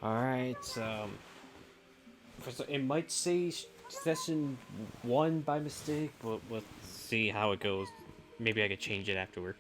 Alright, it might say session 1 by mistake, but let's see how it goes. Maybe I could change it afterward.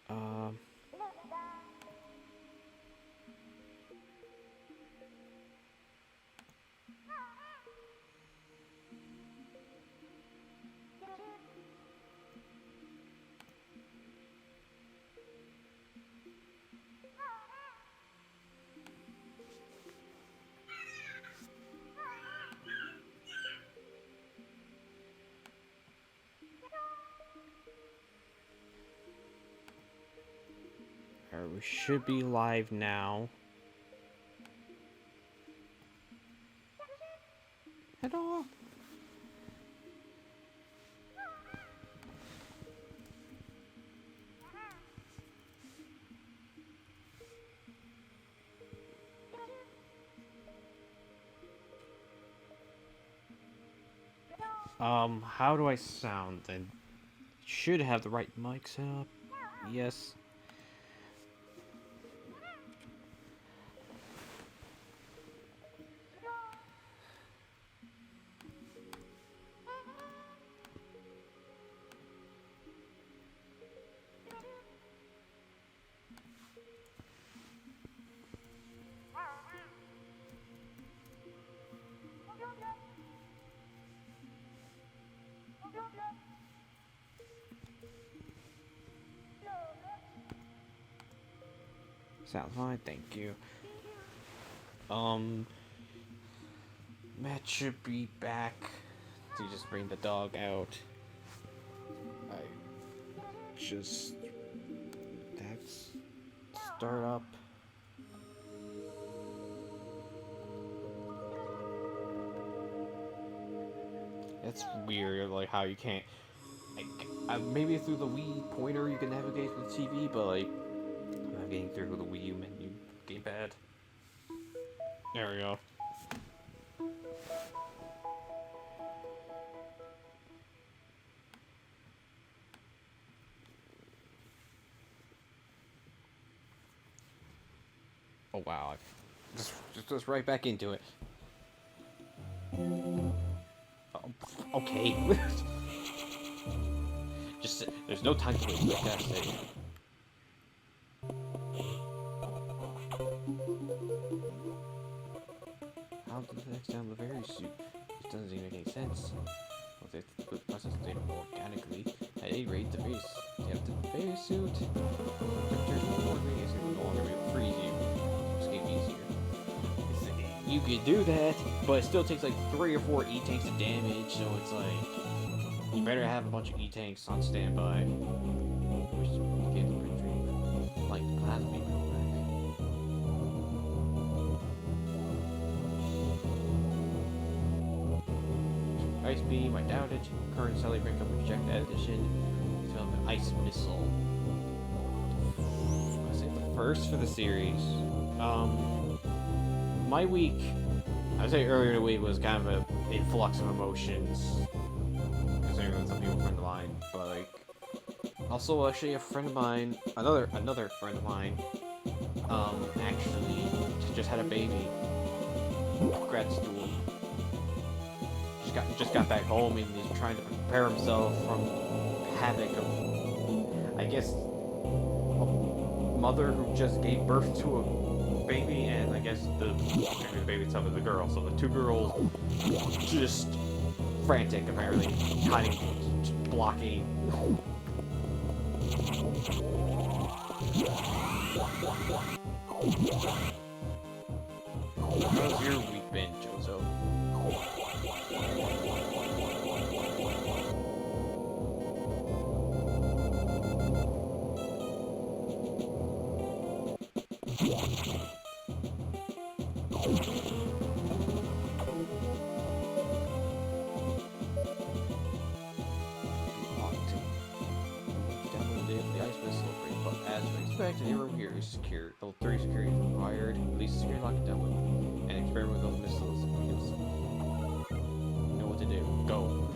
Um... we should be live now. Hello. How do I sound? I should have the right mic set up. Yes. Sound fine, thank you. Matt should be back to just bring the dog out. I just... That's... Start up. It's weird, like, how you can't... maybe through the Wii pointer you can navigate with the TV, but, like... Navigating through the Wii U menu gamepad. There we go. Oh wow, just right back into it. Oh, okay. Just, there's no time to waste, like that say. How did the next down the fairy suit? This doesn't even make any sense. Well, they the process data organically. At any rate, the fairy suit. Temperatures no longer freeze you. Just get easier. You could do that, but it still takes like 3 or 4 E-tanks of damage, so it's like you better have a bunch of E-tanks on standby. Like, that'll be real quick. Ice Beam, I doubt it. Current Sally breakup reject that addition. Develop an Ice Missile. I say the first for the series. My week, I would say earlier in the week was kind of a influx of emotions. Considering some people friend of mine, but like, also actually a friend of mine, another friend of mine, actually just had a baby. Congrats to him. Just got back home and is trying to prepare himself from havoc of, I guess, a mother who just gave birth to a baby, and I guess the baby itself is a girl, so the 2 girls just frantic apparently, hiding, just blocking. How's your week been, Jozo? Back to the room here is secure. Level 3 security is required. Release the security lock and dealt with. And experiment with those missiles. Know what to do. Go.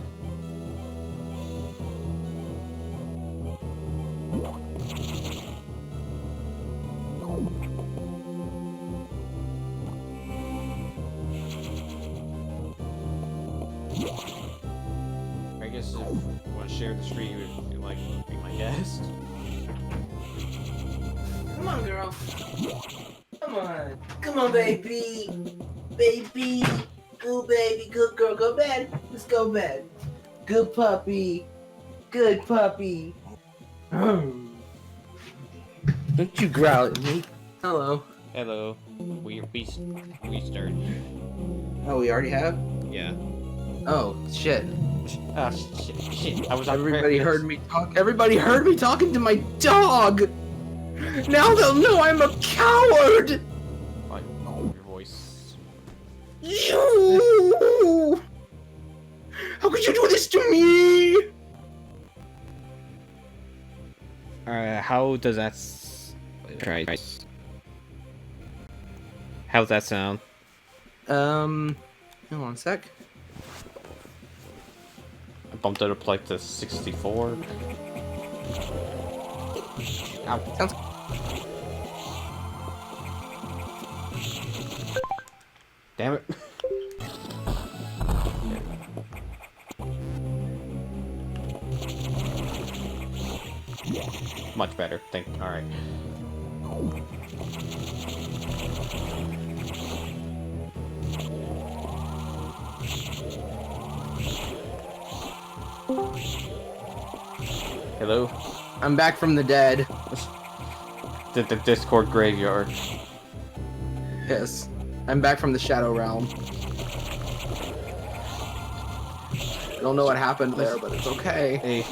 I guess if you want to share the stream, if you like, be my guest. Come on, girl. Come on. Come on, baby. Baby. Good baby. Good girl. Go bed. Let's go bed. Good puppy. Good puppy. Don't you growl at me. Hello. Hello. We start. Oh, we already have? Yeah. Oh, shit. Ah, shit. I was Everybody heard me talk. Everybody heard me talking to my dog. Now they'll know I'm a coward. Your voice. You! How could you do this to me? How does that? Try. How's that sound? Hold on a sec. I bumped it up like to 64. Ow. Sounds. Damn it. Much better. Alright. Hello? I'm back from the dead. The Discord graveyard. Yes. I'm back from the Shadow Realm. I don't know what happened there, but it's okay. Hey.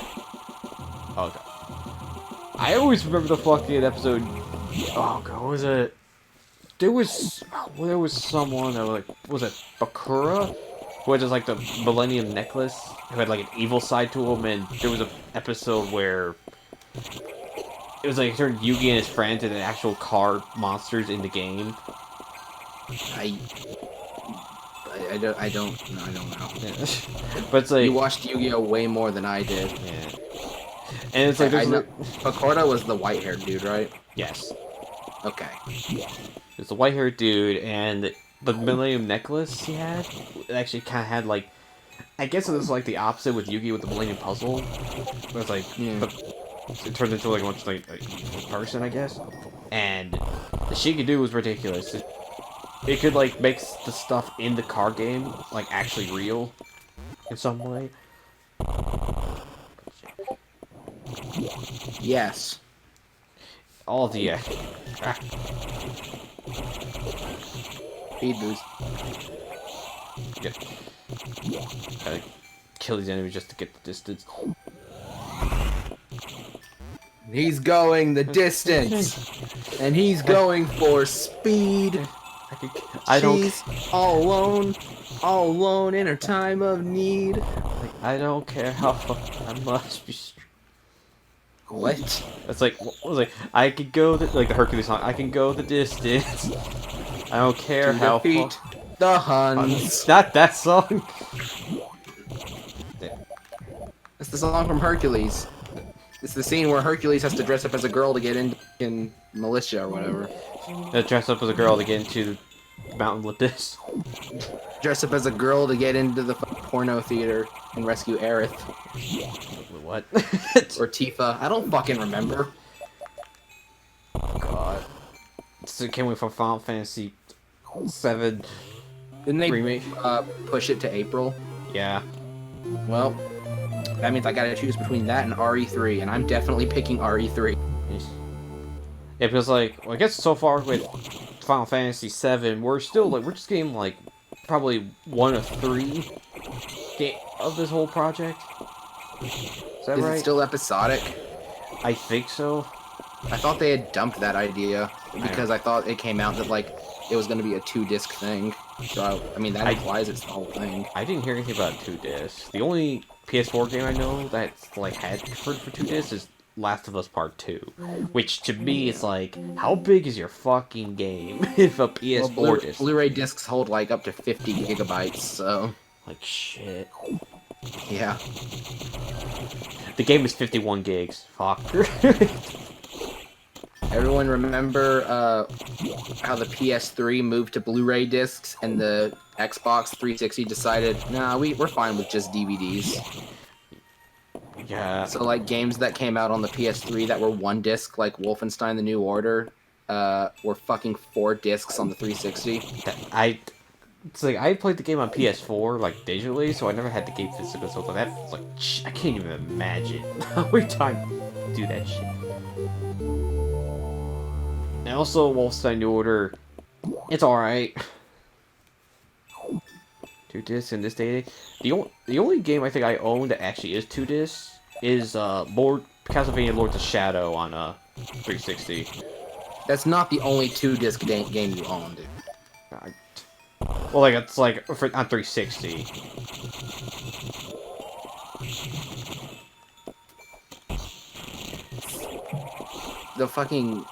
Oh god. I always remember the fucking episode. Oh god, what was it? There was someone that was it Bakura? Who had just like the Millennium Necklace, who had like an evil side to him, and there was an episode where it was like he turned Yugi and his friends into actual car monsters in the game. I don't know. Yeah. But it's like You watched Yu-Gi-Oh way more than I did. yeah. And it's like Bakura was the white-haired dude, right? yes. Okay. It's a white-haired dude, and the Millennium Necklace he had it actually kind of had like, I guess it was like the opposite with Yugi with the Millennium Puzzle. It was like, it turned into like a much like a person, I guess. And the shit could do was ridiculous. It could like make the stuff in the card game like actually real in some way. Yes. All the Speed boost. gotta kill these enemies just to get the distance. He's going the distance, and he's going for speed. I don't. She's all alone in her time of need. Like, I don't care how I must be. What? It's like what was it? I could go like the Hercules song. I can go the distance. I don't care To how defeat the Huns. Not that song. It's the song from Hercules. It's the scene where Hercules has to dress up as a girl to get in militia or whatever. Dress up as a girl to get into Mount Olympus. Dress up as a girl to get into the porno theater and rescue Aerith. What? Or Tifa. I don't fucking remember. God. So came we from Final Fantasy 7 Didn't they remake? push it to April? Yeah. Well, that means I gotta choose between that and RE3, and I'm definitely picking RE3. It feels like, well, I guess so far with Final Fantasy 7, we're still like, we're just getting like probably 1 of 3 of this whole project. Is that right? It still episodic? I think so. I thought they had dumped that idea because I thought it came out that like it was gonna be a 2-disc thing. So I mean that implies it's the whole thing. I didn't hear anything about 2 discs. The only PS4 game I know that's like had for 2 discs is Last of Us Part 2. Which to me is like, how big is your fucking game if a PS4 Well, disc? Blu-ray discs hold like up to 50 gigabytes, so Like shit. yeah. The game is 51 gigs. Fuck. Everyone remember how the PS3 moved to Blu-ray discs and the Xbox 360 decided, nah, we're fine with just DVDs. Yeah. So like games that came out on the PS3 that were one disc, like Wolfenstein: The New Order, were fucking 4 discs on the 360. It's like I played the game on PS4 like digitally, so I never had the game physical. So that like I can't even imagine how many times do that shit. And also, Wolfenstein New Order, it's all right. 2 discs in this day. The only game I think I own that actually is 2 discs is Castlevania Lords of Shadow on 360. That's not the only 2-disc game you owned. Well, like it's like on 360. The fucking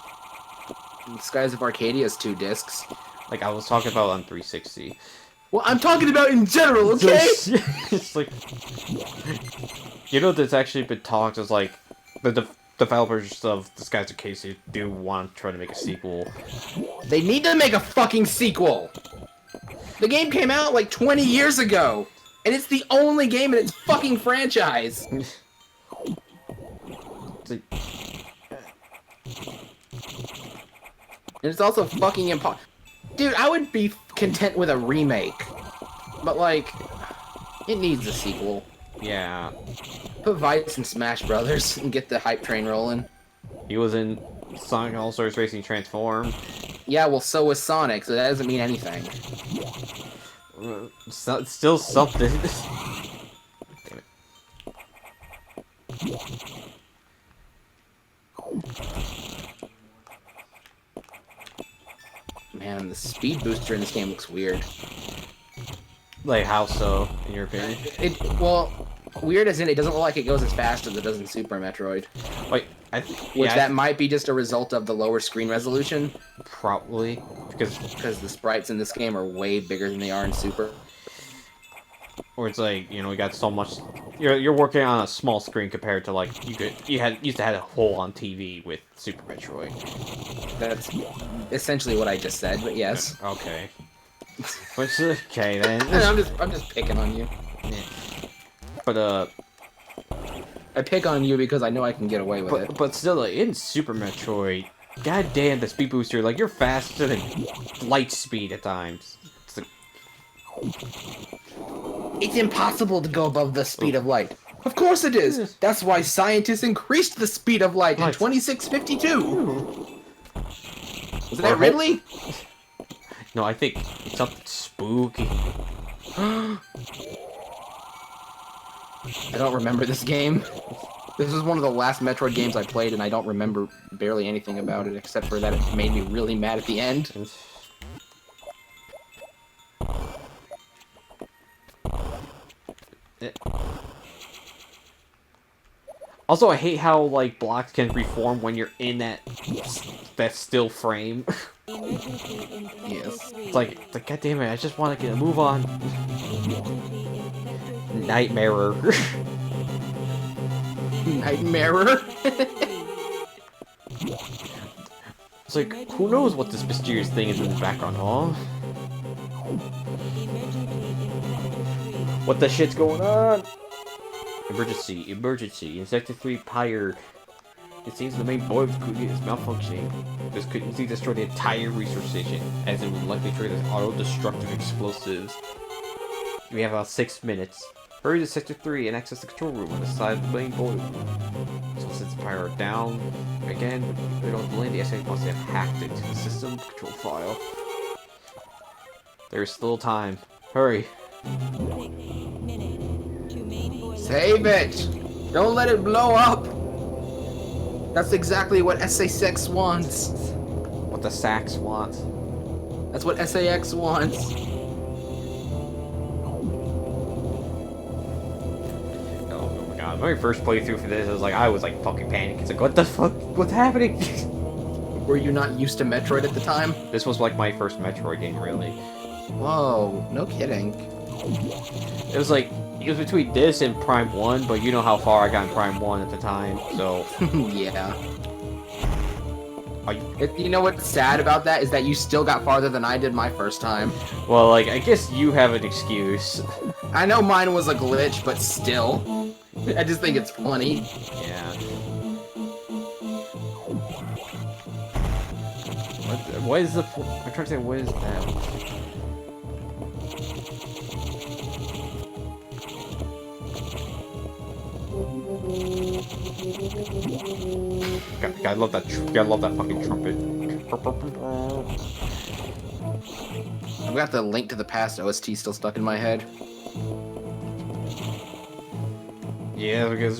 Skies of Arcadia is 2 discs. Like I was talking about on 360. Well, I'm talking about in general, okay? It's like, you know, there's actually been talks as like the developers of the Skies of Arcadia do want to try to make a sequel. They need to make a fucking sequel. The game came out like 20 years ago, and it's the only game in its fucking franchise. It's like, And it's also fucking impossible. Dude, I would be content with a remake, but like, it needs a sequel. yeah, Put Vice in Smash Brothers and get the hype train rolling. he was in Sonic All-Stars Racing Transform. Yeah, well, so was Sonic, so that doesn't mean anything. Still something. Damn it. Man, the speed booster in this game looks weird. Like how so, in your opinion? Well, weird as in it doesn't look like it goes as fast as it does in Super Metroid. Like That might be just a result of the lower screen resolution. Probably Because the sprites in this game are way bigger than they are in Super. or it's like, you know, we got so much. You're working on a small screen compared to like used to have a hole on TV with Super Metroid. That's essentially what I just said, but yes. Okay. Which okay then. I'm just picking on you. Yeah. But I pick on you because I know I can get away with it. But still, like, in Super Metroid, god damn the speed booster, like you're faster than light speed at times. It's like, It's impossible to go above the speed of light. Of course it is. That's why scientists increased the speed of light in 2652. Was that Ridley? No, I think it's something spooky. I don't remember this game. This is one of the last Metroid games I played, and I don't remember barely anything about it, except for that it made me really mad at the end. Also, I hate how like blocks can reform when you're in that still frame. Yes. It's like god damn it, I just want to get a move on. Nightmare. Nightmare. It's like, who knows what this mysterious thing is in the background, huh? What the shit's going on? Emergency. In Sector 3 Pyre. It seems the main boiler cooling is malfunctioning. This could easily destroy the entire research station, as it would likely trigger auto-destructive explosives. We have about 6 minutes. Hurry to Sector 3 and access the control room on the side of the main boiler room. So since the Pyre are down, again, we don't delay, the SA must have hacked into the system control file. There's still time. Hurry. Save it! Don't let it blow up! That's exactly what SA6 wants. What the Sax wants. That's what SAX wants. Oh my god. My very first playthrough for this, I was like fucking panicking. It's like, what the fuck? What's happening? Were you not used to Metroid at the time? This was like my first Metroid game, really. Whoa, no kidding. It was between this and Prime 1, but you know how far I got in Prime 1 at the time, so... Yeah. You know what's sad about that is that you still got farther than I did my first time. Well, like, I guess you have an excuse. I know mine was a glitch, but still. I just think it's funny. Yeah. What is the... I'm trying to say, what is that? I love that. I love that fucking trumpet. I've got the Link to the Past OST still stuck in my head. Yeah, because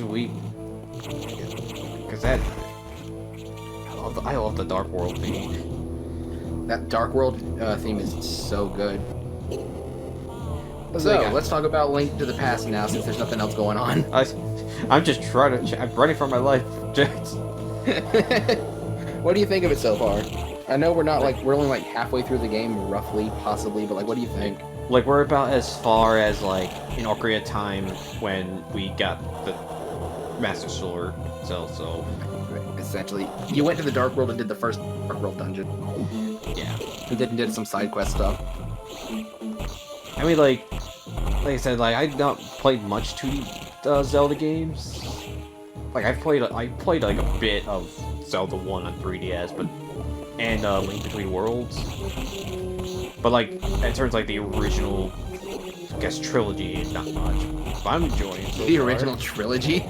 that. I love the Dark World theme. That Dark World theme is so good. So Yeah. let's talk about Link to the Past now, since there's nothing else going on. I'm just trying to. I'm running for my life. What do you think of it so far? I know we're only like halfway through the game, roughly, possibly, but like, what do you think? Like, we're about as far as like in Ocarina of Time when we got the Master Sword. So Essentially, you went to the Dark World and did the first Dark World dungeon. yeah. And then did some side quest stuff. I mean, like I said, like I've not played much 2D Zelda games. Like I played like a bit of Zelda 1 on 3DS, and Link Between Worlds. But like in terms of like the original, I guess, trilogy, not much. But I'm enjoying it so The far. original trilogy.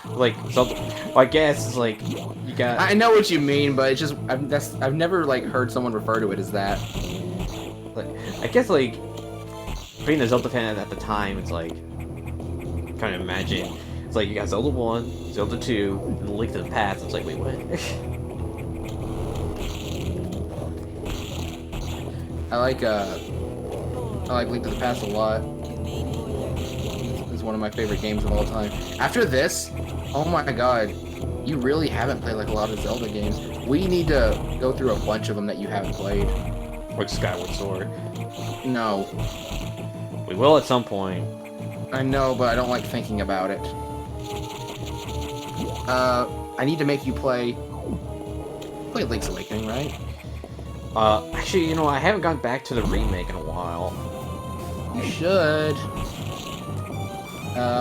Like Zelda, I guess it's like you got. I know what you mean, but it's just I've never like heard someone refer to it as that. Like, I guess like being a Zelda fan at the time, it's like kind of imagine. It's like you got Zelda 1, Zelda 2, and the Link to the Past. It's like, wait, what? I like Link to the Past a lot. It's one of my favorite games of all time. After this, oh my god, you really haven't played like a lot of Zelda games. We need to go through a bunch of them that you haven't played. Like Skyward Sword. No, We will at some point. I know, but I don't like thinking about it. I need to make you play Link's Awakening, right? Actually, you know, I haven't gone back to the remake in a while. You should.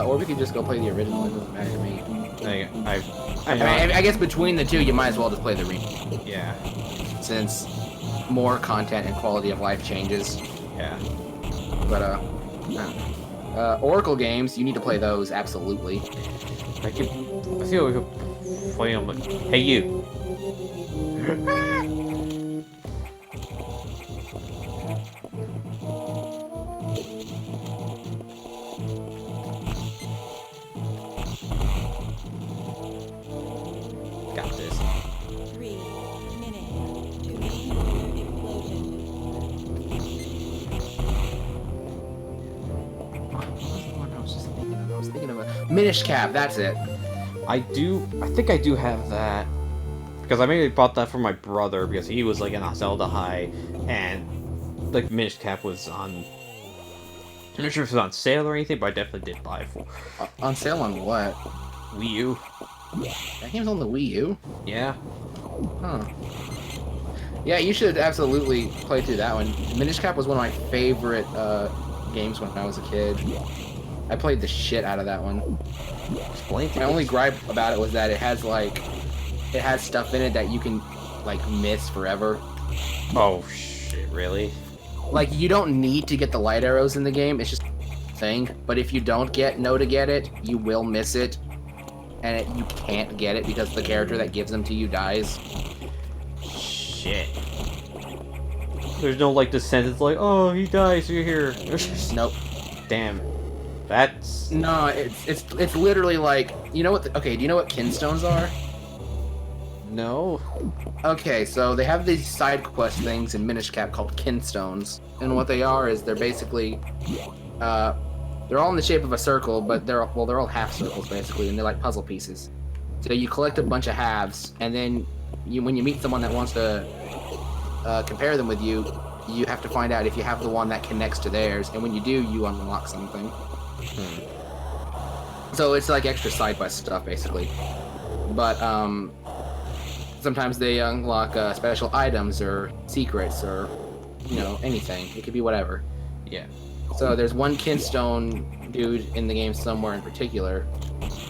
Or we could just go play the original. It doesn't matter to me. I I guess between the two, you might as well just play the remake, yeah, since more content and quality of life changes. yeah. But Oracle games, you need to play those absolutely. I feel we could play them. Like, hey, you. Got this. 3 minutes to main road explosion. I was thinking of a Minish Cap. That's it. I think I do have that. Because I mainly bought that for my brother because he was like in a Zelda high, and like Minish Cap was on. I'm not sure if it was on sale or anything, but I definitely did buy it for On sale on what? Wii U. That game's on the Wii U. Yeah. Huh. Yeah, you should absolutely play through that one. Minish Cap was one of my favorite games when I was a kid. I played the shit out of that one. Explain to My me. only gripe about it was that it has stuff in it that you can like miss forever. Oh shit! Really? Like, you don't need to get the light arrows in the game. It's just a thing. But if you don't know to get it, you will miss it, and you can't get it because the character that gives them to you dies. Shit. There's no like the sentence like, oh, he dies, you're here. Nope. Damn. That's No, it's literally like, you know what? Okay, do you know what kinstones are? no. Okay, so they have these side quest things in Minish Cap called kinstones, and what they are is they're basically They're all in the shape of a circle, but they're all half circles basically, and they're like puzzle pieces. So you collect a bunch of halves, and then when you meet someone that wants to compare them with you, you have to find out if you have the one that connects to theirs, and when you do, you unlock something. So it's like extra side quest stuff basically. But sometimes they unlock special items or secrets or anything. It could be whatever. Yeah. So there's one kinstone dude in the game somewhere in particular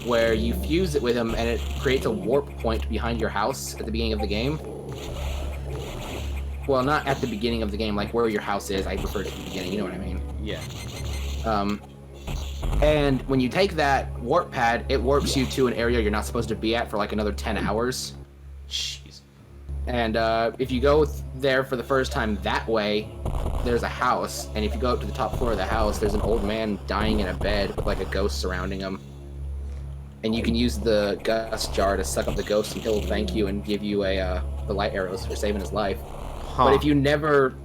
where you fuse it with him and it creates a warp point behind your house at the beginning of the game. Well, not at the beginning of the game, like where your house is. I refer to the beginning, you know what I mean? Yeah. And when you take that warp pad, it warps you to an area you're not supposed to be at for like another 10 hours. Jeez. And if you go there for the first time that way, there's a house. And if you go up to the top floor of the house, there's an old man dying in a bed with like a ghost surrounding him. And you can use the gust jar to suck up the ghost, and he'll thank you and give you the light arrows for saving his life. Huh. But if you never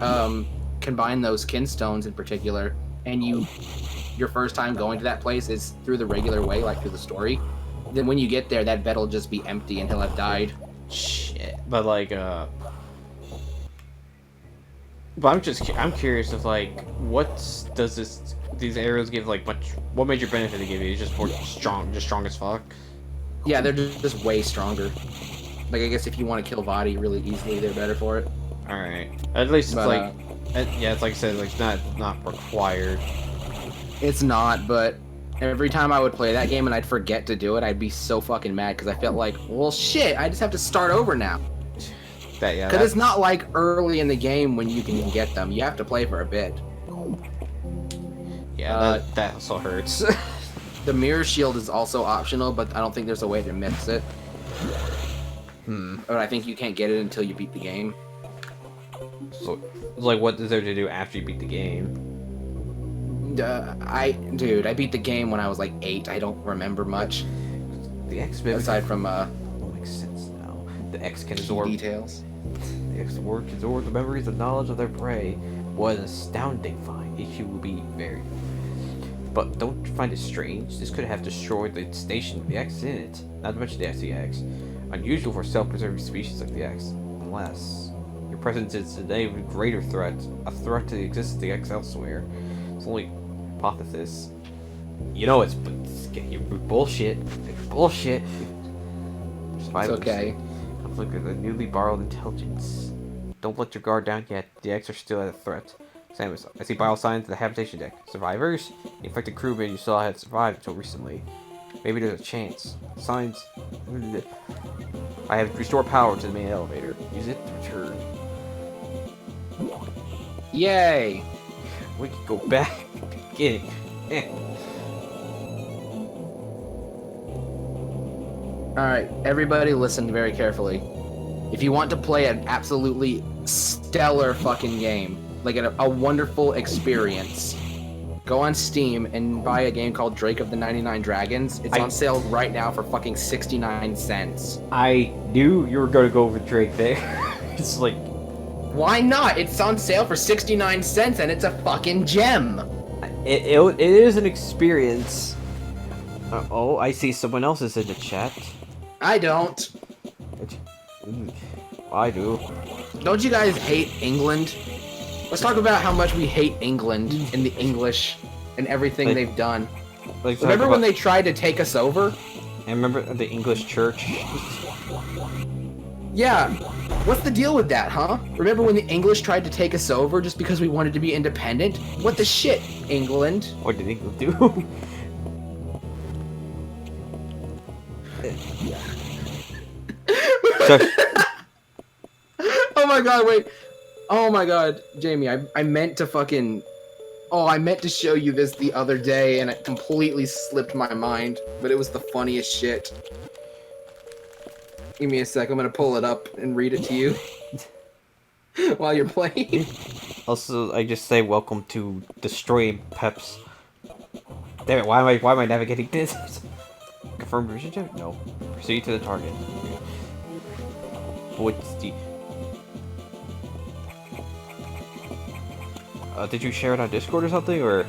combine those kinstones in particular, and your first time going to that place is through the regular way, like through the story, then when you get there, that bed will just be empty and he'll have died. Shit. But like, but I'm curious if like, these arrows give like what major benefit they give you? It's just more strong as fuck. Yeah, they're just way stronger. Like, I guess if you want to kill body really easily, they're better for it. All right. At least it's But, yeah, it's like I said, like it's not required. It's not, but every time I would play that game and I'd forget to do it, I'd be so fucking mad because I felt like, well, shit, I just have to start over now. Because it's not like early in the game when you can get them. You have to play for a bit. Yeah, that also hurts. The mirror shield is also optional, but I don't think there's a way to mix it. But I think you can't get it until you beat the game. So, like, what is there to do after you beat the game? I beat the game when I was like 8. I don't remember much. The X aside from makes sense now. The X can absorb details. The X can absorb the memories and knowledge of their prey. What an astounding find! Issue will be very. But don't you find it strange? This could have destroyed the station with the X in it. Not to mention the SEX. Unusual for self-preserving species like the X, unless your presence is an even greater threat, a threat to the existence of the X elsewhere. It's only hypothesis. You know it's bullshit. It's bullshit. It's okay. Conflict with a newly borrowed intelligence. Don't let your guard down yet. The X are still a threat. Samus, I see vital signs of the habitation deck. Survivors? The infected crewmen you saw had survived until recently. Maybe there's a chance. Signs. I have restored power to the main elevator. Use it to return. Yay! We can go back. Get it. Alright, everybody listen very carefully. If you want to play an absolutely stellar fucking game, like a wonderful experience, go on Steam and buy a game called Drake of the 99 Dragons. It's on sale right now for fucking 69 cents. I knew you were going to go with Drake there. It's like... Why not? It's on sale for 69 cents and it's a fucking gem. It is an experience. Oh, I see someone else is in the chat. I don't. I do. Don't you guys hate England? Let's talk about how much we hate England and the English and everything they've done. Remember when they tried to take us over? And remember the English church? Yeah. What's the deal with that, huh? Remember when the English tried to take us over just because we wanted to be independent? What the shit, England? What did England do? Oh my god, wait. Oh my god, Jamie, I meant to fucking... Oh, I meant to show you this the other day and it completely slipped my mind, but it was the funniest shit. Give me a sec, I'm gonna pull it up and read it to you while you're playing. Also, I just say welcome to Destroying Peps. Damn it, why am I navigating this? Confirm relationship? No. Proceed to the target. What's the... did you share it on Discord or something, or...?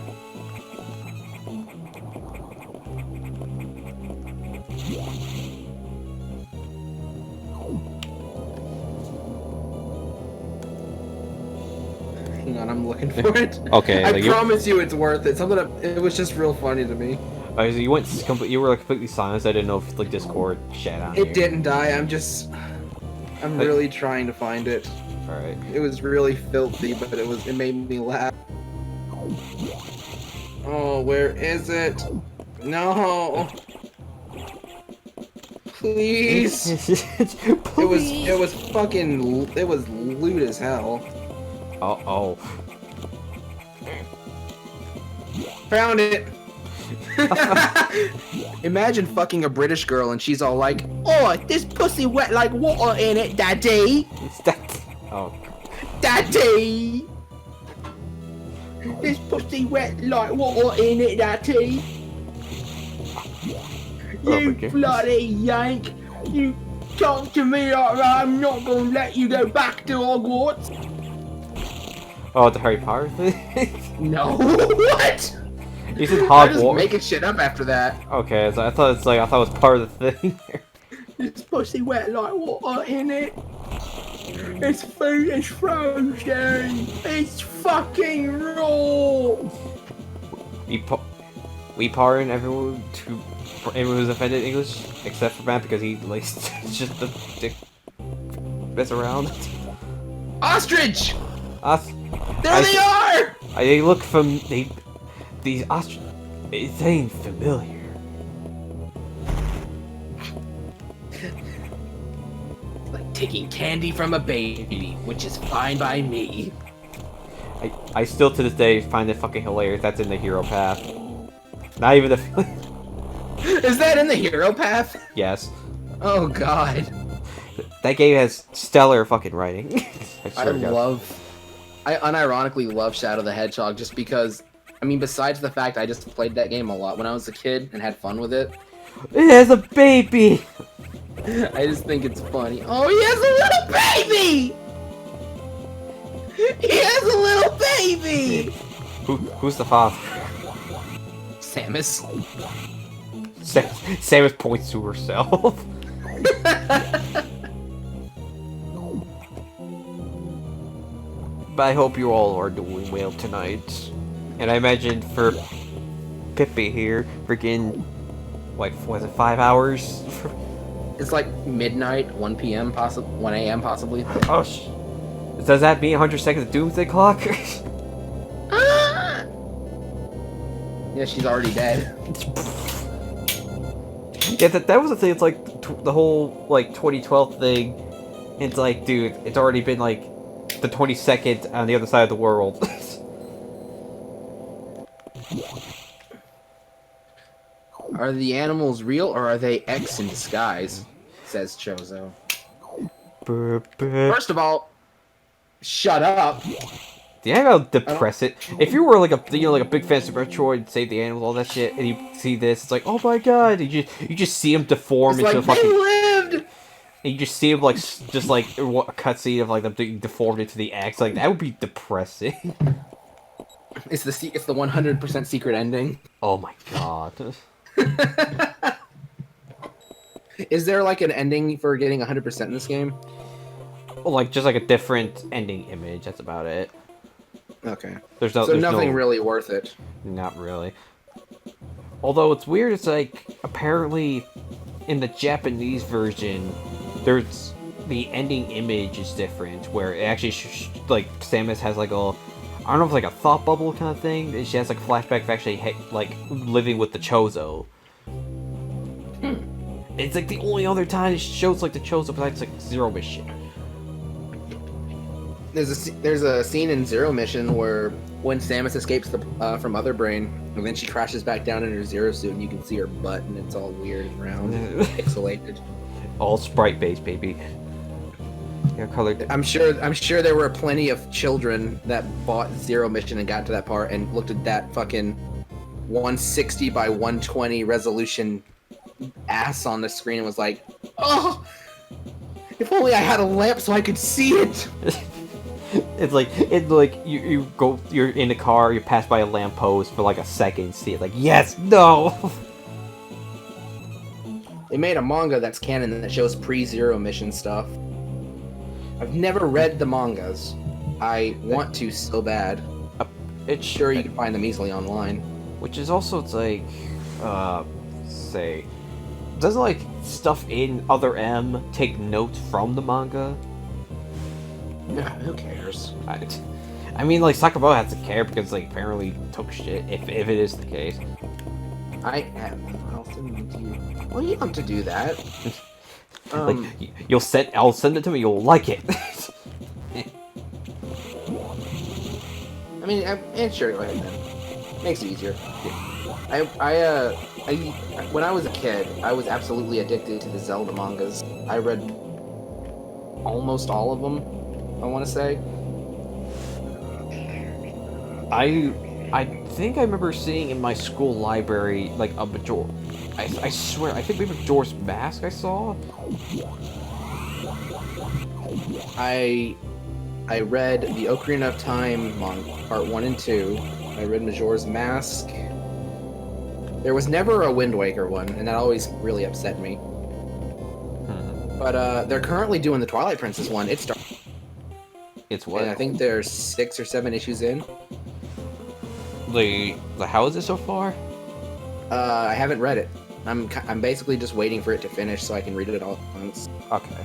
Hang on, I'm looking for it. Okay, I like promise you it's worth it. Something it was just real funny to me. so you went you were like completely silent. I didn't know if like Discord chat on It here. didn't die. I'm really trying to find it. All right. It was really filthy, but it made me laugh. Oh, where is it? No. Please. It was fucking it was lewd as hell. Oh. Found it. Imagine fucking a British girl and she's all like, "Oh, this pussy wet like water in it, daddy. It's that. Oh. Daddy. This pussy wet like water in it, daddy. You Okay. bloody yank! You talk to me like that, I'm not gonna let you go back to Hogwarts." Oh, the Harry Potter thing. No, what? You said I'm just Hogwarts. making shit up after that. Okay, so I thought it was part of the thing. This pussy wet like water in it. This food is frozen. It's fucking raw. We pardon everyone who's offended English, except for Matt because he likes just the dick mess around. Ostrich! Us. There they are! They look from these ostrich. It ain't familiar. Like taking candy from a baby, which is fine by me. I still to this day find it fucking hilarious. That's in the hero path. Not even the. Is that in the hero path? Yes. Oh god. That game has stellar fucking writing. I unironically love Shadow the Hedgehog just because, I mean, besides the fact I just played that game a lot when I was a kid and had fun with it, It has a baby! I just think it's funny. Oh, he has a little baby! He has a little baby! Who's the father? Samus. Samus points to herself. But I hope you all are doing well tonight. And I imagine for Pippi here, freaking, like, was it 5 hours? It's like midnight, 1 p.m. 1 a.m. possibly. Oh, does that mean 100 seconds of Doomsday Clock? Ah! Yeah, she's already dead. Yeah, that was the thing. It's like the whole like 2012 thing. It's like, dude, it's already been like the 22nd on the other side of the world. Are the animals real or are they X in disguise? Says Chozo. First of all, shut up. Yeah, I'll depress it. If you were like a like a big fan of Metroid, Save the Animals, all that shit, and you see this, it's like, oh my god! You just see him deform It's into like, fucking. they lived. And you just see him like just like a cutscene of like them being deformed into the X. Like that would be depressing. It's the 100% secret ending. Oh my god. Is there like an ending for getting 100% in this game? Well, like just like a different ending image. That's about it. Okay. There's So nothing really worth it. Not really. Although it's weird, it's like apparently in the Japanese version, there's the ending image is different, where it actually like Samus has like a, I don't know if it's like a thought bubble kind of thing. She has like a flashback of actually like living with the Chozo. It's like the only other time it shows like the Chozo besides like Zero Mission. There's a scene in Zero Mission where when Samus escapes from Other Brain, and then she crashes back down in her Zero suit, and you can see her butt, and it's all weird and round, and pixelated. All sprite based, baby. Yeah, colored. I'm sure there were plenty of children that bought Zero Mission and got to that part and looked at that fucking 160 by 120 resolution ass on the screen and was like, oh, if only I had a lamp so I could see it. It's like you're in the car, you pass by a lamppost for like a second, see it, like yes, no. They made a manga that's canon that shows pre-Zero Mission stuff. I've never read the mangas. I want to so bad. It's Sure, you can find them easily online. Which is also, it's like, say, doesn't like stuff in Other M take notes from the manga? Yeah, who cares? I mean, like, Sakamoto has to care because, like, apparently took shit, if it is the case. I'll send them to you. Well, you don't have to do that. Like, I'll send it to me, you'll like it. I mean, sure, go ahead then. Makes it easier. When I was a kid, I was absolutely addicted to the Zelda mangas. I read almost all of them, I want to say. I think I remember seeing in my school library, like, a Major... I swear, I think maybe Majora's Mask I saw? I read the Ocarina of Time part 1 and 2. I read Majora's Mask. There was never a Wind Waker one, and that always really upset me. But they're currently doing the Twilight Princess one. It's what? And I think there's 6 or 7 issues in. How is it so far? I haven't read it. I'm basically just waiting for it to finish so I can read it all at once. Okay.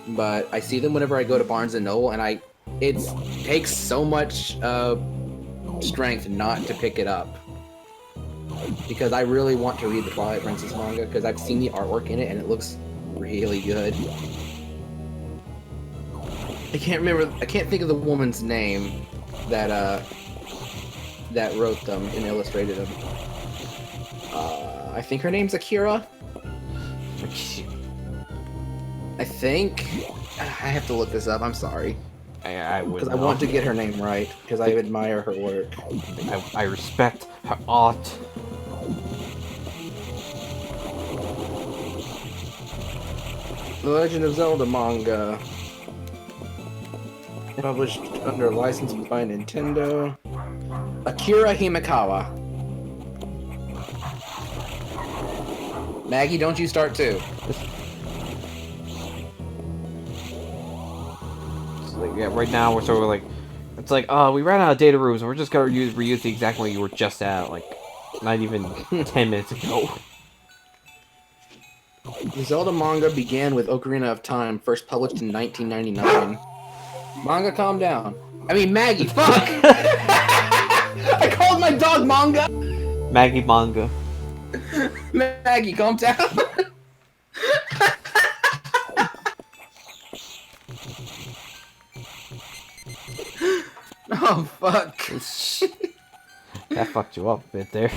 But I see them whenever I go to Barnes and Noble, and it takes so much strength not to pick it up. Because I really want to read the Twilight Princess manga, because I've seen the artwork in it and it looks really good. I can't think of the woman's name that wrote them and illustrated them. I think her name's Akira. I think I have to look this up. I'm sorry. I would. Because I want to get her name right. Because I admire her work. I respect her art. The Legend of Zelda manga. Published under license by Nintendo. Akira Himekawa. Maggie, don't you start too. Yeah, right now we're sort of like, it's like, we ran out of data rooms, and we're just gonna reuse the exact one you were just at, like, not even 10 minutes ago. The Zelda manga began with Ocarina of Time, first published in 1999. Manga, calm down. I mean, Maggie, fuck! I called my dog Manga! Maggie manga. Maggie, calm down. Oh, fuck. That fucked you up a bit there.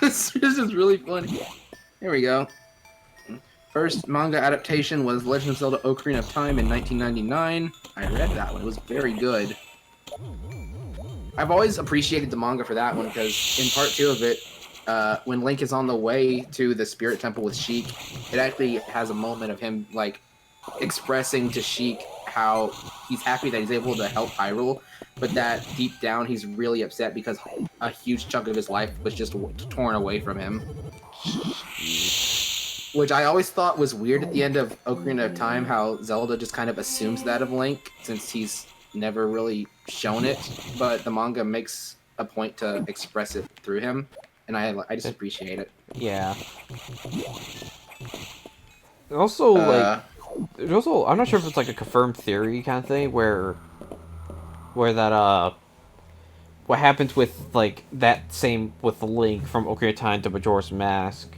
This is really funny. Here we go. First manga adaptation was Legend of Zelda Ocarina of Time in 1999. I read that one. It was very good. I've always appreciated the manga for that one because in part 2 of it, when Link is on the way to the Spirit Temple with Sheik, it actually has a moment of him, like, expressing to Sheik how he's happy that he's able to help Hyrule, but that deep down he's really upset because a huge chunk of his life was just torn away from him. Which I always thought was weird at the end of Ocarina of Time, how Zelda just kind of assumes that of Link, since he's never really shown it, but the manga makes a point to express it through him, and I just appreciate it. Yeah. Also, there's also, I'm not sure if it's like a confirmed theory kind of thing, where that, what happens with, like, that same with the Link from Ocarina of Time to Majora's Mask.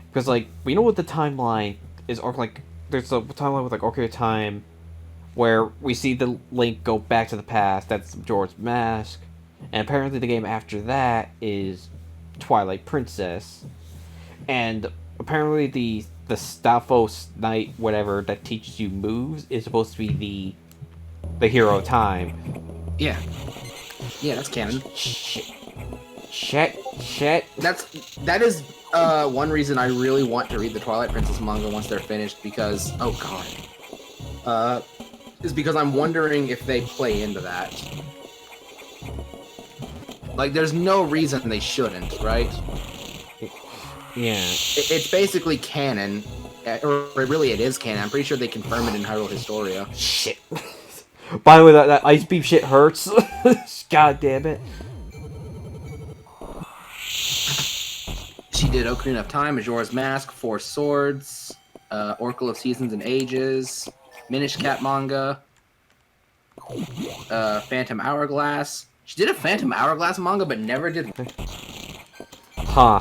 Because, like, we know what the timeline is, or, like, there's a timeline with, like, Ocarina of Time, where we see the Link go back to the past, that's Majora's Mask, and apparently the game after that is Twilight Princess, and apparently the Stalfos Knight, whatever, that teaches you moves is supposed to be the hero of time. Yeah. Yeah, that's canon. Shit. That is one reason I really want to read the Twilight Princess manga once they're finished, because, oh god. Is because I'm wondering if they play into that. Like, there's no reason they shouldn't, right? Yeah. It's basically canon, or really it is canon. I'm pretty sure they confirm it in Hyrule Historia. Shit. By the way, that ice beam shit hurts. God damn it. She did Ocarina of Time, Majora's Mask, Four Swords, Oracle of Seasons and Ages, Minish Cap manga, Phantom Hourglass. She did a Phantom Hourglass manga, but never did. Huh.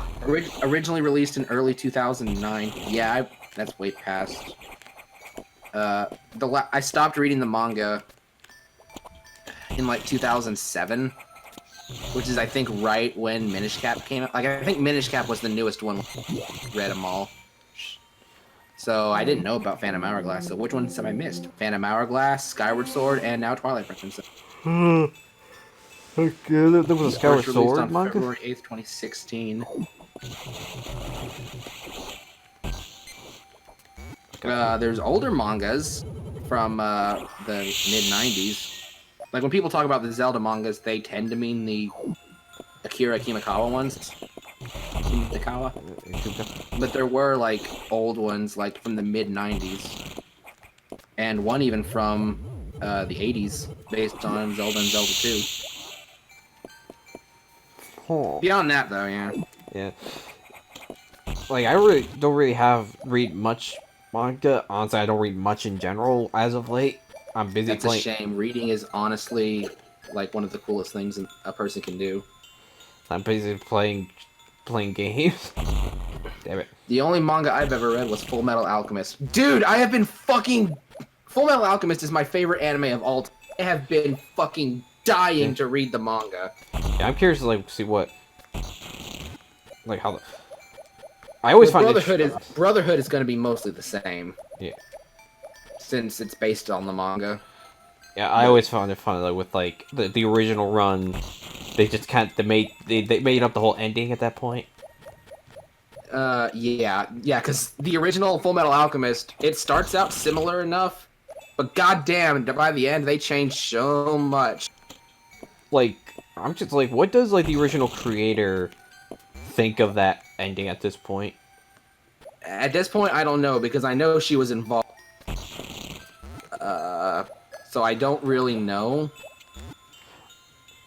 Originally released in early 2009. Yeah, that's way past. I stopped reading the manga in like 2007, which is I think right when Minish Cap came out. Like I think Minish Cap was the newest one. Read them all. So I didn't know about Phantom Hourglass. So which ones have I missed? Phantom Hourglass, Skyward Sword, and now Twilight Princess. Okay, there was a Skyward First released Sword on manga? February 8th, 2016. There's older mangas from the mid-90s. Like, when people talk about the Zelda mangas, they tend to mean the Akira Kimikawa ones. Kimikawa? But there were, like, old ones, like, from the mid-90s. And one even from the 80s, based on Zelda and Zelda 2. Huh. Beyond that, though, yeah. Yeah. Like, I don't read much manga. Honestly, I don't read much in general as of late. I'm busy That's playing. a shame. Reading is honestly, like, one of the coolest things a person can do. I'm busy playing games. Damn it. The only manga I've ever read was Full Metal Alchemist. Dude, I have been fucking... Full Metal Alchemist is my favorite anime of all time. I have been fucking dying to read the manga. Yeah, I'm curious to like see what, like how the. I always find Brotherhood is going to be mostly the same. Yeah. Since it's based on the manga. Yeah, I always found it funny like with like the original run, they just they made up the whole ending at that point. Yeah, because the original Full Metal Alchemist, it starts out similar enough, but goddamn, by the end they changed so much. Like, I'm just like, what does like the original creator think of that ending at this point? At this point, I don't know, because I know she was involved. So I don't really know.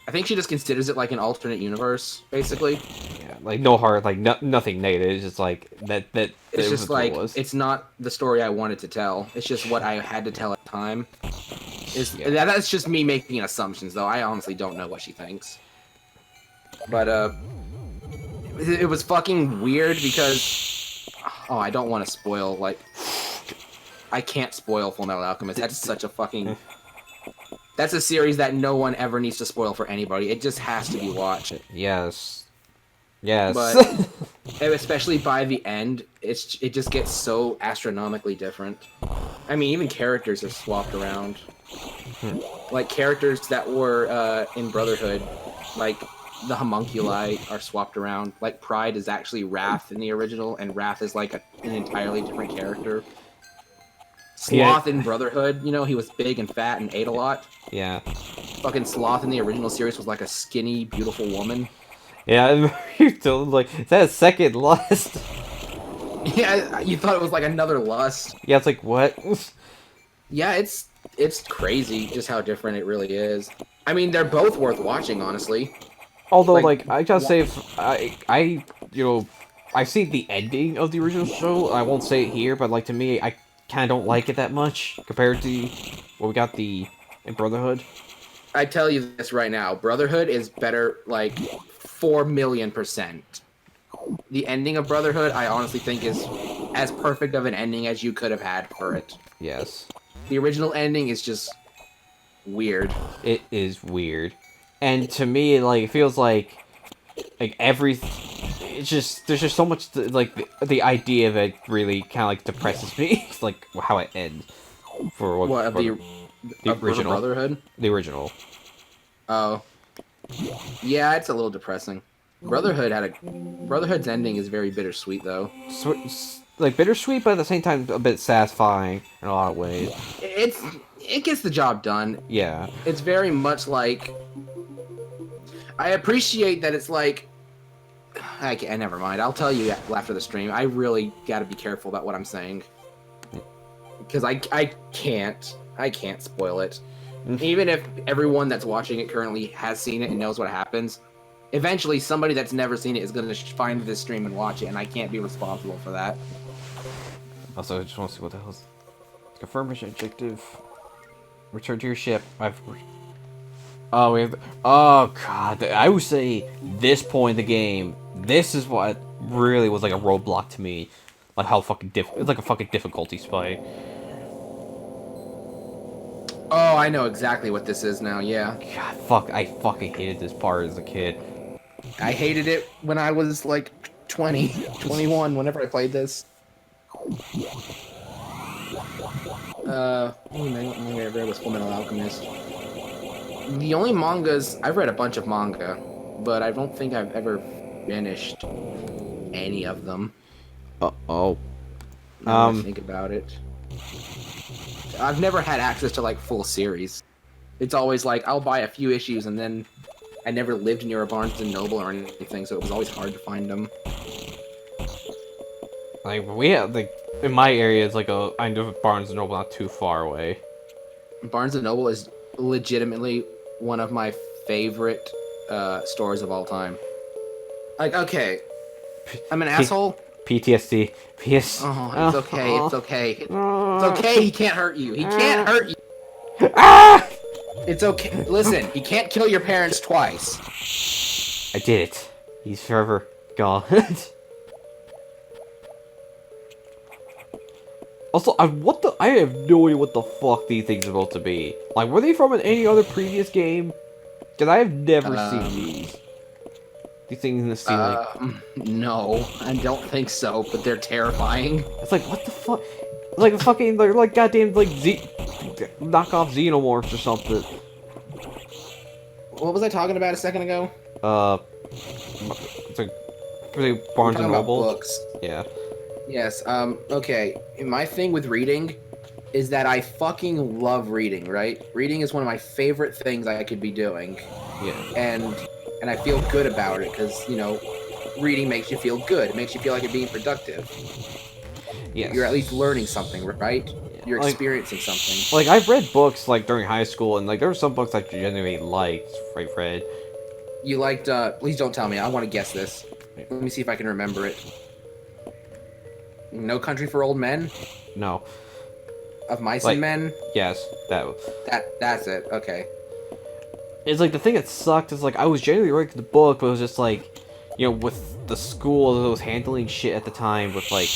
I think she just considers it like an alternate universe, basically. Yeah, like no heart, like nothing negative. It's just like that. It's just like, was. it's not the story I wanted to tell. It's just what I had to tell at the time. Yeah. That's just me making assumptions, though. I honestly don't know what she thinks. But, it was fucking weird because... Oh, I don't want to spoil, like... I can't spoil Full Metal Alchemist. That's such a fucking... That's a series that no one ever needs to spoil for anybody. It just has to be watched. Yes. Yes. But, especially by the end, it just gets so astronomically different. I mean, even characters are swapped around. Like, characters that were in Brotherhood, like, the homunculi are swapped around. Like, Pride is actually Wrath in the original, and Wrath is, like, an entirely different character. Sloth in Brotherhood, you know, he was big and fat and ate a lot. Yeah. Fucking Sloth in the original series was like a skinny, beautiful woman. Yeah, you told like, is that a second lust? Yeah, you thought it was like another lust. Yeah, it's like, what? Yeah, it's crazy just how different it really is. I mean, they're both worth watching, honestly. Although, like I gotta say, I've seen the ending of the original show. I won't say it here, but like to me, I kind of don't like it that much compared to what we got in Brotherhood. I tell you this right now, Brotherhood is better, like, 4,000,000%. The ending of Brotherhood, I honestly think, is as perfect of an ending as you could have had for it. Yes. The original ending is just weird. It is weird, and to me, it feels like it's just there's just so much the idea of it really kind of like depresses me. It's like how it ends for The original Brotherhood. The original. Oh, yeah, it's a little depressing. Brotherhood's ending is very bittersweet, though. Like bittersweet, but at the same time a bit satisfying in a lot of ways. It gets the job done. Yeah. It's very much like, I appreciate that it's like, never mind. I'll tell you after the stream. I really got to be careful about what I'm saying, because I can't spoil it. Even if everyone that's watching it currently has seen it and knows what happens, eventually somebody that's never seen it is going to find this stream and watch it, and I can't be responsible for that. Also, I just want to see what the hell is... Confirm mission objective. Return to your ship. Oh, we have... Oh, God. I would say this point in the game, this is what really was like a roadblock to me. Like how fucking it's like a fucking difficulty spike. Oh, I know exactly what this is now, yeah. God, fuck, I fucking hated this part as a kid. I hated it when I was like 20, 21, whenever I played this. Maybe I read was Fullmetal Alchemist. The only mangas, I've read a bunch of manga, but I don't think I've ever finished any of them. Uh-oh. Now that I think about it. I've never had access to like full series. It's always like I'll buy a few issues and then I never lived near a Barnes and Noble or anything, so it was always hard to find them. Like we have like in my area, it's like I know Barnes and Noble not too far away. Barnes and Noble is legitimately one of my favorite stores of all time. Like, okay, I'm an asshole. PTSD. PS. Oh, it's okay. It's okay. It's okay. He can't hurt you. He can't hurt you. Ah! It's okay. Listen, he can't kill your parents twice. I did it. He's forever gone. Also, I have no idea what the fuck these things are supposed to be. Like, were they from any other previous game? Because I have never seen these. These things in the ceiling. No, I don't think so, but they're terrifying. It's like, what the fuck? It's like a fucking, like goddamn, like, knockoff Xenomorphs or something. What was I talking about a second ago? It's like, Barnes and Noble. Books. Yeah. Yes, okay. My thing with reading is that I fucking love reading, right? Reading is one of my favorite things I could be doing. Yeah. And I feel good about it, because, you know, reading makes you feel good. It makes you feel like you're being productive. Yes. You're at least learning something, right? Yeah. You're like, experiencing something. Like, I've read books, like, during high school, and, like, there were some books I genuinely liked, I read. You liked, please don't tell me. I want to guess this. Yeah. Let me see if I can remember it. No Country for Old Men? No. Of Mice Like, and Men? Yes, That's it. Okay. It's like, the thing that sucked is, like, I was genuinely reading the book, but it was just, like, you know, with the school that was handling shit at the time with, like,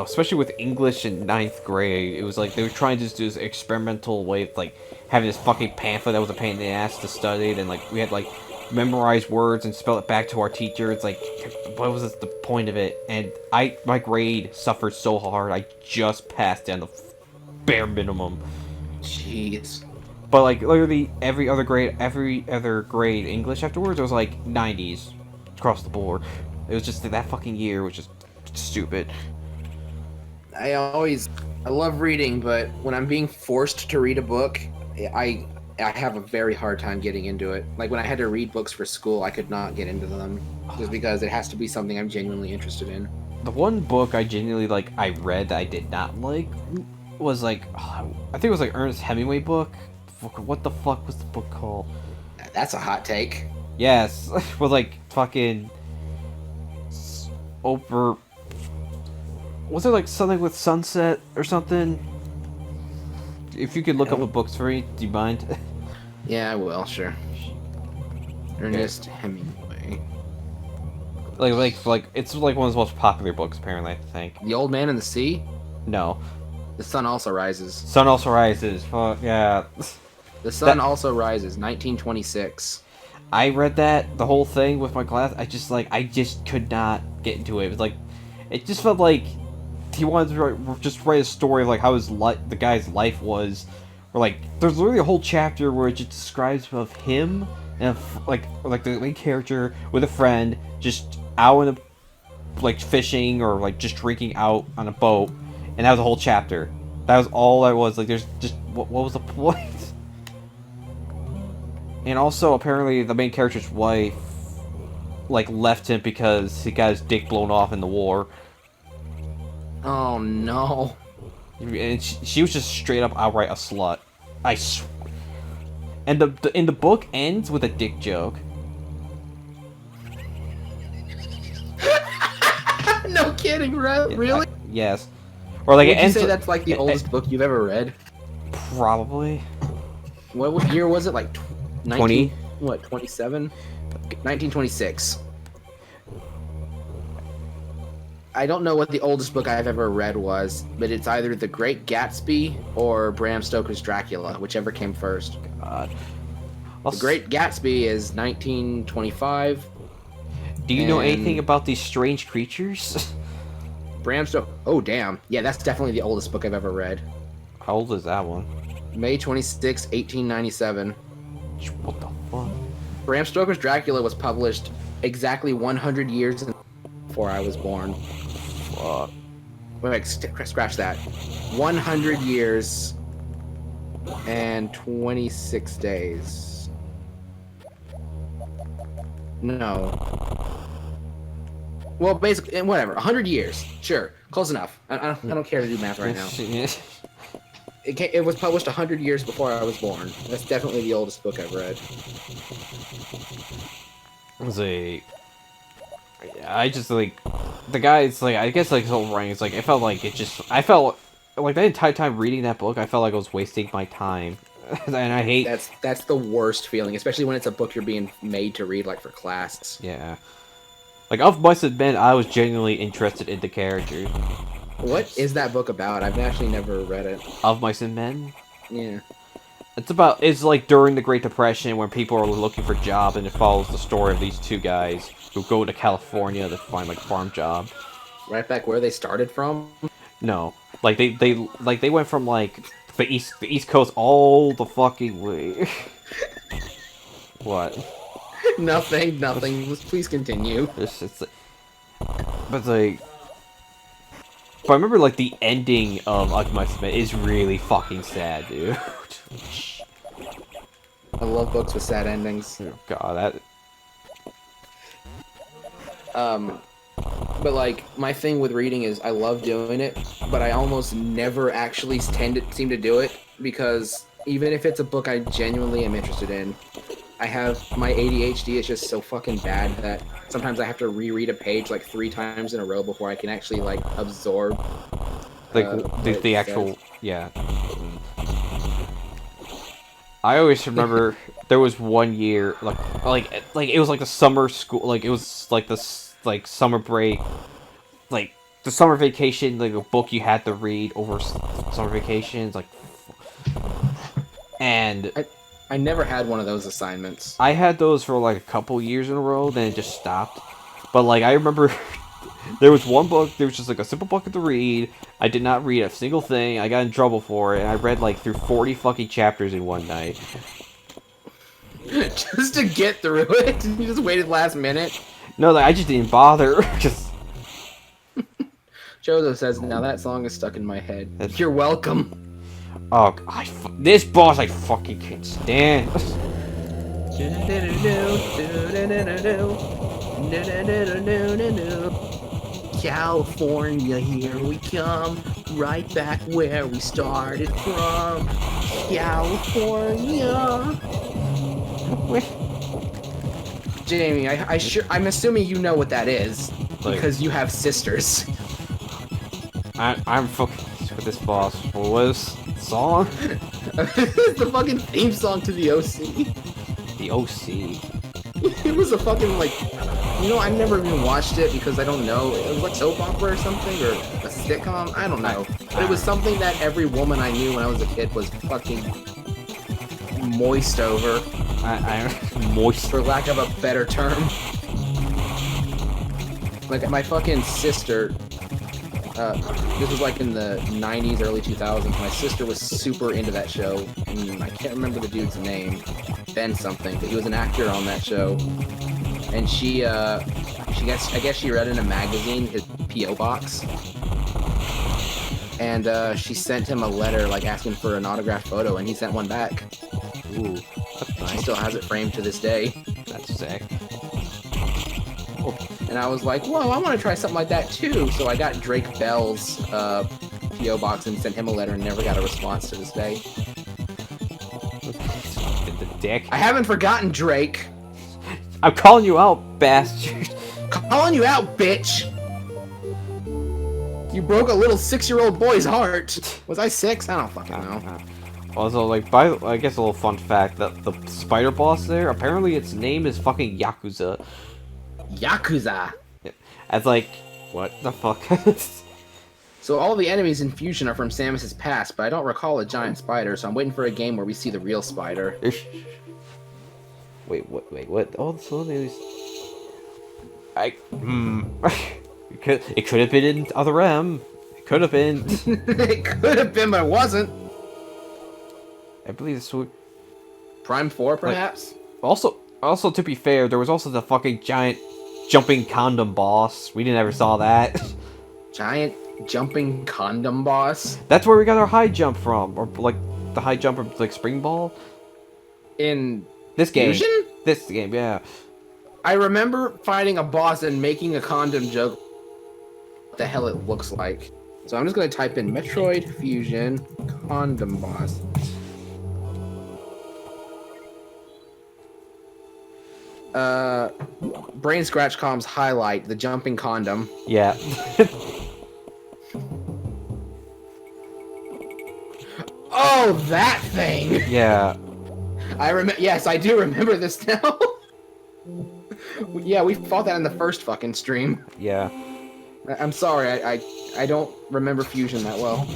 especially with English in 9th grade, it was like, they were trying to just do this experimental way of, like, having this fucking pamphlet that was a pain in the ass to study, and, like, we had, like, memorize words and spell it back to our teacher. It's like, what was the point of it? And my grade suffered so hard, I just passed down the bare minimum. Jeez. But like literally every other grade English afterwards, it was like 90s across the board. It was just that fucking year was just stupid. I love reading, but when I'm being forced to read a book, I have a very hard time getting into it. Like when I had to read books for school, I could not get into them just because it has to be something I'm genuinely interested in. The one book I genuinely I read that I did not like was like, I think it was like Ernest Hemingway book. What the fuck was the book called? That's a hot take. Yes, with like fucking over. Was it like something with sunset or something? If you could look up a book for me, do you mind? Yeah, I will. Sure. Ernest Hemingway. Like it's like one of the most popular books apparently. I think. The Old Man and the Sea. No. The Sun Also Rises. Sun Also Rises. Fuck yeah. The Sun Also Rises, 1926. I read that, the whole thing with my class. I just could not get into it. It was like, it just felt like he wanted to write a story of like how the guy's life was. Or like, there's literally a whole chapter where it just describes of him and like the main character with a friend just out in like fishing or like just drinking out on a boat, and that was the whole chapter. That was all that was. Like, there's just what was the point? And also, apparently, the main character's wife, like, left him because he got his dick blown off in the war. Oh, no. And she was just straight up outright a slut. And the book ends with a dick joke. No kidding, right? Really? Yes. Or like Would it you ends. say that's like the oldest book you've ever read? Probably. What year was it? Like 20? What? 27? 1926. I don't know what the oldest book I've ever read was, but it's either The Great Gatsby or Bram Stoker's Dracula, whichever came first. God. The Great Gatsby is 1925. Do you know and anything about these strange creatures? Bram Stoker. Oh, damn. Yeah, that's definitely the oldest book I've ever read. How old is that one? May 26, 1897. What the fuck? Bram Stoker's Dracula was published exactly 100 years before I was born. Fuck. Wait, scratch that. 100 years and 26 days. No. Well, basically, whatever. 100 years. Sure. Close enough. I don't care to do math right now. It was published 100 years before I was born. That's definitely the oldest book I've read. I just like the guy's like I guess like his whole writing is like it felt like I felt like the entire time reading that book I felt like I was wasting my time. And I hate that's the worst feeling, especially when it's a book you're being made to read like for class. Yeah. Like Of Mice and Men, I was genuinely interested in the character. What is that book about? I've actually never read it. Of Mice and Men? Yeah. It's like during the Great Depression when people are looking for jobs, and it follows the story of these two guys who go to California to find like farm job. Right back where they started from? No. Like they went from like the east coast all the fucking way. What? Nothing. Please continue. But I remember like the ending of Of Mice and Men is really fucking sad, dude. I love books with sad endings. Oh, God, But like my thing with reading is I love doing it, but I almost never actually seem to do it because even if it's a book I genuinely am interested in, I have my ADHD is just so fucking bad that sometimes I have to reread a page like 3 times in a row before I can actually like absorb like the actual yeah. I always remember there was one year like it was like the summer school, like it was like this like summer break, like the summer vacation, like a book you had to read over summer vacations, like, and I never had one of those assignments. I had those for like a couple years in a row, then it just stopped. But like I remember there was one book, there was just like a simple book to read. I did not read a single thing. I got in trouble for it, and I read like through 40 fucking chapters in one night. Just to get through it? You just waited last minute? No, like, I just didn't bother. Just Jozo says, now that song is stuck in my head. You're welcome. Oh, this boss I fucking can't stand. California, here we come, right back where we started from. California. Jamie, I'm assuming you know what that is because you have sisters. I'm fucking with this boss. What was the song? It's the fucking theme song to the OC. The OC. It was a fucking like, I never even watched it because I don't know. It was like soap opera or something or a sitcom. I don't know. But it was something that every woman I knew when I was a kid was fucking moist over. I'm moist, for lack of a better term. Like my fucking sister. This was like in the 90s, early 2000s. My sister was super into that show. I can't remember the dude's name, Ben something, but he was an actor on that show. And I guess she read in a magazine his PO box, and she sent him a letter like asking for an autographed photo, and he sent one back. Ooh, that's nice. She still has it framed to this day. That's sick. And I was like, whoa, I want to try something like that too. So I got Drake Bell's P.O. box and sent him a letter and never got a response to this day. The dick. I haven't forgotten Drake. I'm calling you out, bastard. Calling you out, bitch. You broke a little 6-year-old boy's heart. Was I 6? I don't fucking know. Also, like, I guess a little fun fact that the spider boss there, apparently its name is fucking Yakuza. Yakuza. That's like, what the fuck? So all the enemies in Fusion are from Samus's past, but I don't recall a giant spider, so I'm waiting for a game where we see the real spider. Wait, what? Oh, so there's... It could have been in Other M. It could have been. It could have been, but it wasn't. I believe this would... Prime 4, perhaps? Also, to be fair, there was also the fucking giant jumping condom boss. We never saw that. Giant jumping condom boss? That's where we got our high jump from. Or, like, the high jump or, like, spring ball. In... This game. Fusion? This game, yeah. I remember fighting a boss and making a condom joke. What the hell it looks like. So I'm just going to type in Metroid Fusion condom boss. Brain Scratch Com's highlight, the jumping condom. Yeah. Oh, that thing! Yeah. I remember. Yes, I do remember this now. Yeah, we fought that in the first fucking stream. Yeah. I'm sorry, I don't remember Fusion that well.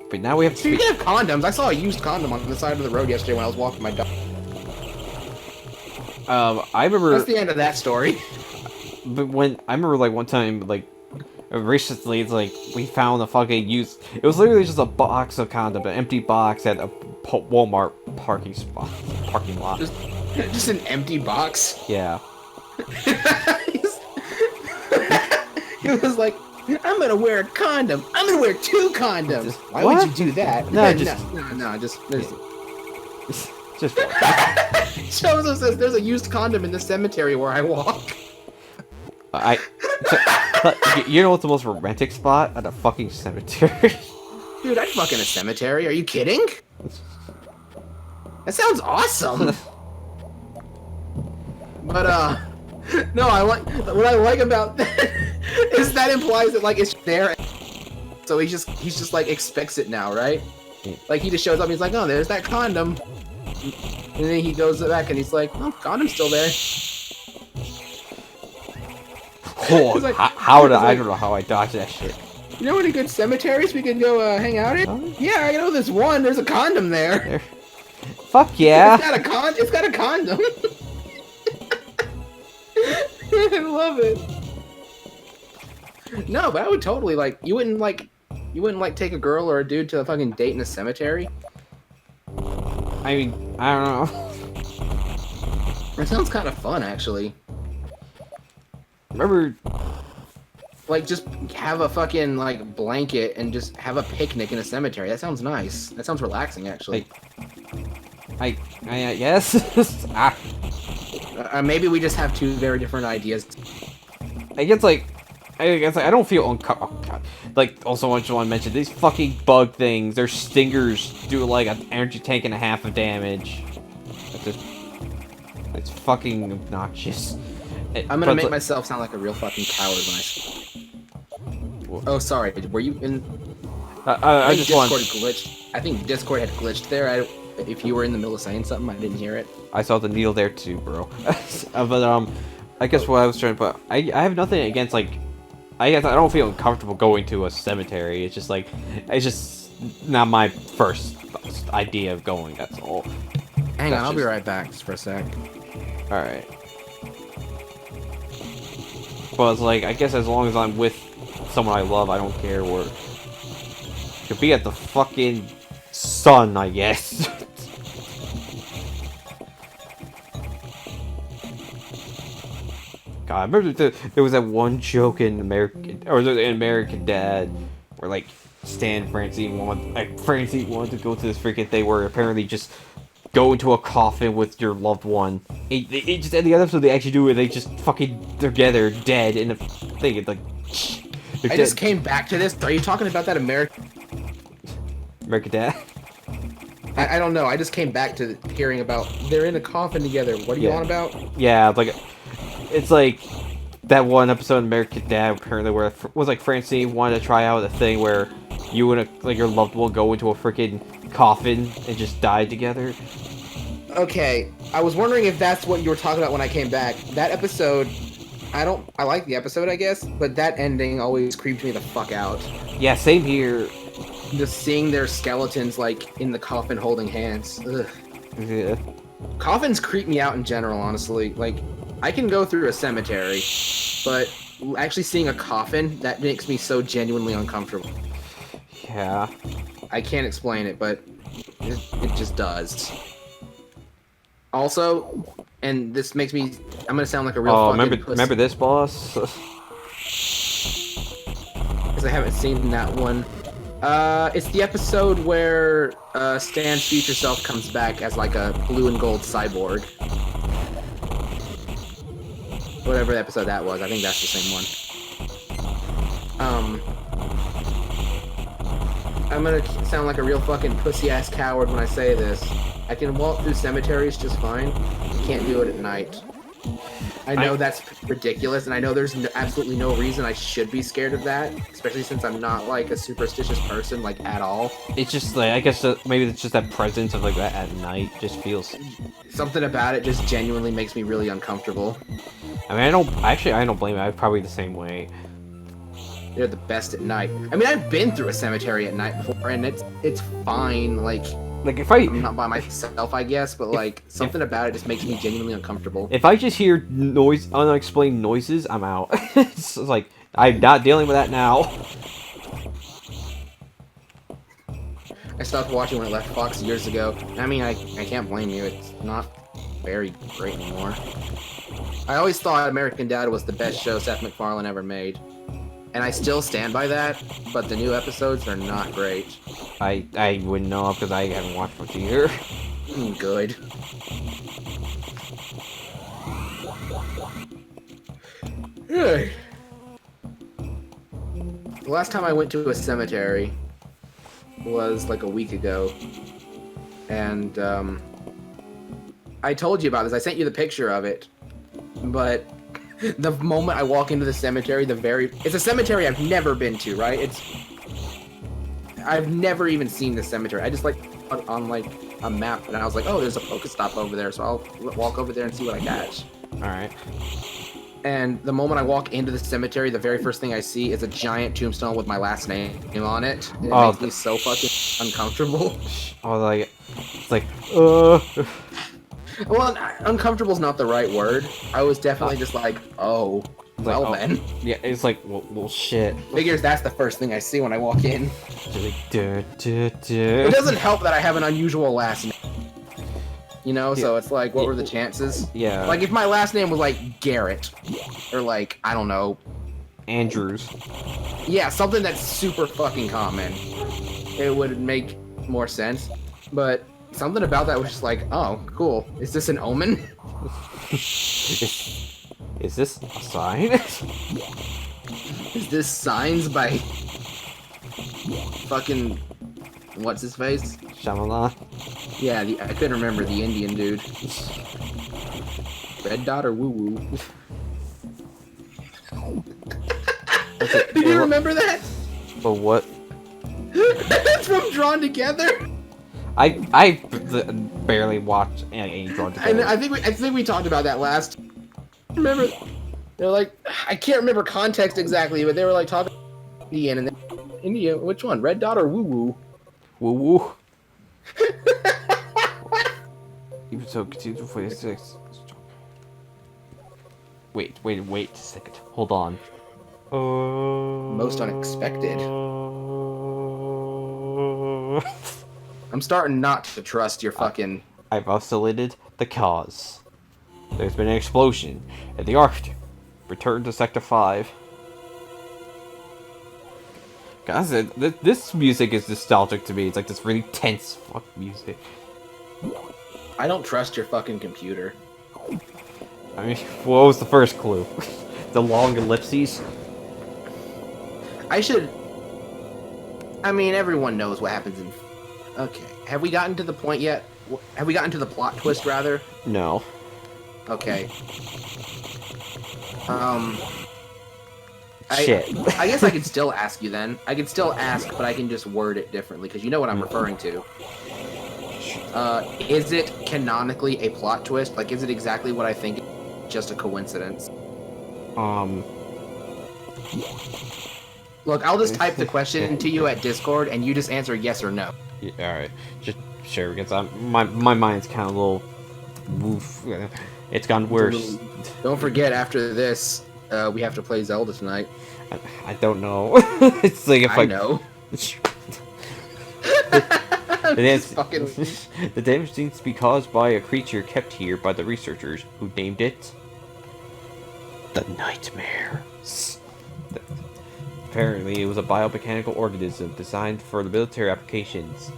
But now we have to... Speaking of condoms, I saw a used condom on the side of the road yesterday when I was walking my dog. I remember... That's the end of that story. But I remember, like, one time, like, recently, it's like, we found a fucking used... It was literally just a box of condom, an empty box at a Walmart parking lot. Just an empty box. Yeah. He was like, I'm gonna wear a condom. I'm gonna wear 2 condoms. Why What? would you do that? No, just Just... Joseph says there's a used condom in the cemetery where I walk. You know what's the most romantic spot? At a fucking cemetery. Dude, I'd fuck in a cemetery. Are you kidding? That sounds awesome. But no, what I like about that is that implies that like it's there, so he just like expects it now, right? Like he just shows up, and he's like, oh, there's that condom, and then he goes back and he's like, oh, condom's still there. Oh, like- I don't know how I dodged that shit. You know any good cemeteries we could go hang out in? Yeah, I know this one. There's a condom there. Fuck yeah. It's got a condom. I love it. No, but I would totally like. You wouldn't like take a girl or a dude to a fucking date in a cemetery. I mean, I don't know. That sounds kind of fun, actually. Remember, Like, just have a fucking like blanket and just have a picnic in a cemetery. That sounds nice. That sounds relaxing, actually. I guess. Maybe we just have 2 very different ideas. I guess I don't feel uncomfortable. Oh, God. Like, also I just want to mention these fucking bug things. Their stingers do like an energy tank and a half of damage. It's fucking obnoxious. I'm gonna make myself sound like a real fucking coward when I. Oh, sorry. Were you in? I think just want. Discord glitched. I think Discord had glitched there. If you were in the middle of saying something, I didn't hear it. I saw the needle there too, bro. But I guess what I was trying, but I have nothing against like. I guess I don't feel uncomfortable going to a cemetery. It's just not my first idea of going. That's all. Hang on, I'll be right back just for a sec. All right. But it's like, I guess as long as I'm with someone I love, I don't care where. Could be at the fucking sun, I guess. God, I remember there was that one joke in American Dad, where like Francine wanted to go to this freaking thing where apparently just go into a coffin with your loved one. It just at the other episode they actually do it. They just fucking they're dead in a thing. It's like I just came back to this. Are you talking about that American Dad. I don't know. I just came back to hearing about they're in a coffin together. What are you Yeah. on about? Yeah, it's like that one episode of American Dad apparently where was like Francine wanted to try out a thing where you and your loved one go into a freaking coffin and just die together. Okay, I was wondering if that's what you were talking about when I came back. That episode, I like the episode, I guess, but that ending always creeped me the fuck out. Yeah, same here. Just seeing their skeletons, like, in the coffin holding hands. Ugh. Yeah. Coffins creep me out in general, honestly. Like, I can go through a cemetery, but actually seeing a coffin, that makes me so genuinely uncomfortable. Yeah. I can't explain it, but it just does. Also, and this makes me, I'm gonna sound like a real fucking pussy. remember this, boss? Because I haven't seen that one. It's the episode where Stan's future self comes back as like a blue and gold cyborg. Whatever episode that was, I think that's the same one. I'm gonna sound like a real fucking pussy-ass coward when I say this. I can walk through cemeteries just fine. I can't do it at night. I know that's ridiculous, and I know there's absolutely no reason I should be scared of that, especially since I'm not, like, a superstitious person, like, at all. It's just, like, I guess maybe it's just that presence of, like, that at night just feels... Something about it just genuinely makes me really uncomfortable. I mean, I don't blame it. I'm probably the same way. They're the best at night. I mean, I've been through a cemetery at night before, and it's fine, like if I'm not by myself, I guess, but, like, something about it just makes me genuinely uncomfortable. If I just hear unexplained noises, I'm out. It's like, I'm not dealing with that now. I stopped watching when it left Fox years ago. I mean, I can't blame you. It's not very great anymore. I always thought American Dad was the best show Seth MacFarlane ever made. And I still stand by that, but the new episodes are not great. I wouldn't know because I haven't watched much either. Good. The last time I went to a cemetery was like a week ago. And I told you about this. I sent you the picture of it. But the moment I walk into the cemetery, it's a cemetery I've never been to, right? I've never even seen this cemetery. I just like on like a map, and I was like, oh, there's a Pokestop over there, so I'll walk over there and see what I catch. All right. And the moment I walk into the cemetery, the very first thing I see is a giant tombstone with my last name on it. And it makes me so fucking uncomfortable. Oh, like it's like, Well, uncomfortable's not the right word. I was definitely just like, oh, well like, then. Yeah, it's like, well, shit. Figures that's the first thing I see when I walk in. Like, It doesn't help that I have an unusual last name. You know, so it's like, what were the chances? Yeah. Like, if my last name was like Garrett, or like, I don't know, Andrews. Yeah, something that's super fucking common. It would make more sense. But something about that was just like, oh, cool. Is this an omen? Is this a sign? Is this signs by fucking what's his face? Shyamalan. Yeah, I couldn't remember the Indian dude. Red Dot or Woo Woo? Do you remember that? But what? That's from Drawn Together. I barely watched any Drawn Together. And I think we talked about that last. Remember? They're like, I can't remember context exactly, but they were like talking Indian and then India. Which one? Red Dot or Woo Woo? Woo woo. Episode continues 46. Wait a second. Hold on. Most unexpected. I'm starting not to trust your fucking... I've oscillated the cause. There's been an explosion in the Arctic. Return to Sector 5. Guys, this music is nostalgic to me. It's like this really tense fuck music. I don't trust your fucking computer. I mean, what was the first clue? The long ellipses? I should. I mean, everyone knows what happens in. Okay. Have we gotten to the point yet? Have we gotten to the plot twist, rather? No. Okay. Shit. I guess I could still ask you then. I could still ask, but I can just word it differently, because you know what I'm referring to. Is it canonically a plot twist? Like, is it exactly what I think? Just a coincidence? Look, I'll just type the question to you at Discord, and you just answer yes or no. Yeah, alright. Just sure, because my mind's kind of a little... Woof. It's gone worse. Don't forget, after this, we have to play Zelda tonight. I don't know. It's like if I know. The damage seems to be caused by a creature kept here by the researchers, who named it the Nightmare. Apparently, it was a biomechanical organism designed for the military applications.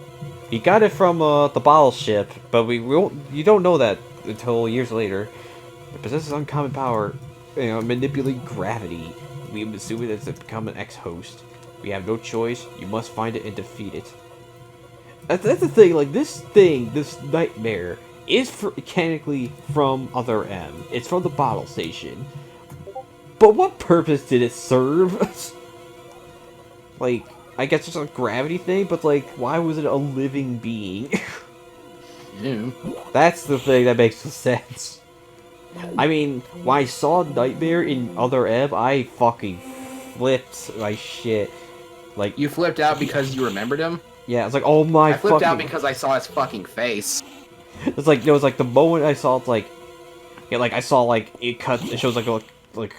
He got it from the bottle ship, but you don't know that until years later. It possesses uncommon power, manipulate gravity. We assume it has become an ex-host. We have no choice. You must find it and defeat it. That's the thing. Like this nightmare, is mechanically from Other M. It's from the bottle station. But what purpose did it serve? Like, I guess it's a gravity thing, but like, why was it a living being? Yeah. That's the thing that makes sense. I mean, when I saw Nightmare in Other M, I fucking flipped my shit. Like, you flipped out because you remembered him? Yeah, it's like, oh my. I flipped out because I saw his fucking face. It's like, there was like the moment I saw it's like, yeah, like I saw like it cuts. It shows like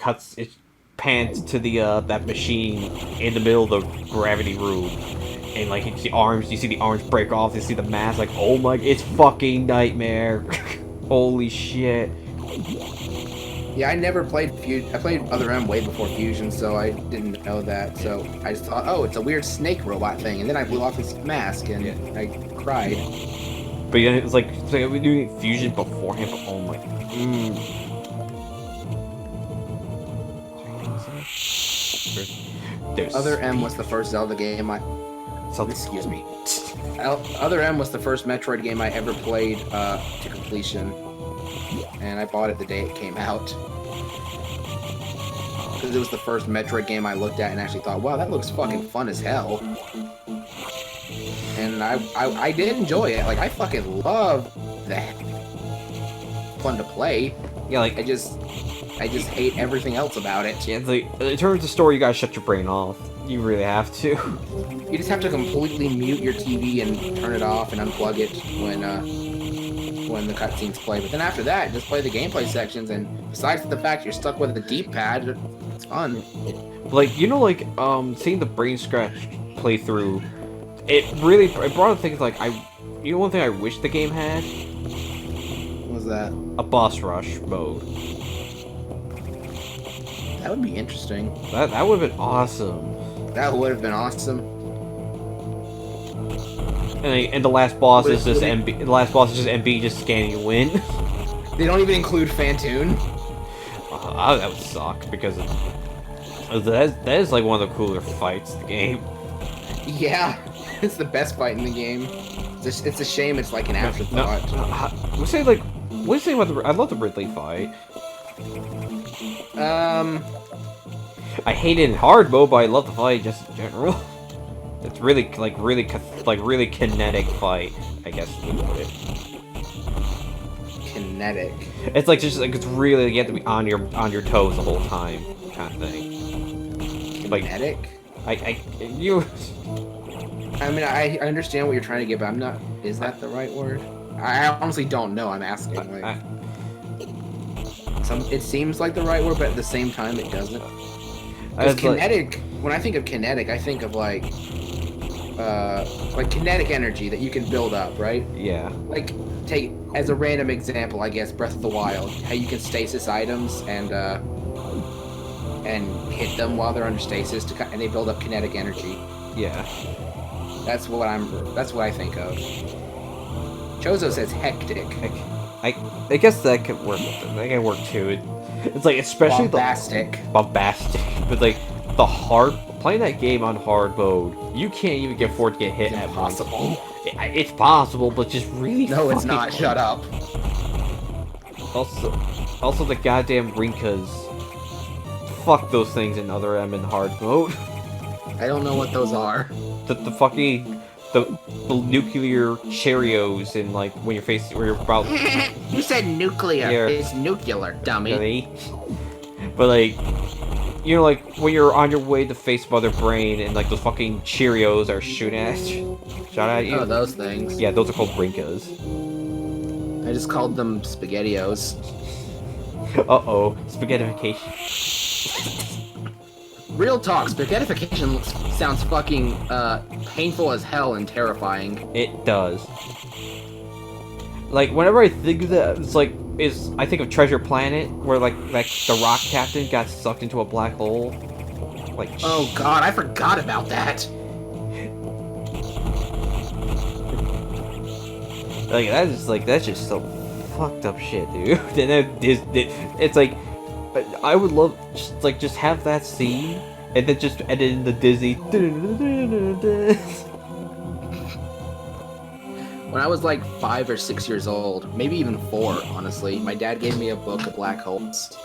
cuts. It pans to the that machine in the middle of the gravity room, and like you see arms. You see the arms break off. You see the mask. Like, oh my, it's fucking Nightmare. Holy shit. Yeah, I never played Fusion. I played Other M way before Fusion, so I didn't know that. So I just thought, oh, it's a weird snake robot thing, and then I blew off his mask and I cried. But yeah, it's like we doing Fusion beforehand. But oh my. Other M was the first Zelda game excuse me. Other M was the first Metroid game I ever played to completion. And I bought it the day it came out. Because it was the first Metroid game I looked at and actually thought, wow, that looks fucking fun as hell. And I did enjoy it. Like, I fucking love that. Fun to play. Yeah, like, I just hate everything else about it. Yeah, it's like, in terms of story, you gotta shut your brain off. You really have to. You just have to completely mute your TV and turn it off and unplug it when the cutscenes play. But then after that, just play the gameplay sections, and besides the fact you're stuck with the D-pad, it's fun. Like, like, seeing the brain scratch playthrough, it brought up things like, one thing I wish the game had? What was that? A boss rush mode. That would be interesting. That would have been awesome. That would have been awesome. And the last boss is just MB. The last boss is just MB just scanning you win. They don't even include Fantoon. That would suck because that is like one of the cooler fights in the game. Yeah, it's the best fight in the game. It's a shame it's like an afterthought. What do you say about the? I love the Ridley fight. I hate it in hard mode, but I love the fight just in general. It's really really kinetic fight, I guess you put it. Kinetic. It's like it's really, you have to be on your toes the whole time, kind of thing. Kinetic. Like, I mean, I understand what you're trying to get, but I'm not. Is that the right word? I honestly don't know. I'm asking. It seems like the right word, but at the same time, it doesn't. Because kinetic, when I think of kinetic, I think of like kinetic energy that you can build up, right? Yeah. Like, take as a random example, I guess, Breath of the Wild, how you can stasis items and hit them while they're under stasis, and they build up kinetic energy. Yeah. That's what I think of. Chozo says hectic. I guess that could work. That can work too. It's like, especially bombastic. Bombastic, but like the hard playing that game on hard mode, you can't even get afford to get hit at once. Impossible. It's possible, but just really No, it's fucking not. hard. Shut up. Also the goddamn Rinkas. Fuck those things in other M in hard mode. I don't know what those are. The fucking the nuclear Cheerios in like when you're about You said nuclear. Yeah. It's nuclear, dummy. really. But like you know, like when you're on your way to face Mother Brain and like those fucking Cheerios are shot at you. Oh, those things. Yeah, those are called Rinkas. I just called them SpaghettiOs. Uh-oh, spaghettification. Real talk, spaghettification sounds fucking painful as hell and terrifying. It does. Like whenever I think of that, I think of Treasure Planet, where like the rock captain got sucked into a black hole. Like Oh god, I forgot about that. That's just so fucked up shit, dude. It's like I would love just have that scene and then just edit in the Disney. When I was like 5 or 6 years old, maybe even 4, honestly, my dad gave me a book of black holes,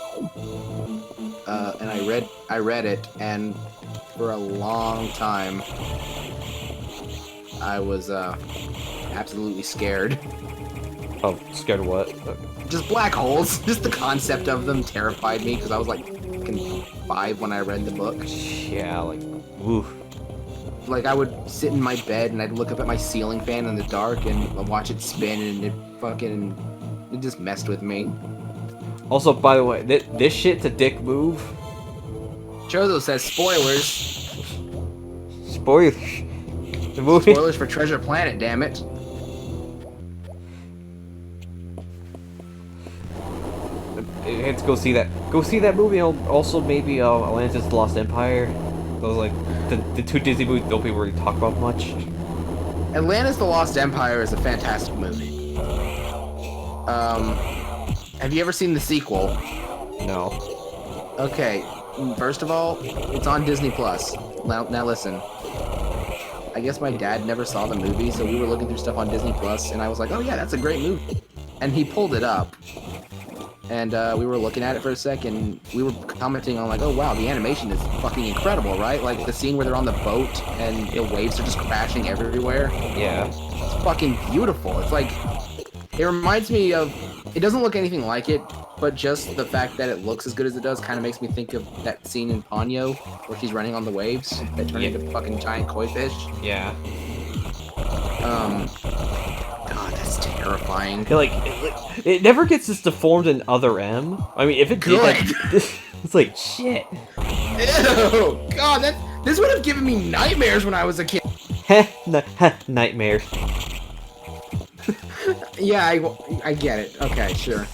and I read it, and for a long time, I was absolutely scared. Oh, scared of what? Just black holes. Just the concept of them terrified me because I was like fucking 5 when I read the book. Yeah, like, oof. Like I would sit in my bed and I'd look up at my ceiling fan in the dark and watch it spin and it just messed with me. Also, by the way, this shit's a dick move. Chozo says spoilers. Spoilers. The movie. Spoilers for Treasure Planet, damn it. Let's go see that. Go see that movie. Also, maybe Atlantis: The Lost Empire. Those like the 2 Disney movies don't people really talk about much. Atlantis: The Lost Empire is a fantastic movie. Have you ever seen the sequel? No. Okay, first of all, it's on Disney Plus. Now listen. I guess my dad never saw the movie, so we were looking through stuff on Disney Plus, and I was like, oh yeah, that's a great movie. And he pulled it up. And we were looking at it for a second. We were commenting on like, oh wow, the animation is fucking incredible, right? Like the scene where they're on the boat and the waves are just crashing everywhere. Yeah. It's fucking beautiful. It's like, it reminds me of, it doesn't look anything like it, but just the fact that it looks as good as it does kind of makes me think of that scene in Ponyo where she's running on the waves that turn into fucking giant koi fish. Yeah. God, that's terrifying. Like it never gets this deformed in Other M. I mean, if it did, it's like shit. Ew! God, this would have given me nightmares when I was a kid. Nightmares. Yeah, I get it. Okay, sure.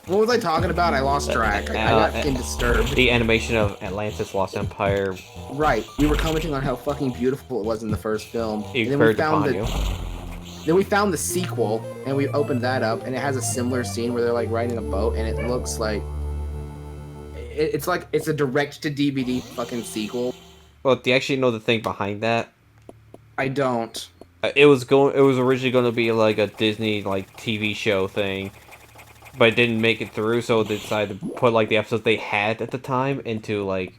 What was I talking about? I lost track. I got fucking disturbed. The animation of Atlantis: Lost Empire. Right. We were commenting on how fucking beautiful it was in the first film. And then we found the sequel, and we opened that up, and it has a similar scene where they're like riding a boat, and it looks like it's a direct to DVD fucking sequel. Well, do you actually know the thing behind that? I don't. It was originally going to be like a Disney like TV show thing, but it didn't make it through, so they decided to put like the episodes they had at the time into like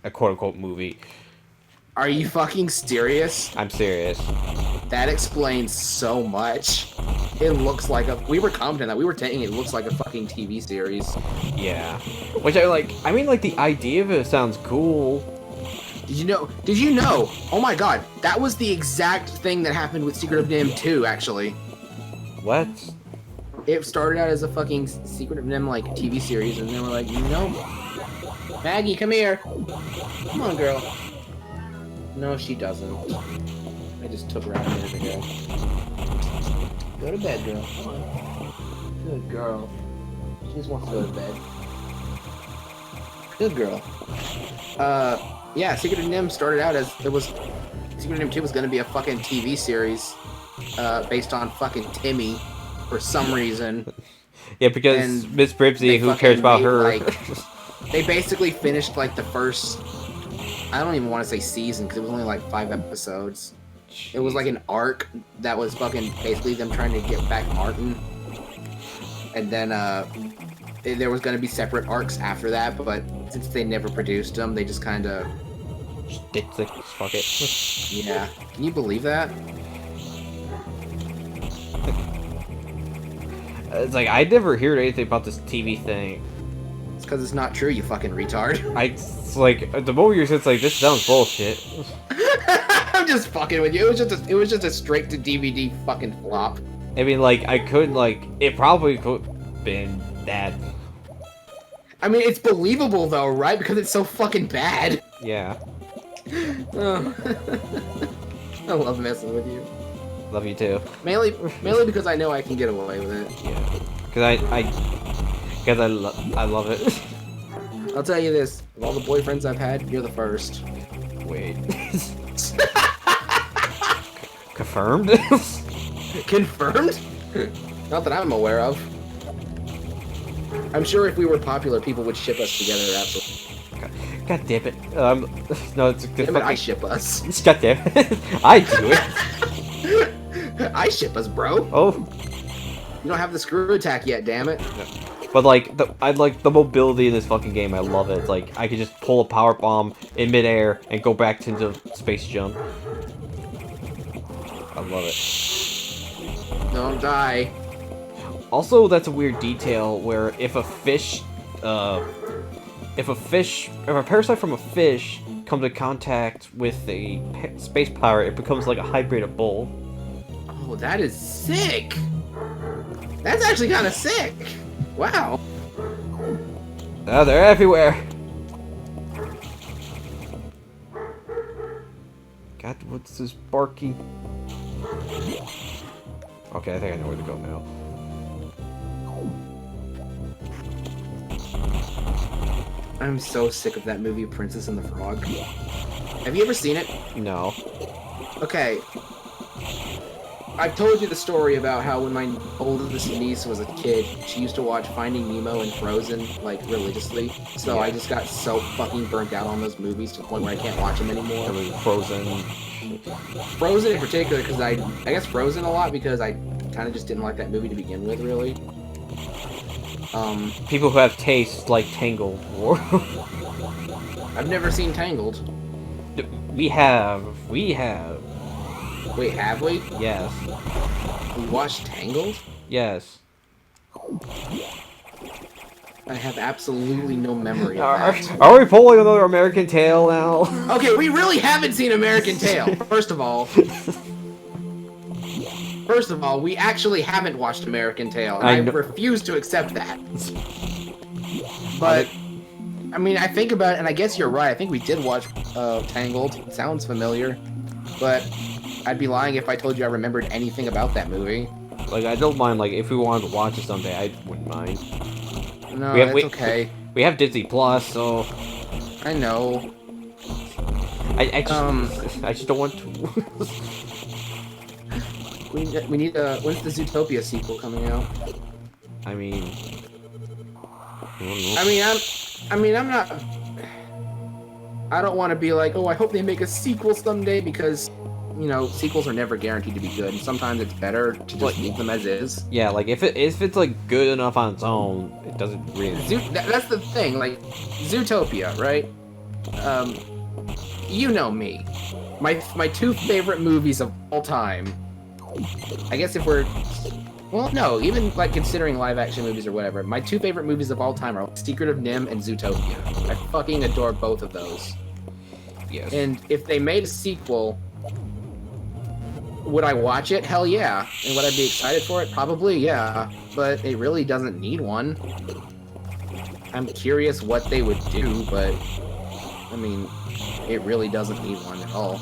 a quote unquote movie. Are you fucking serious? I'm serious. That explains so much. It looks like we were commenting that we were taking it looks like a fucking TV series. Yeah. Which I mean like the idea of it sounds cool. Did you know? Oh my god, that was the exact thing that happened with Secret of NIMH 2, actually. What? It started out as a fucking Secret of NIMH like TV series, and then we're like, Maggie, come here. Come on, girl. No, she doesn't. I just took her out a minute ago. Go to bed, girl. Come on. Good girl. She just wants to go to bed. Good girl. Yeah, Secret of NIMH started out as Secret of NIMH 2 was gonna be a fucking TV series, based on fucking Timmy, for some reason. Yeah, because Miss Bribsy, who cares about her? They basically finished like the first I don't even want to say season because it was only like 5 episodes. It was like an arc that was fucking basically them trying to get back Martin. And then there was going to be separate arcs after that, but since they never produced them, they just kind of... Fuck it. Yeah. Can you believe that? It's like, I never heard anything about this TV thing. It's because it's not true, you fucking retard. It's like, the moment you're just like, this sounds bullshit. I'm just fucking with you. It was just a straight to DVD fucking flop. I mean, like, I could, like, it probably could have been that. I mean, it's believable though, right? Because it's so fucking bad. Yeah. Oh. I love messing with you. Love you too. Mainly because I know I can get away with it. Yeah. Because I love it. I'll tell you this: of all the boyfriends I've had, you're the first. Wait. Confirmed? Confirmed? Not that I'm aware of. I'm sure if we were popular, people would ship us together. Absolutely. God damn it. No, it's good. Damn it, I ship us. God damn it. I do it. I ship us, bro. Oh. You don't have the screw attack yet, damn it. But like, I like the mobility in this fucking game. I love it. It's like, I could just pull a power bomb in midair and go back to the space jump. I love it. Don't die. Also, that's a weird detail where if a parasite from a fish comes in contact with a space pirate, it becomes like a hybrid bull. Oh, that is sick. That's actually kind of sick. Wow. Oh, they're everywhere. God, what's this barking? Okay, I think I know where to go now. I'm so sick of that movie, Princess and the Frog. Have you ever seen it? No. Okay. I've told you the story about how when my oldest niece was a kid, she used to watch Finding Nemo and Frozen, like, religiously. So Yeah. I just got so fucking burnt out on those movies to the point where I can't watch them anymore. I mean, Frozen. Frozen in particular, because I guess Frozen a lot because I kind of just didn't like that movie to begin with, really. People who have taste like Tangled. I've never seen Tangled. We have. Wait, have we? Yes. We watched Tangled? Yes. I have absolutely no memory of that. Are we pulling another American Tail now? Okay, we really haven't seen American Tail, first of all. First of all, we actually haven't watched American Tail, and I refuse to accept that. But, I mean, I think about it, and I guess you're right. I think we did watch Tangled. It sounds familiar. But I'd be lying if I told you I remembered anything about that movie. Like, I don't mind, like, if we wanted to watch it someday, I wouldn't mind. No, that's okay. We have Disney Plus, so... I know. I just don't want to. We need when's the Zootopia sequel coming out? I mean... I don't want to be like, oh, I hope they make a sequel someday, because, you know, sequels are never guaranteed to be good, and sometimes it's better to just leave them as is. Yeah, like, if it's, like, good enough on its own, it doesn't really... That's the thing, like, Zootopia, right? You know me. My two favorite movies of all time, I guess if we're... Well, no, even, like, considering live-action movies or whatever, my two favorite movies of all time are Secret of NIMH and Zootopia. I fucking adore both of those. Yes. And if they made a sequel, would I watch it? Hell yeah. And would I be excited for it? Probably, yeah. But it really doesn't need one. I'm curious what they would do, but... I mean, it really doesn't need one at all.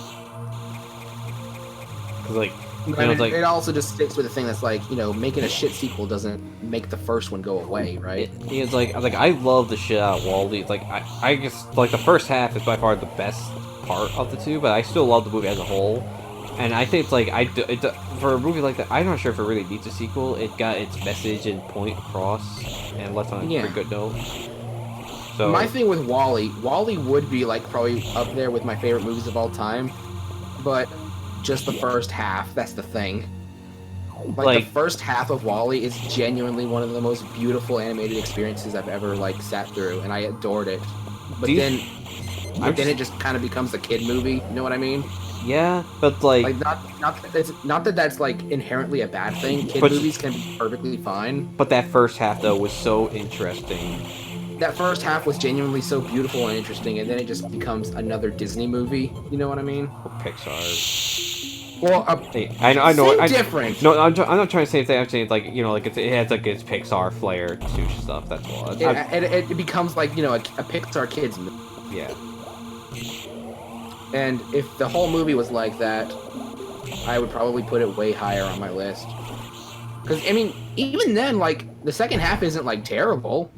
Like... It also just sticks with the thing that's like, you know, making a shit sequel doesn't make the first one go away, right? It's like I love the shit out of WALL-E. It's like I guess like the first half is by far the best part of the two, but I still love the movie as a whole. And I think it's like for a movie like that, I'm not sure if it really needs a sequel. It got its message and point across and left on a pretty good note. So my thing with Wall-E would be like probably up there with my favorite movies of all time, but just the first half. That's the thing. Like the first half of Wall-E is genuinely one of the most beautiful animated experiences I've ever like sat through, and I adored it. But then it just kind of becomes a kid movie. You know what I mean? yeah, but like not that that's like inherently a bad thing. Kid movies can be perfectly fine. But that first half though was so interesting. That first half was genuinely so beautiful and interesting, and then it just becomes another Disney movie. You know what I mean? Or Pixar. Well, I know. Same difference. No, I'm not trying to say that. I'm saying like like it has like its Pixar flair to stuff. That's all. It becomes like a Pixar kids movie. Yeah. And if the whole movie was like that, I would probably put it way higher on my list. Because I mean, even then, like the second half isn't like terrible,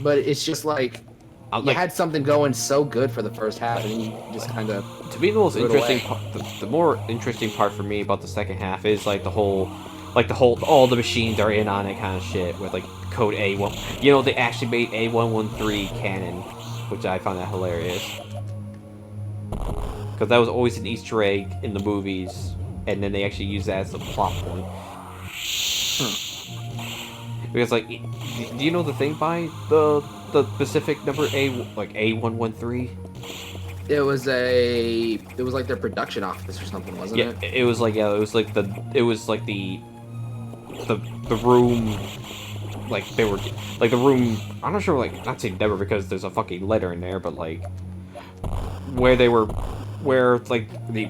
but it's just like you had something going so good for the first half, and you just kind of. To me, the most interesting part, the more interesting part for me about the second half is like the whole all the machines are in on it kind of shit with like code A1. They actually made A113 canon, which I found that hilarious. Because that was always an Easter egg in the movies, and then they actually used that as a plot point. Because like, do you know the thing by the specific number A113? It was like their production office or something, wasn't it? Yeah, it was like the room, like they were like the room. I'm not sure, like not saying never because there's a fucking letter in there, but like where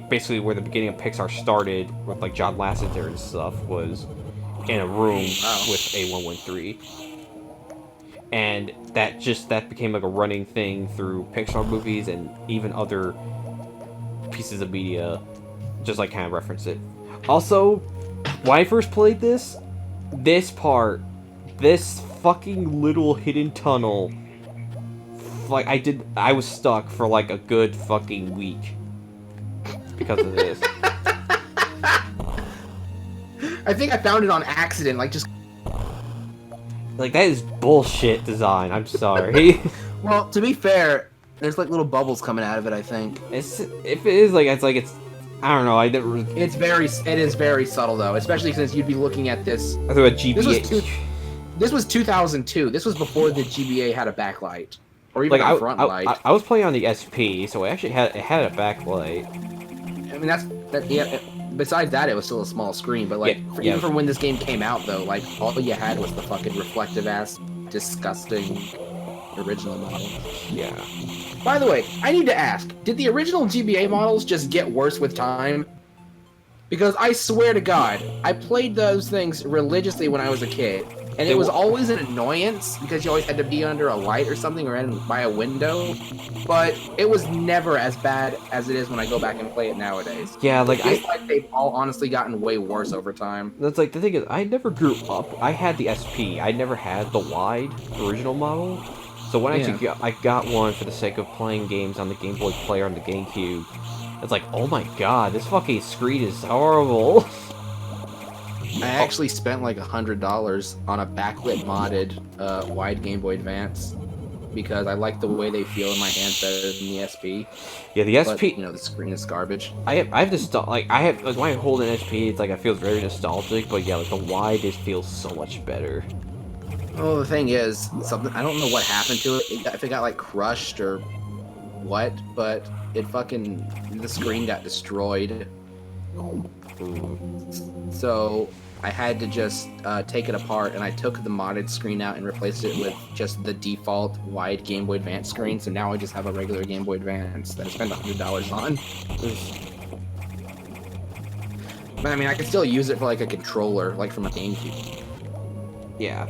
basically where the beginning of Pixar started with like John Lasseter and stuff was in a room with A113. And that became like a running thing through Pixar movies and even other pieces of media, just like kind of reference it. Also, when I first played this fucking little hidden tunnel, like I was stuck for like a good fucking week because of this. I think I found it on accident, like just. Like, that is bullshit design, I'm sorry. Well, to be fair, there's like little bubbles coming out of it, I think. It's I don't know, it is very subtle though, especially since you'd be looking at this. I thought a GBA. This was 2002. This was before the GBA had a backlight. Or even a front light. I was playing on the SP, so it actually had a backlight. I mean, yeah. Besides that, it was still a small screen, but like even from when this game came out, though, like all you had was the fucking reflective ass, disgusting original model. Yeah. By the way, I need to ask: did the original GBA models just get worse with time? Because I swear to God, I played those things religiously when I was a kid, and it was always an annoyance because you always had to be under a light or something or by a window. But it was never as bad as it is when I go back and play it nowadays. Yeah, like they've all honestly gotten way worse over time. That's like the thing is, I never grew up. I had the SP. I never had the wide original model. So when I got one for the sake of playing games on the Game Boy Player on the GameCube. It's like, oh my god, this fucking screen is horrible. I actually spent like $100 on a backlit modded wide Game Boy Advance because I like the way they feel in my hand better than the SP. Yeah, the SP. But, the screen is garbage. I have this when I hold an SP, it's like I feel very nostalgic. But yeah, like the wide, it feels so much better. Oh, the thing is, something I don't know what happened to it. If it got like crushed or what, but the screen got destroyed. So I had to just take it apart, and I took the modded screen out and replaced it with just the default wide Game Boy Advance screen. So now I just have a regular Game Boy Advance that I spent $100 on. But I mean, I can still use it for like a controller, like from a GameCube. Yeah,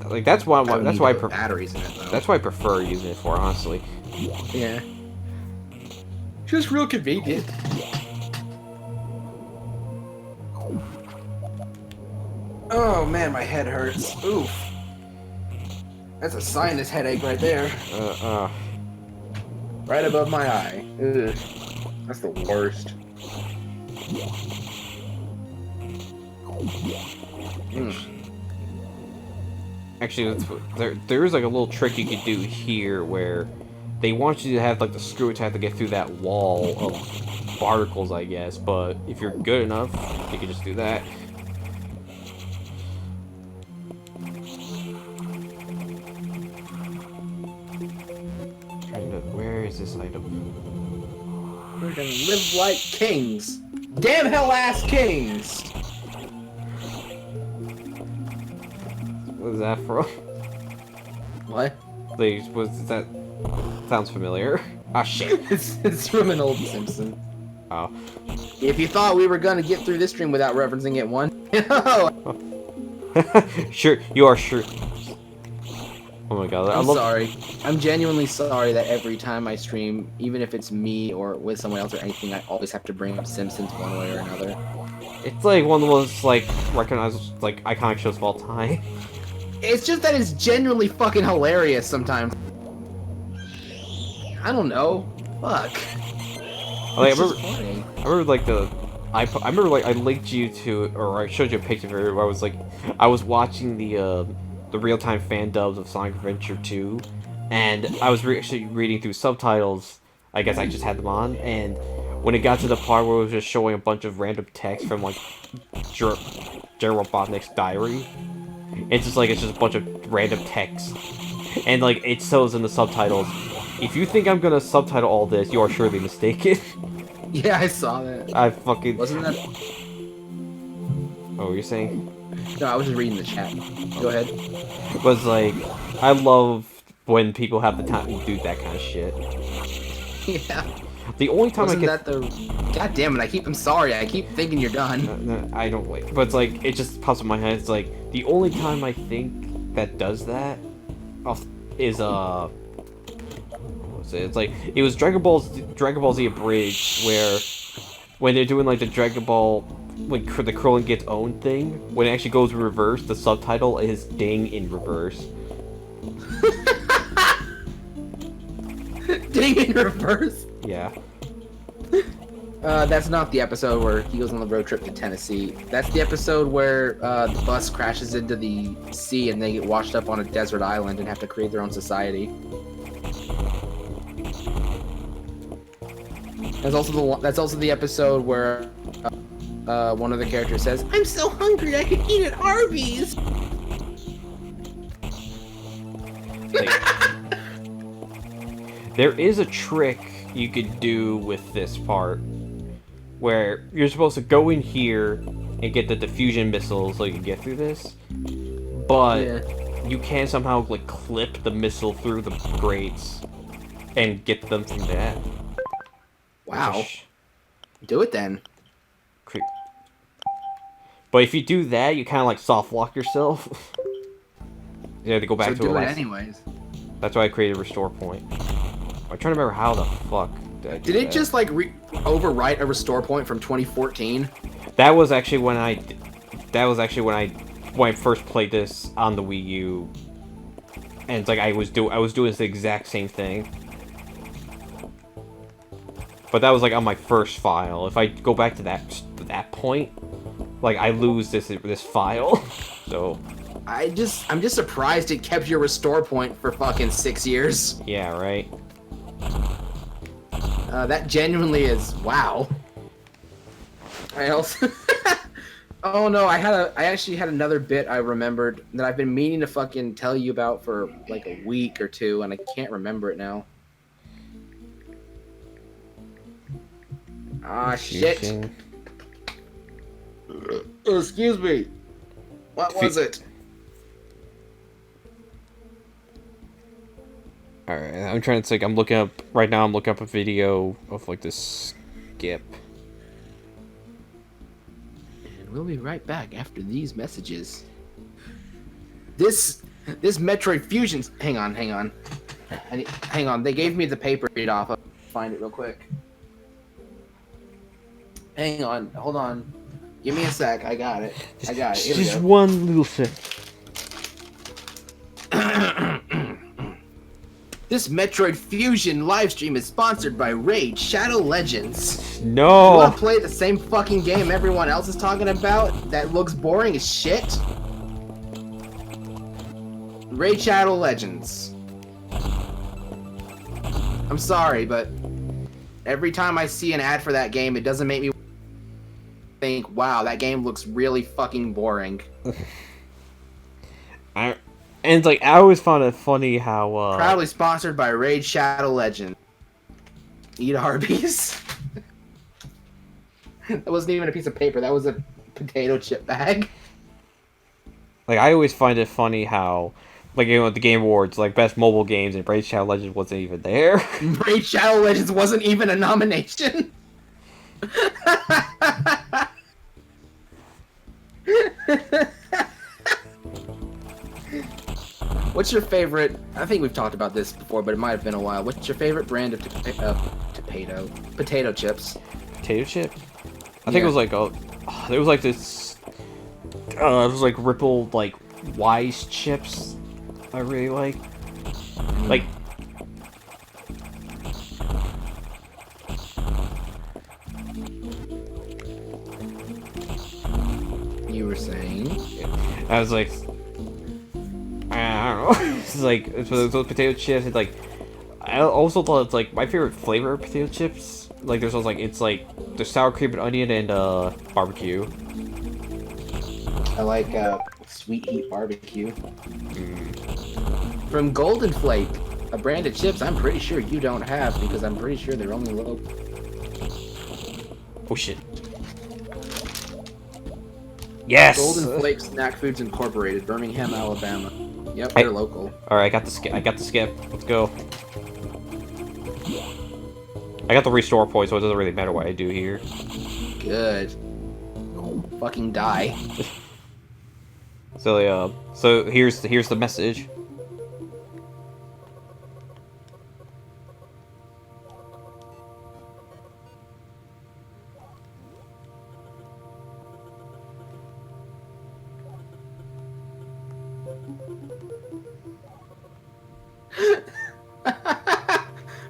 like that's why I prefer batteries in it, though. That's why I prefer using it for, honestly. Yeah. Just real convenient. Oh man, my head hurts. Oof. That's a sinus headache right there. Right above my eye. Ugh. That's the worst. Actually, there is like a little trick you could do here where they want you to have like the screw attack to get through that wall of particles, I guess. But if you're good enough, you can just do that. Where is this item? We're gonna live like kings. Damn hell ass kings! What is that from? What? Like, that? Sounds familiar. Ah, shit. It's from an old Simpson. Oh. If you thought we were gonna get through this stream without referencing it one, Sure, you are sure. Oh my god, I'm sorry. I'm genuinely sorry that every time I stream, even if it's me or with someone else or anything, I always have to bring up Simpsons one way or another. It's like one of the most, like, recognized, like, iconic shows of all time. It's just that it's genuinely fucking hilarious sometimes. I don't know. Fuck. Like, It's just funny. I remember, like, I remember, like, I linked you to, or I showed you a picture of it where I was, like, I was watching the real-time fan dubs of Sonic Adventure 2, and I was actually reading through subtitles. I guess I just had them on, and when it got to the part where it was just showing a bunch of random text from, like, Jerry Robotnik's diary, it's just a bunch of random text, and, like, it shows in the subtitles, if you think I'm gonna subtitle all this, you are surely mistaken. Yeah, I saw that. I fucking... Wasn't that... What were you saying? No, I was just reading the chat. Go ahead. Was like, I love when people have the time to do that kind of shit. Yeah. The only time Wasn't I get... that the... God damn it, I'm sorry, I keep thinking you're done. No, I don't wait. But it's like, it just pops in my head, it's like, the only time I think that does that is, what was it? It's like, it was Dragon Ball Z Abridged, where, when they're doing like the Dragon Ball, like the Krillin gets owned thing, when it actually goes in reverse, the subtitle is Ding in reverse. Ding in reverse? Yeah. That's not the episode where he goes on the road trip to Tennessee. That's the episode where the bus crashes into the sea and they get washed up on a desert island and have to create their own society. That's also the episode where one of the characters says, "I'm so hungry I could eat at Arby's." Like, there is a trick you could do with this part, where you're supposed to go in here and get the diffusion missile so you can get through this, but you can somehow like clip the missile through the grates and get them from that. Wow. Do it then. But if you do that, you kind of like soft lock yourself. You have to go back to do it it anyways. That's why I created a restore point. I'm trying to remember how the fuck did it just like overwrite a restore point from 2014? That was actually when I first played this on the Wii U, and it's like I was doing the exact same thing. But that was like on my first file. If I go back to that point, like I lose this file. So I'm just surprised it kept your restore point for fucking 6 years. yeah, right. That genuinely is wow. I also oh no, I actually had another bit I remembered that I've been meaning to fucking tell you about for like a week or two, and I can't remember it now. Ah, shit. Excuse me. What was it? Alright, I'm trying to think. I'm looking up a video of like this skip. And we'll be right back after these messages. This Metroid Fusion. Hang on. Hang on. They gave me the paper to read off. I'll find it real quick. Hang on. Hold on. Give me a sec. I got it. Here we Just go. one little sec. This Metroid Fusion livestream is sponsored by Raid Shadow Legends. No. You want to play the same fucking game everyone else is talking about that looks boring as shit? Raid Shadow Legends. I'm sorry, but every time I see an ad for that game, it doesn't make me think, wow, that game looks really fucking boring. And it's like, I always found it funny how, Proudly sponsored by Raid Shadow Legends. Eat Arby's. That wasn't even a piece of paper, that was a potato chip bag. like, I always find it funny how, like, you know, at the Game Awards, like, Best Mobile Games, and Raid Shadow Legends wasn't even there. Raid Shadow Legends wasn't even a nomination. What's your favorite? I think we've talked about this before, but it might have been a while. What's your favorite brand of potato chips? Potato chip? I think it was like it was like this. It was like Ripple, like Wise chips. I really like. Like. You were saying? I was like, I don't know. It's like it's those potato chips. It's like I also thought it's like my favorite flavor of potato chips. Like there's also like it's like there's sour cream and onion and barbecue. I like sweet heat barbecue. From Golden Flake, a brand of chips I'm pretty sure you don't have because I'm pretty sure they're only local. Oh shit. Yes. Golden Flake Snack Foods Incorporated, Birmingham, Alabama. Yep, they're local. All right, I got the skip. Let's go. I got the restore point, so it doesn't really matter what I do here. Good. Fucking die. So here's the message.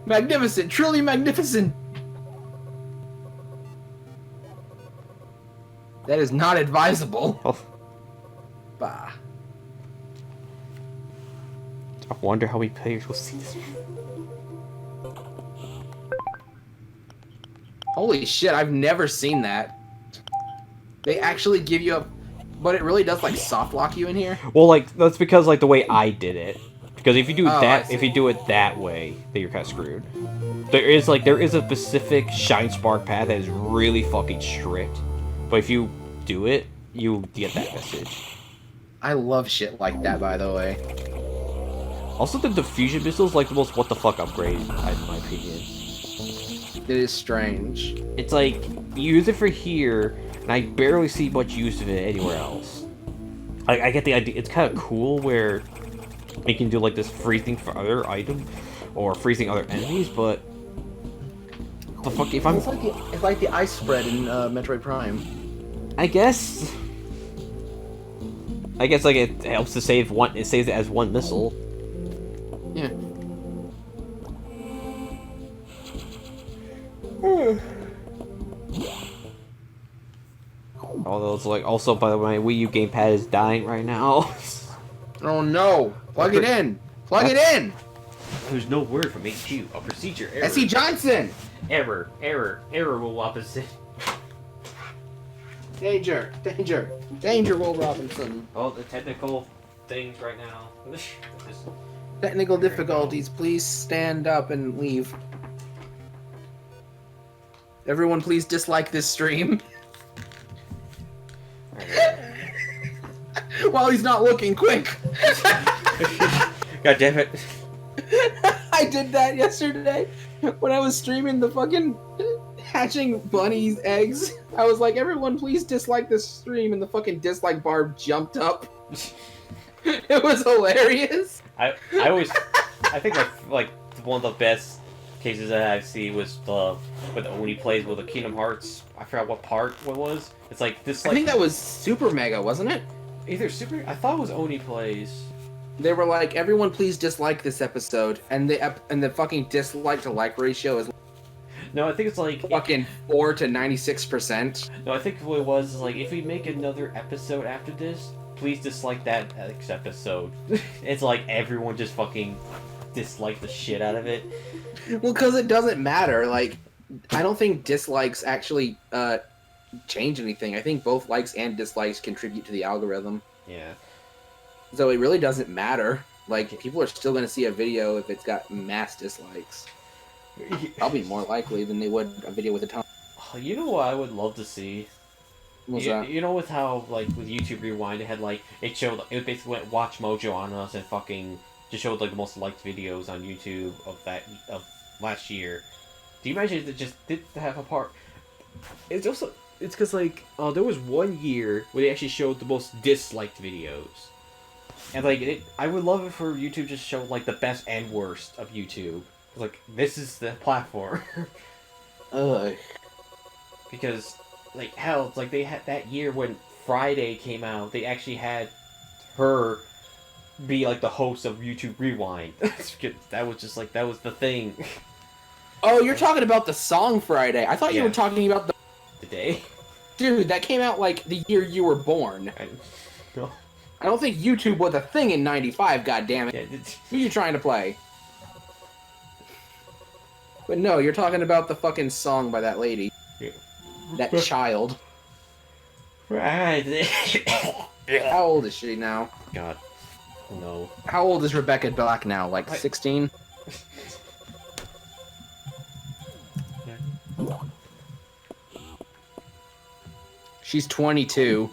Magnificent, truly magnificent. That is not advisable. Oh, Bah. I wonder how many players will see this. Holy shit, I've never seen that. They actually give you a... But it really does, like, soft lock you in here? Well, like that's because like the way I did it. Because if you do I if you do it that way, then you're kind of screwed. There is a specific Shine Spark path that is really fucking strict, but if you do it, you get that message. I love shit like that, by the way. Also, the diffusion missile is like the most what the fuck upgrade, in my opinion. It is strange. It's like you use it for here, and I barely see much use of it anywhere else. I get the idea. It's kind of cool where you can do like this freezing for other items or freezing other enemies, but the fuck if I'm... It's like the ice spread in Metroid Prime. I guess like it helps to save one. It saves it as one missile. Yeah. Although it's like also by the way, Wii U gamepad is dying right now. Oh no! Plug it in! Plug it in! There's no word from HQ. A procedure error. S.E. Johnson! Error will opposite. Danger! Danger! Danger, Will Robinson! Oh, the technical things right now. Technical difficulties, please stand up and leave. Everyone please dislike this stream. While he's not looking, quick! God damn it. I did that yesterday when I was streaming the fucking hatching bunnies eggs. I was like, everyone please dislike this stream, and the fucking dislike bar jumped up. It was hilarious. I think like one of the best cases that I've seen was when Oni plays with the Kingdom Hearts. I forgot what part it was. It's like this. Like, I think that was Super Mega, wasn't it? either Super. I thought it was Oni plays. They were like, everyone please dislike this episode, and the fucking dislike to like ratio is No, I think it's like fucking 4 to 96%. No, I think what it was is like if we make another episode after this, please dislike that episode. It's like everyone just fucking disliked the shit out of it. Well, because it doesn't matter. Like, I don't think dislikes actually change anything. I think both likes and dislikes contribute to the algorithm. Yeah. So it really doesn't matter. Like, people are still going to see a video if it's got mass dislikes. Probably more likely than they would a video with a ton. You know what I would love to see? What's that? You know with how, like, with YouTube Rewind, it had, like, it basically went Watch Mojo on us and fucking just showed, like, the most liked videos on YouTube of last year. Do you imagine if it just did have a part? It's because, like, there was one year where they actually showed the most disliked videos. And, like, I would love it for YouTube to just show, like, the best and worst of YouTube. Like, this is the platform. Ugh. Because, like, hell, it's like they had that year when Friday came out, they actually had her be, like, the host of YouTube Rewind. That was just, like, that was the thing. Oh, you're talking about the song Friday. I thought you were talking about the day. Dude, that came out, like, the year you were born. No. I don't think YouTube was a thing in 95, goddammit. Yeah, Who are you trying to play? But no, you're talking about the fucking song by that lady. Yeah. That child. Right. How old is she now? God. No. How old is Rebecca Black now? Like 16? She's 22.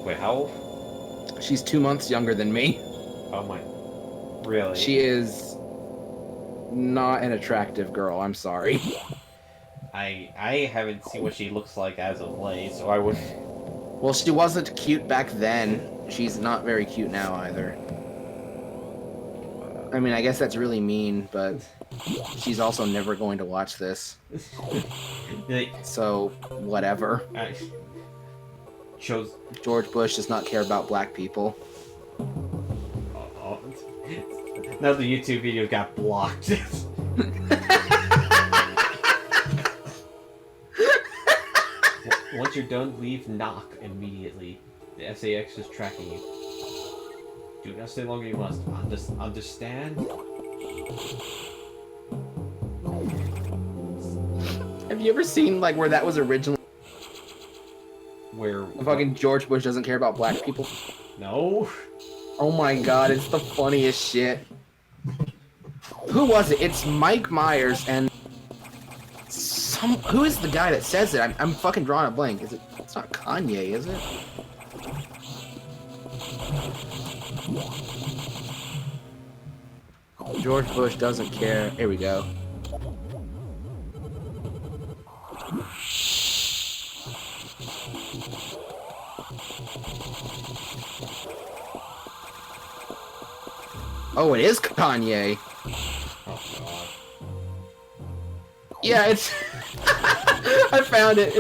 Wait, how old? She's 2 months younger than me. Oh my. Really? She is not an attractive girl, I'm sorry. I haven't seen what she looks like as of late, so I would. Well, she wasn't cute back then. She's not very cute now either. I mean, I guess that's really mean, but she's also never going to watch this. So, whatever. Shows George Bush does not care about black people. Now the YouTube video got blocked. Once you're done, leave knock immediately. The SAX is tracking you. Do not stay longer you must. Understand? Have you ever seen, like, where that was originally? Where... Fucking George Bush doesn't care about black people? No. Oh my god, it's the funniest shit. Who was it? It's Mike Myers and... Who is the guy that says it? I'm fucking drawing a blank. Is it? It's not Kanye, is it? George Bush doesn't care. Here we go. Oh, it is Kanye. Oh god. Yeah, it's... I found it.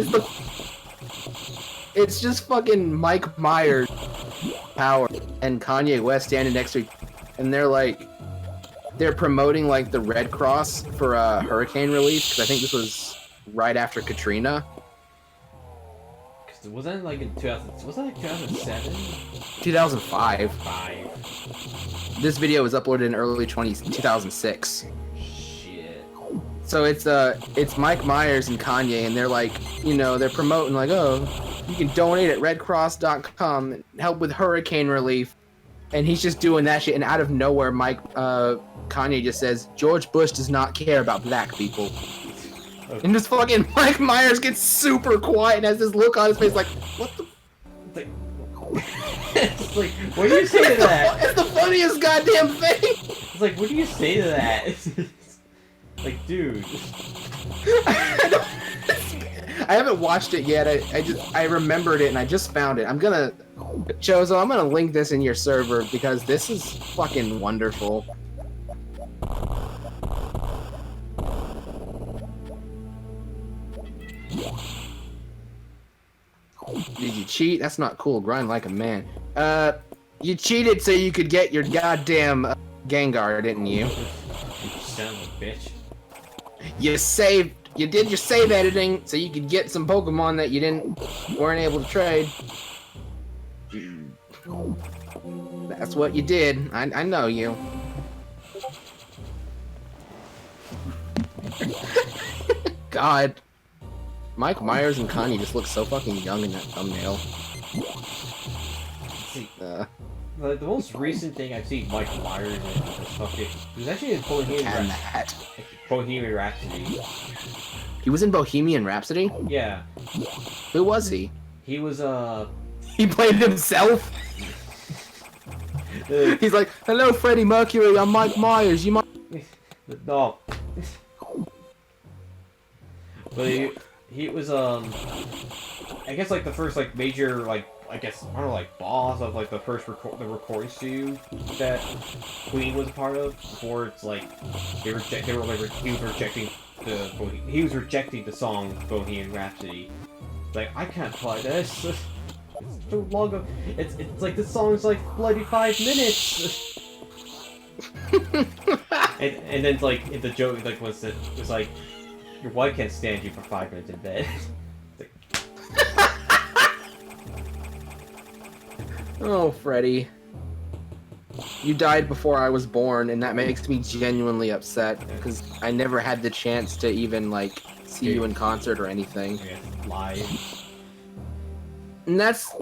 It's just fucking Mike Myers, Power, and Kanye West standing next to each other, and they're promoting, like, the Red Cross for hurricane relief, because I think this was right after Katrina. Wasn't it like in 2000? Was that like 2007? 2005. 5. This video was uploaded in early 2006. Shit. So it's Mike Myers and Kanye, and they're like, you know, they're promoting like, oh, you can donate at redcross.com and help with hurricane relief. And he's just doing that shit, and out of nowhere, Kanye just says, George Bush does not care about black people. Okay. And just fucking Mike Myers gets super quiet and has this look on his face like, what the? It's like, what do you say to that? It's the funniest goddamn thing! It's like, what do you say to that? Like, dude. I haven't watched it yet. I remembered it and I just found it. Chozo, I'm gonna link this in your server because this is fucking wonderful. Did you cheat? That's not cool. Grind like a man. You cheated so you could get your goddamn Gengar, didn't you? You son of a bitch. You saved you did your save editing so you could get some Pokemon that you weren't able to trade. That's what you did. I know you. God. Mike Myers and Connie just look so fucking young in that thumbnail. The most recent thing I've seen Mike Myers in was fucking... He was actually in Bohemian Rhapsody. He was in Bohemian Rhapsody? Yeah. Who was he? He was, He played himself? He's like, hello, Freddie Mercury, I'm Mike Myers, you might... No. But he was, I guess, like, the first, like, major, like, I guess, I don't know, like, boss of, like, the first recording studio that Queen was a part of, before it's, like, he was rejecting the song Bohemian Rhapsody. Like, I can't play this. It's too long of, it's like, this song's, like, bloody 5 minutes! and then, like, the joke, like, was like, your wife can't stand you for 5 minutes in bed. Oh, Freddie. You died before I was born, and that makes me genuinely upset, because I never had the chance to even, like, see you in concert or anything. Yeah, live. And that's...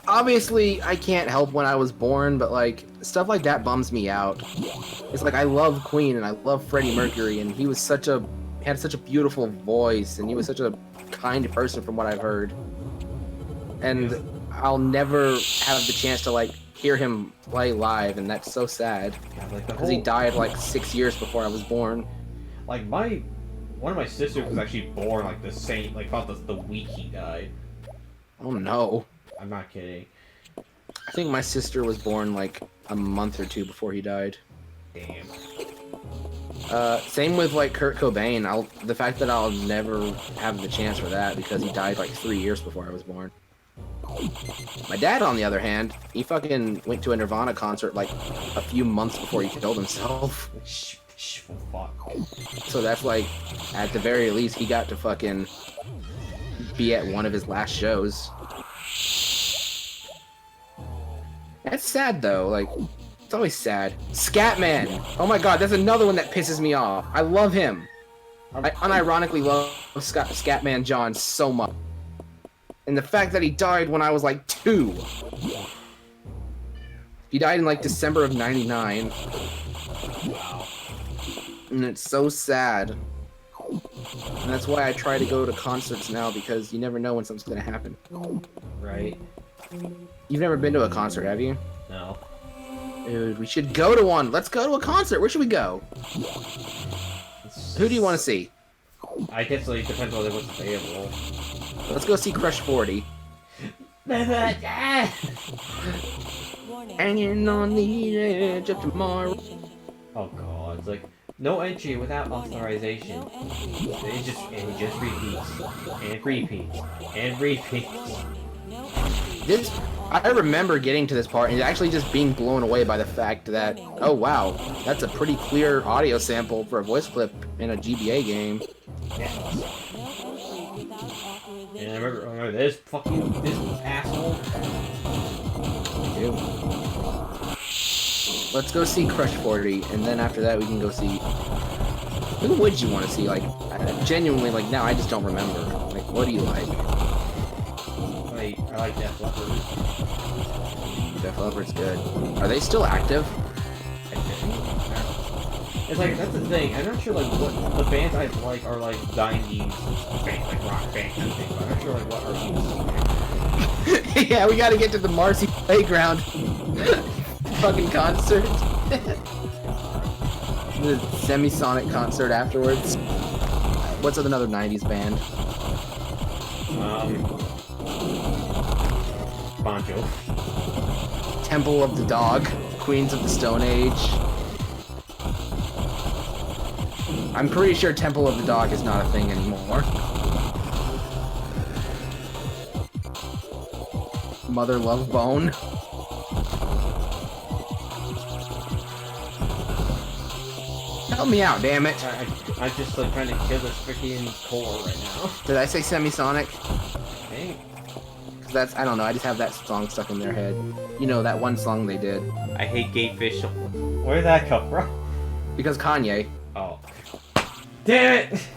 Obviously, I can't help when I was born, but, like, stuff like that bums me out. It's like, I love Queen, and I love Freddie Mercury, and he was such a... had such a beautiful voice, and he was such a kind person from what I've heard. And I'll never have the chance to, like, hear him play live, and that's so sad. Yeah, like because he died, like, 6 years before I was born. Like, one of my sisters was actually born, like, the same, like, about the week he died. Oh, no. I'm not kidding. I think my sister was born, like, a month or two before he died. Damn. Same with, like, Kurt Cobain. The fact that I'll never have the chance for that, because he died, like, 3 years before I was born. My dad, on the other hand, he fucking went to a Nirvana concert, like, a few months before he killed himself. Fuck. So that's, like, at the very least, he got to fucking be at one of his last shows. That's sad, though. Like, it's always sad. Scatman! Oh my god, that's another one that pisses me off. I love him. I unironically love Scatman John so much. And the fact that he died when I was, like, 2. He died in, like, December of '99. Wow. And it's so sad. And that's why I try to go to concerts now, because you never know when something's gonna happen. Right. You've never been to a concert, have you? No. Dude, we should go to one. Let's go to a concert. Where should we go? Who do you want to see? I guess it depends on what's available. Let's go see Crush 40. Hanging on the edge of tomorrow. Oh god, it's like, no entry without authorization. It just repeats. And repeats. And repeats. I remember getting to this part and actually just being blown away by the fact that, oh wow, that's a pretty clear audio sample for a voice clip in a GBA game. Yeah. And I remember this asshole. Ew. Let's go see Crush 40, and then after that we can go see... Who would you want to see? Like, genuinely, like, now I just don't remember. Like, what do you like? I like Def Leppard. Def Leppard's good. Are they still active? It's like, that's the thing, I'm not sure, like, what the bands I like are, like, 90s bands, like, rock band kind of thing, but I'm not sure, like, what are these? Yeah, we gotta get to the Marcy Playground fucking concert. The Semisonic concert afterwards. What's another 90s band? Banjo. Temple of the Dog. Queens of the Stone Age. I'm pretty sure Temple of the Dog is not a thing anymore. Mother Love Bone. Help me out, damn it. I'm just like trying to kill this freaking core right now. Did I say Semisonic? Dang. Cause that's, I don't know, I just have that song stuck in their head. You know, that one song they did. I hate gay fish. Where did that come from? Because Kanye. Oh. Damn it!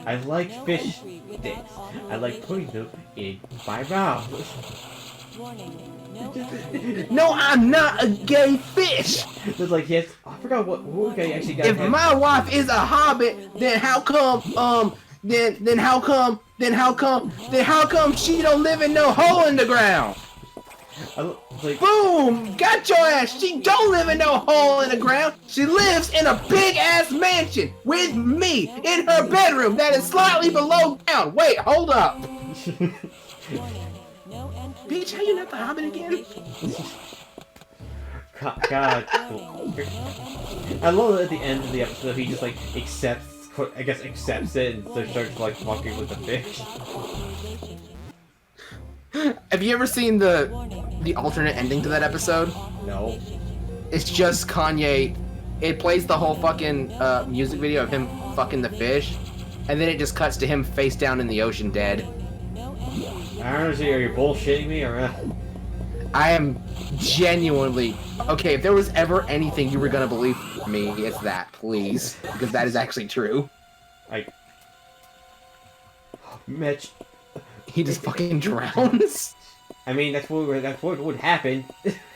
I like fish sticks. I like putting them in my mouth. Warning. No, I'm not a gay fish! It's like, yes, I forgot what guy actually got If my wife is a hobbit, then how come, then how come she don't live in no hole in the ground? like, Boom! Got your ass! She don't live in no hole in the ground! She lives in a big-ass mansion with me in her bedroom that is slightly below ground! Wait, hold up! Bitch, how you not the Hobbit again? God. I love that at the end of the episode he just like accepts it and so starts like walking with the fish. Have you ever seen the alternate ending to that episode? No. It's just Kanye. It plays the whole fucking music video of him fucking the fish, and then it just cuts to him face down in the ocean dead. I don't know, are you bullshitting me or I am genuinely okay. If there was ever anything you were gonna believe me, it's that, please, because that is actually true. Mitch. He just fucking drowns. I mean, that's what would happen.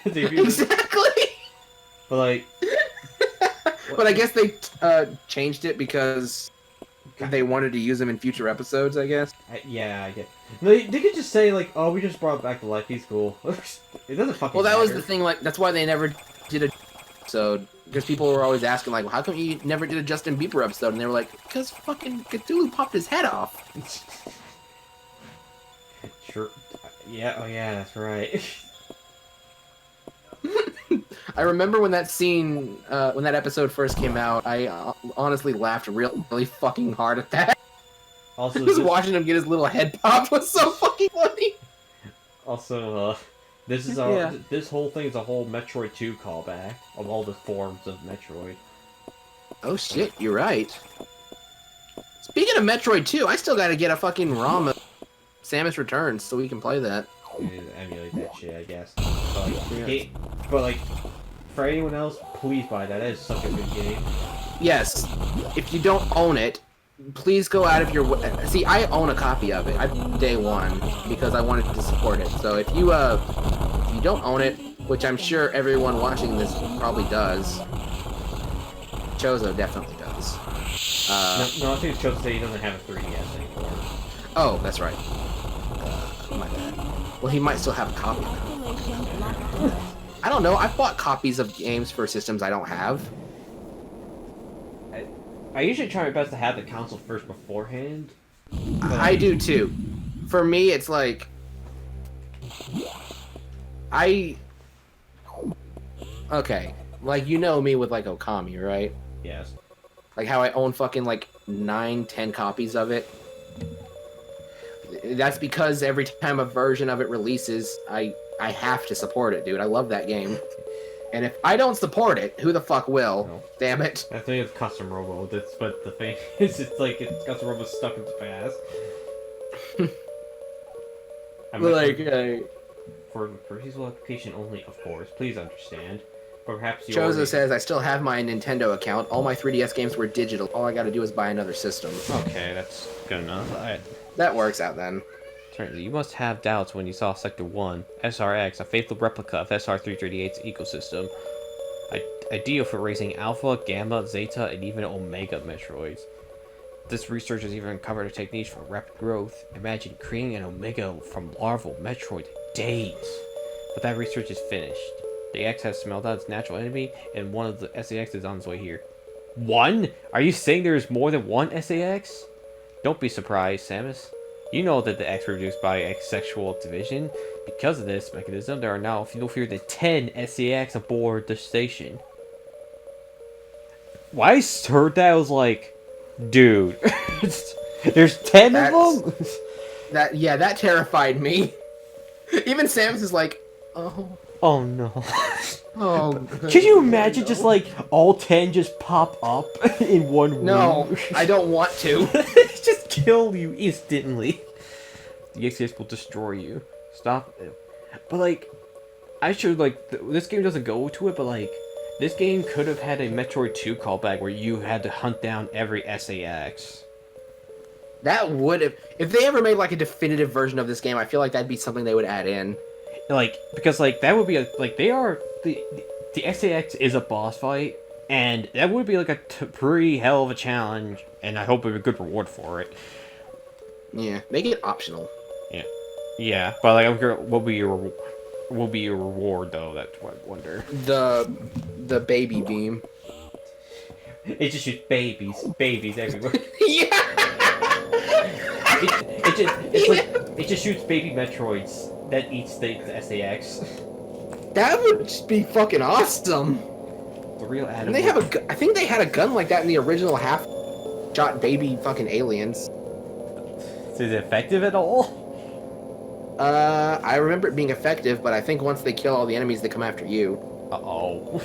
Exactly. But like. But I guess they changed it because they wanted to use him in future episodes, I guess. Yeah, I get. They could just say like, "Oh, we just brought him back to life. He's cool." It doesn't fucking. Well, that matter. was the thing. Like, that's why they never did a episode, because people were always asking like, well, "How come you never did a Justin Bieber episode?" And they were like, "Because fucking Cthulhu popped his head off." Sure. Yeah. Oh, yeah. That's right. I remember when that scene, when that episode first came out, I honestly laughed really fucking hard at that. Also, Just watching him get his little head popped was so fucking funny. Also, this whole thing is a whole Metroid 2 callback of all the forms of Metroid. Oh shit, you're right. Speaking of Metroid 2, I still gotta get a fucking ROM of Samus Returns so we can play that. Emulate that shit, I guess. But like, for anyone else, please buy that. That is such a good game. Yes, if you don't own it, please go out of your way. See, I own a copy of it. I day one because I wanted to support it. So if you don't own it, which I'm sure everyone watching this probably does, Chozo definitely does. No, I think it's Chozo say he doesn't have a 3DS anymore. Oh, that's right. My bad. Well, he might still have a copy now. I don't know. I've bought copies of games for systems I don't have. I usually try my best to have the console first beforehand. I do too. For me, it's like okay, like you know me with like Okami, right? Yes. Like how I own fucking like 9-10 copies of it. That's because every time a version of it releases, I have to support it, dude. I love that game. And if I don't support it, who the fuck will? No. Damn it. I think it's Custom Robo. That's but the thing is, it's like it's Custom Robo stuck in the past. For useful application only, of course. Please understand. Perhaps you. Chozo says I still have my Nintendo account. All my 3DS games were digital. All I got to do is buy another system. Okay, that's good enough. That works out then. Certainly, you must have doubts when you saw Sector 1, SRX, a faithful replica of SR338's ecosystem. Ideal for raising Alpha, Gamma, Zeta, and even Omega Metroids. This research has even uncovered a technique for rapid growth. Imagine creating an Omega from larval Metroid in days. But that research is finished. The X has smelled out its natural enemy, and one of the SAX is on its way here. One? Are you saying there is more than one SAX? Don't be surprised, Samus. You know that the X were reduced by X-sexual division. Because of this mechanism, there are now no fewer than 10 SAX aboard the station. Why I heard that, I was like, dude, there's 10 of them? That terrified me. Even Samus is like, oh. Oh no. Oh. Can you imagine just like all 10 just pop up in one room? No, I don't want to. Just kill you instantly. The XCX will destroy you. Stop. But like, I should like this game doesn't go to it, but like this game could have had a Metroid 2 callback where you had to hunt down every SAX. That would have, if they ever made like a definitive version of this game, I feel like that'd be something they would add in. Like, because like that would be a, like they are the SAX is a boss fight, and that would be like a pretty hell of a challenge, and I hope it would be a good reward for it. Yeah, make it optional. Yeah, but like, what will be your reward though? That's what I wonder. The baby beam. It just shoots babies everywhere. Yeah. It just shoots baby Metroids that eats the SAX. That would just be fucking awesome. The real Adam. And they have I think they had a gun like that in the original half-shot baby fucking aliens. Is it effective at all? I remember it being effective, but I think once they kill all the enemies, they come after you. Uh-oh.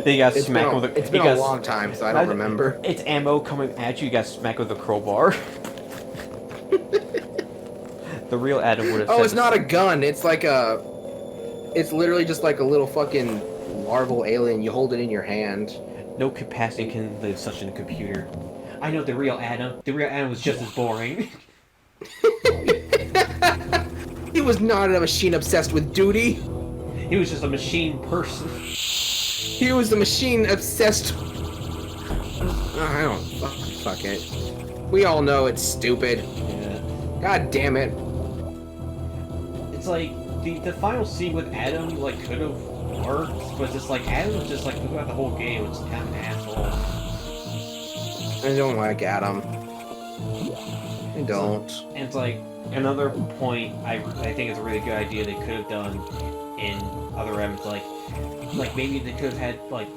They got smacked with a... It's been a long time, so I don't remember. It's ammo coming at you, you got smacked with a crowbar. The real Adam would have said... Oh, it's not a gun, it's like a... It's literally just like a little fucking larval alien, you hold it in your hand. No capacity can live such in a computer. I know the real Adam. The real Adam was just as boring. He was not a machine obsessed with duty. He was just a machine person. He was the machine obsessed. I don't fuck it. We all know it's stupid. Yeah. God damn it. It's like the final scene with Adam like could have worked, but just like Adam was just like throughout the whole game was kind of an asshole. I don't like Adam. I don't. And it's like another point I think it's a really good idea they could have done in other elements, like maybe they could have had like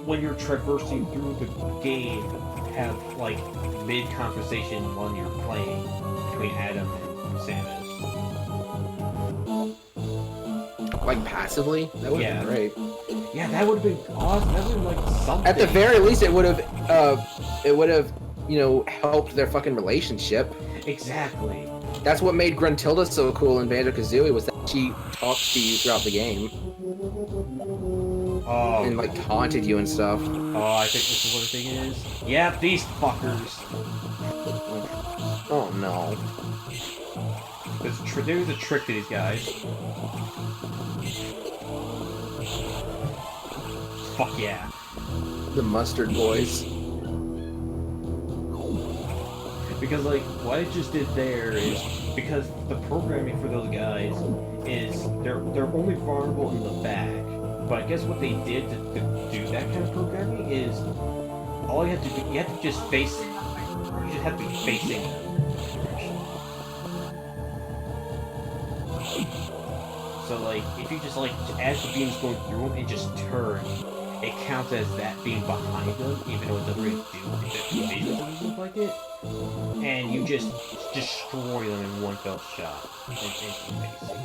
when you're traversing through the game, have like mid conversation while you're playing between Adam and Samus. Like passively? That would have been great. Yeah, that would have been awesome. That would have been like something. At the very least, it would have, you know, helped their fucking relationship. Exactly. That's what made Gruntilda so cool in Banjo-Kazooie, was that she talked to you throughout the game. Oh. And like taunted you and stuff. Oh, I think this is what the thing is. Yep, these fuckers. Oh no. There's a trick to these guys. Fuck yeah. The Mustard Boys. Because like what I just did there is because the programming for those guys is they're only vulnerable in the back. But I guess what they did to do that kind of programming is all you have to do, you have to just face it. You just have to be facing them. So like if you just like as the beam's going through them and just turn, it counts as that being behind them, even though it doesn't really do it. It doesn't look like it. And you just destroy them in one fell shot. It's amazing.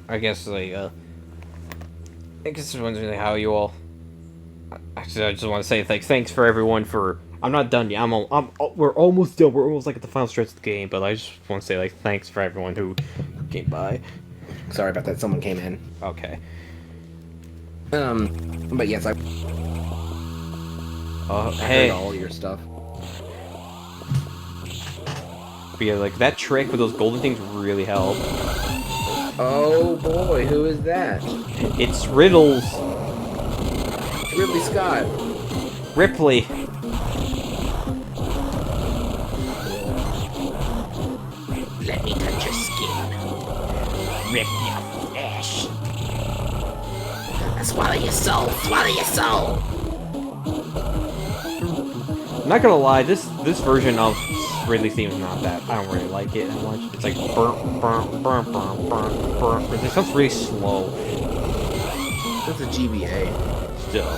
I guess like I guess I was wondering how you all. Actually, I just want to say thanks for everyone for. I'm not done yet. We're almost done. We're almost like at the final stretch of the game. But I just want to say like thanks for everyone who came by. Sorry about that. Someone came in. Okay. But yes, I Hey. heard all your stuff. But yeah, like that trick with those golden things really helped. Oh boy, who is that? It's Riddles. Ridley Scott. Ripley. Let me touch your skin. Rip your flesh. Swallow your soul. Swallow your soul. I'm not gonna lie, this version of Ridley's theme is not that. I don't really like it that much. It's like burn, burn, burn, burn, burn, burn. It sounds really slow. That's a GBA. Still.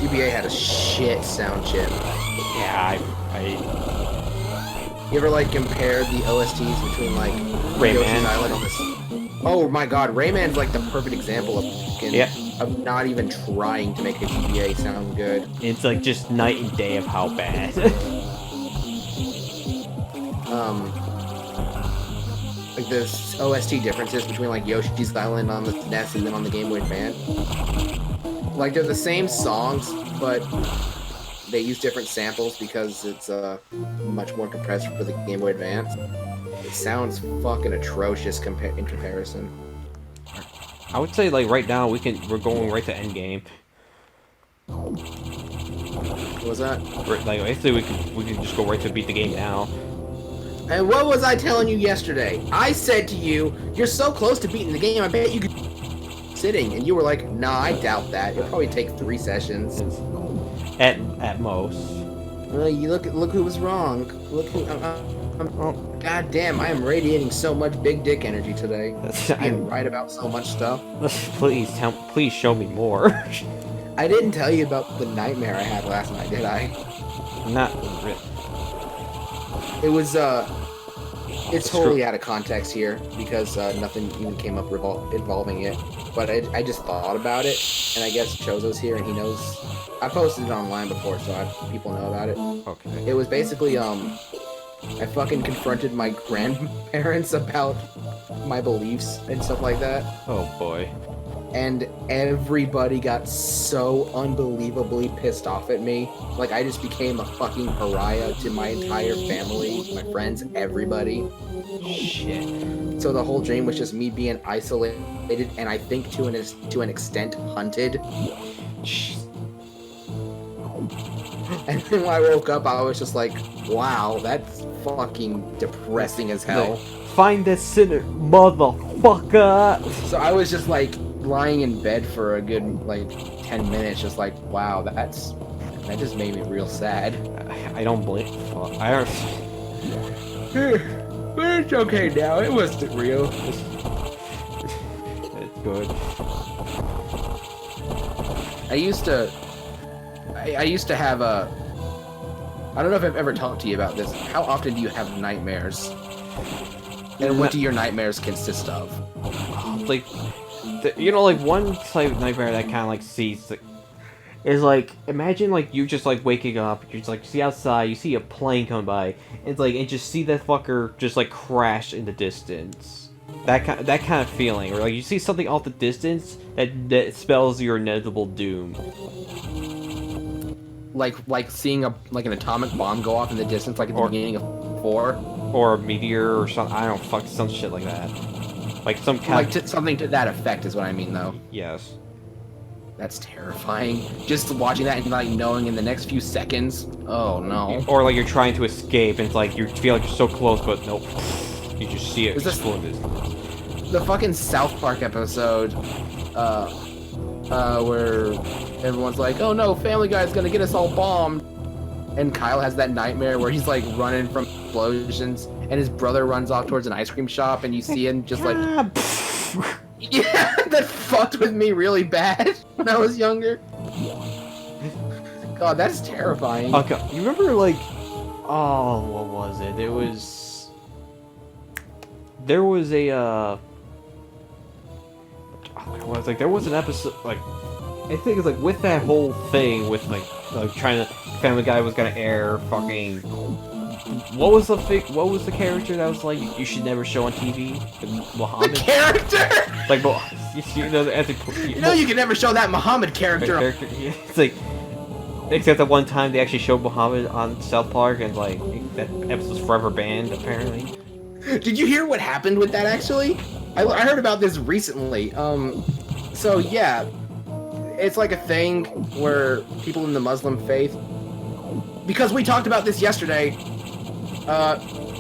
GBA had a shit sound chip. Yeah, You ever like compare the OSTs between like Yoshi's Island on this? Oh my god, Rayman's like the perfect example of of not even trying to make a GBA sound good. It's like just night and day of how bad. Like the OST differences between like Yoshi's Island on the NES and then on the Game Boy Advance. Like they're the same songs, but they use different samples because it's much more compressed for the Game Boy Advance. It sounds fucking atrocious in comparison. I would say like right now we're going right to endgame. What was that? Like basically we could just go right to beat the game now. And what was I telling you yesterday? I said to you, you're so close to beating the game, I bet you could sitting, and you were like, nah, I doubt that. It'll probably take 3 sessions. At most. You look who was wrong. Look who God damn, I am radiating so much big dick energy today. I'm right about so much stuff. Please show me more. I didn't tell you about the nightmare I had last night, did I? Not really. It was it's totally out of context here because nothing even came up involving it. But I just thought about it, and I guess Chozo's here and he knows. I posted it online before, so people know about it. Okay. It was basically I fucking confronted my grandparents about my beliefs and stuff like that. Oh boy. And everybody got so unbelievably pissed off at me. Like, I just became a fucking pariah to my entire family, my friends, everybody. Shit. So the whole dream was just me being isolated, and I think to an extent hunted. And then when I woke up, I was just like, wow, that's fucking depressing as hell. Find the sinner, motherfucker! So I was just like lying in bed for a good like 10 minutes, just like, wow, that just made me real sad. I don't blame. I don't. But it's okay now. It wasn't real. It's good. I used to have a. I don't know if I've ever talked to you about this. How often do you have nightmares? And what do your nightmares consist of? Like, like one type of nightmare that kind of like sees is like, imagine like you just like waking up, you're just like see outside, you see a plane come by, it's like, and just see that fucker just like crash in the distance. That kind of feeling, or like you see something off the distance that spells your inevitable doom. Like seeing an atomic bomb go off in the distance, like at the beginning of 4, or a meteor or something. I don't fuck some shit like that. Like some kind of something to that effect is what I mean, though. Yes. That's terrifying. Just watching that and like knowing in the next few seconds. Oh no. Or like you're trying to escape and it's like you feel like you're so close, but nope. You just see it. Is this the fucking South Park episode? Where everyone's like, oh no, Family Guy's gonna get us all bombed. And Kyle has that nightmare where he's like running from explosions and his brother runs off towards an ice cream shop and you see him just like... Yeah, that fucked with me really bad when I was younger. God, that's terrifying. Okay, you remember like... Oh, what was it? There was a, there was an episode, like, I think it's like with that whole thing with like trying to, Family Guy was gonna air fucking, what was the character that was like, you should never show on TV? Muhammad? The character? Like, you can never show that Muhammad character. It's like, except at one time they actually showed Muhammad on South Park and like, that episode's forever banned apparently. Did you hear what happened with that actually? I heard about this recently. So yeah, it's like a thing where people in the Muslim faith, because we talked about this yesterday,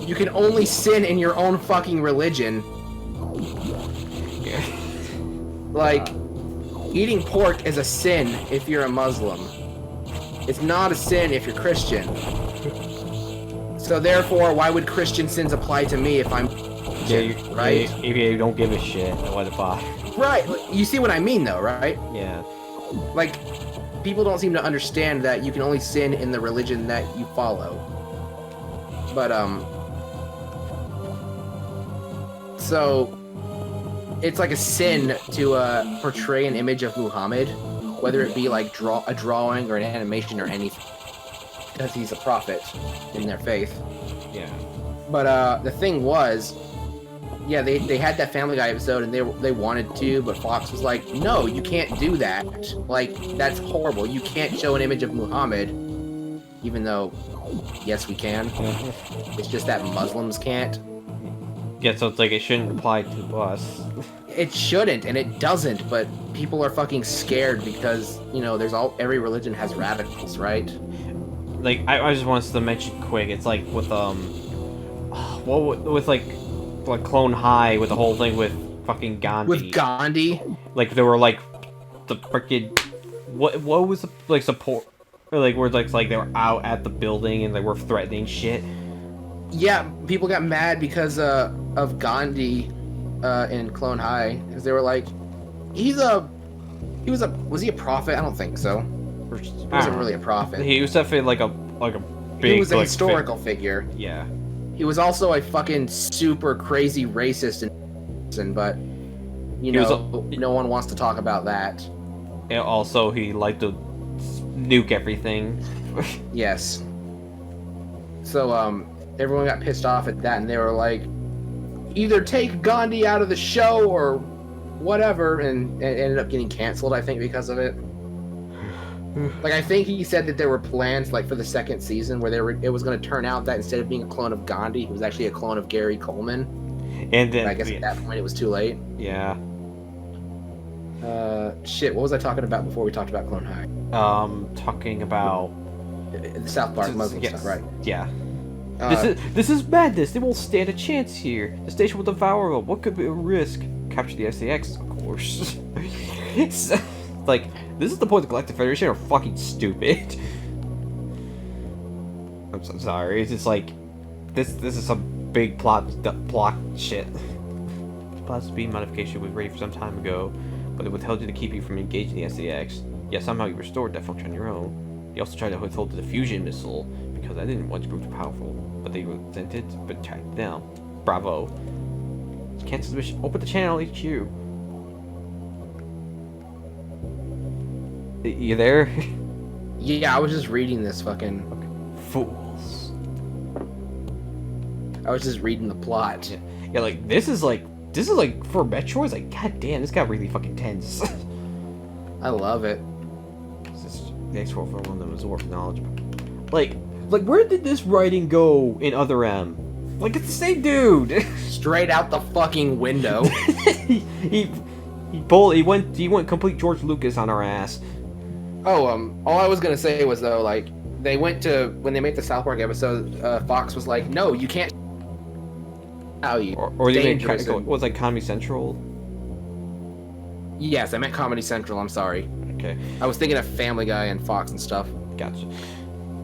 You can only sin in your own fucking religion. Like, eating pork is a sin if you're a Muslim. It's not a sin if you're Christian. So therefore, why would Christian sins apply to me if I'm right? If you don't give a shit, what the fuck? Right. You see what I mean, though, right? Yeah. Like, people don't seem to understand that you can only sin in the religion that you follow. But, so, it's like a sin to, portray an image of Muhammad, whether it be, like, a drawing or an animation or anything, because he's a prophet in their faith. Yeah. But, the thing was, yeah, they had that Family Guy episode, and they wanted to, but Fox was like, no, you can't do that. Like, that's horrible. You can't show an image of Muhammad, even though, yes, we can. It's just that Muslims can't. Yeah, so it's like it shouldn't apply to us. It shouldn't, and it doesn't, but people are fucking scared because, you know, every religion has radicals, right? Like, I just wanted to mention quick, it's like with, with like Clone High, with the whole thing with fucking Gandhi. With Gandhi? Like, there were, like, the freaking... What was the, like, support... Or, like, where, like, they were out at the building and, like, were threatening shit. Yeah, people got mad because, of Gandhi, in Clone High. Because they were like, was he a prophet? I don't think so. He wasn't really a prophet. He was definitely, like a big... He was a like, historical figure. Yeah. He was also a fucking super crazy racist, but you know, no one wants to talk about that. And also, he liked to nuke everything. Yes. So, everyone got pissed off at that, and they were like, either take Gandhi out of the show or whatever, and it ended up getting canceled, I think, because of it. Like, I think he said that there were plans, like, for the second season where it was going to turn out that instead of being a clone of Gandhi, he was actually a clone of Gary Coleman. And then... But I guess at that point it was too late. Yeah. Shit, what was I talking about before we talked about Clone High? Talking about... The South Park Muslim stuff, right? Yeah. This is madness. They won't stand a chance here. The station will devour them. What could be a risk? Capture the SAX, of course. It's like, this is the point the Galactic Federation are fucking stupid. I'm so sorry. It's just like, this is some big plot shit. Plot speed modification was ready for some time ago, but it withheld you to keep you from engaging the SAX. Yeah, somehow you restored that function on your own. They also tried to withhold the diffusion missile because I didn't want to prove too powerful, but they resented but tracked it down. Bravo. Cancel the mission. Open the channel HQ. You there? Yeah, I was just reading this fucking... Fools. I was just reading the plot. Yeah, like, this is like, for Metroid, it's like, god damn, this got really fucking tense. I love it. This is the X world for one that absorbs knowledge. Like, where did this writing go in Other M? Like, it's the same dude! Straight out the fucking window. he went complete George Lucas on our ass. Oh, all I was gonna say was, though, like, they went to, when they made the South Park episode, Fox was like, no, you can't. Or they made, was like Comedy Central? Yes, I meant Comedy Central, I'm sorry. Okay. I was thinking of Family Guy and Fox and stuff. Gotcha.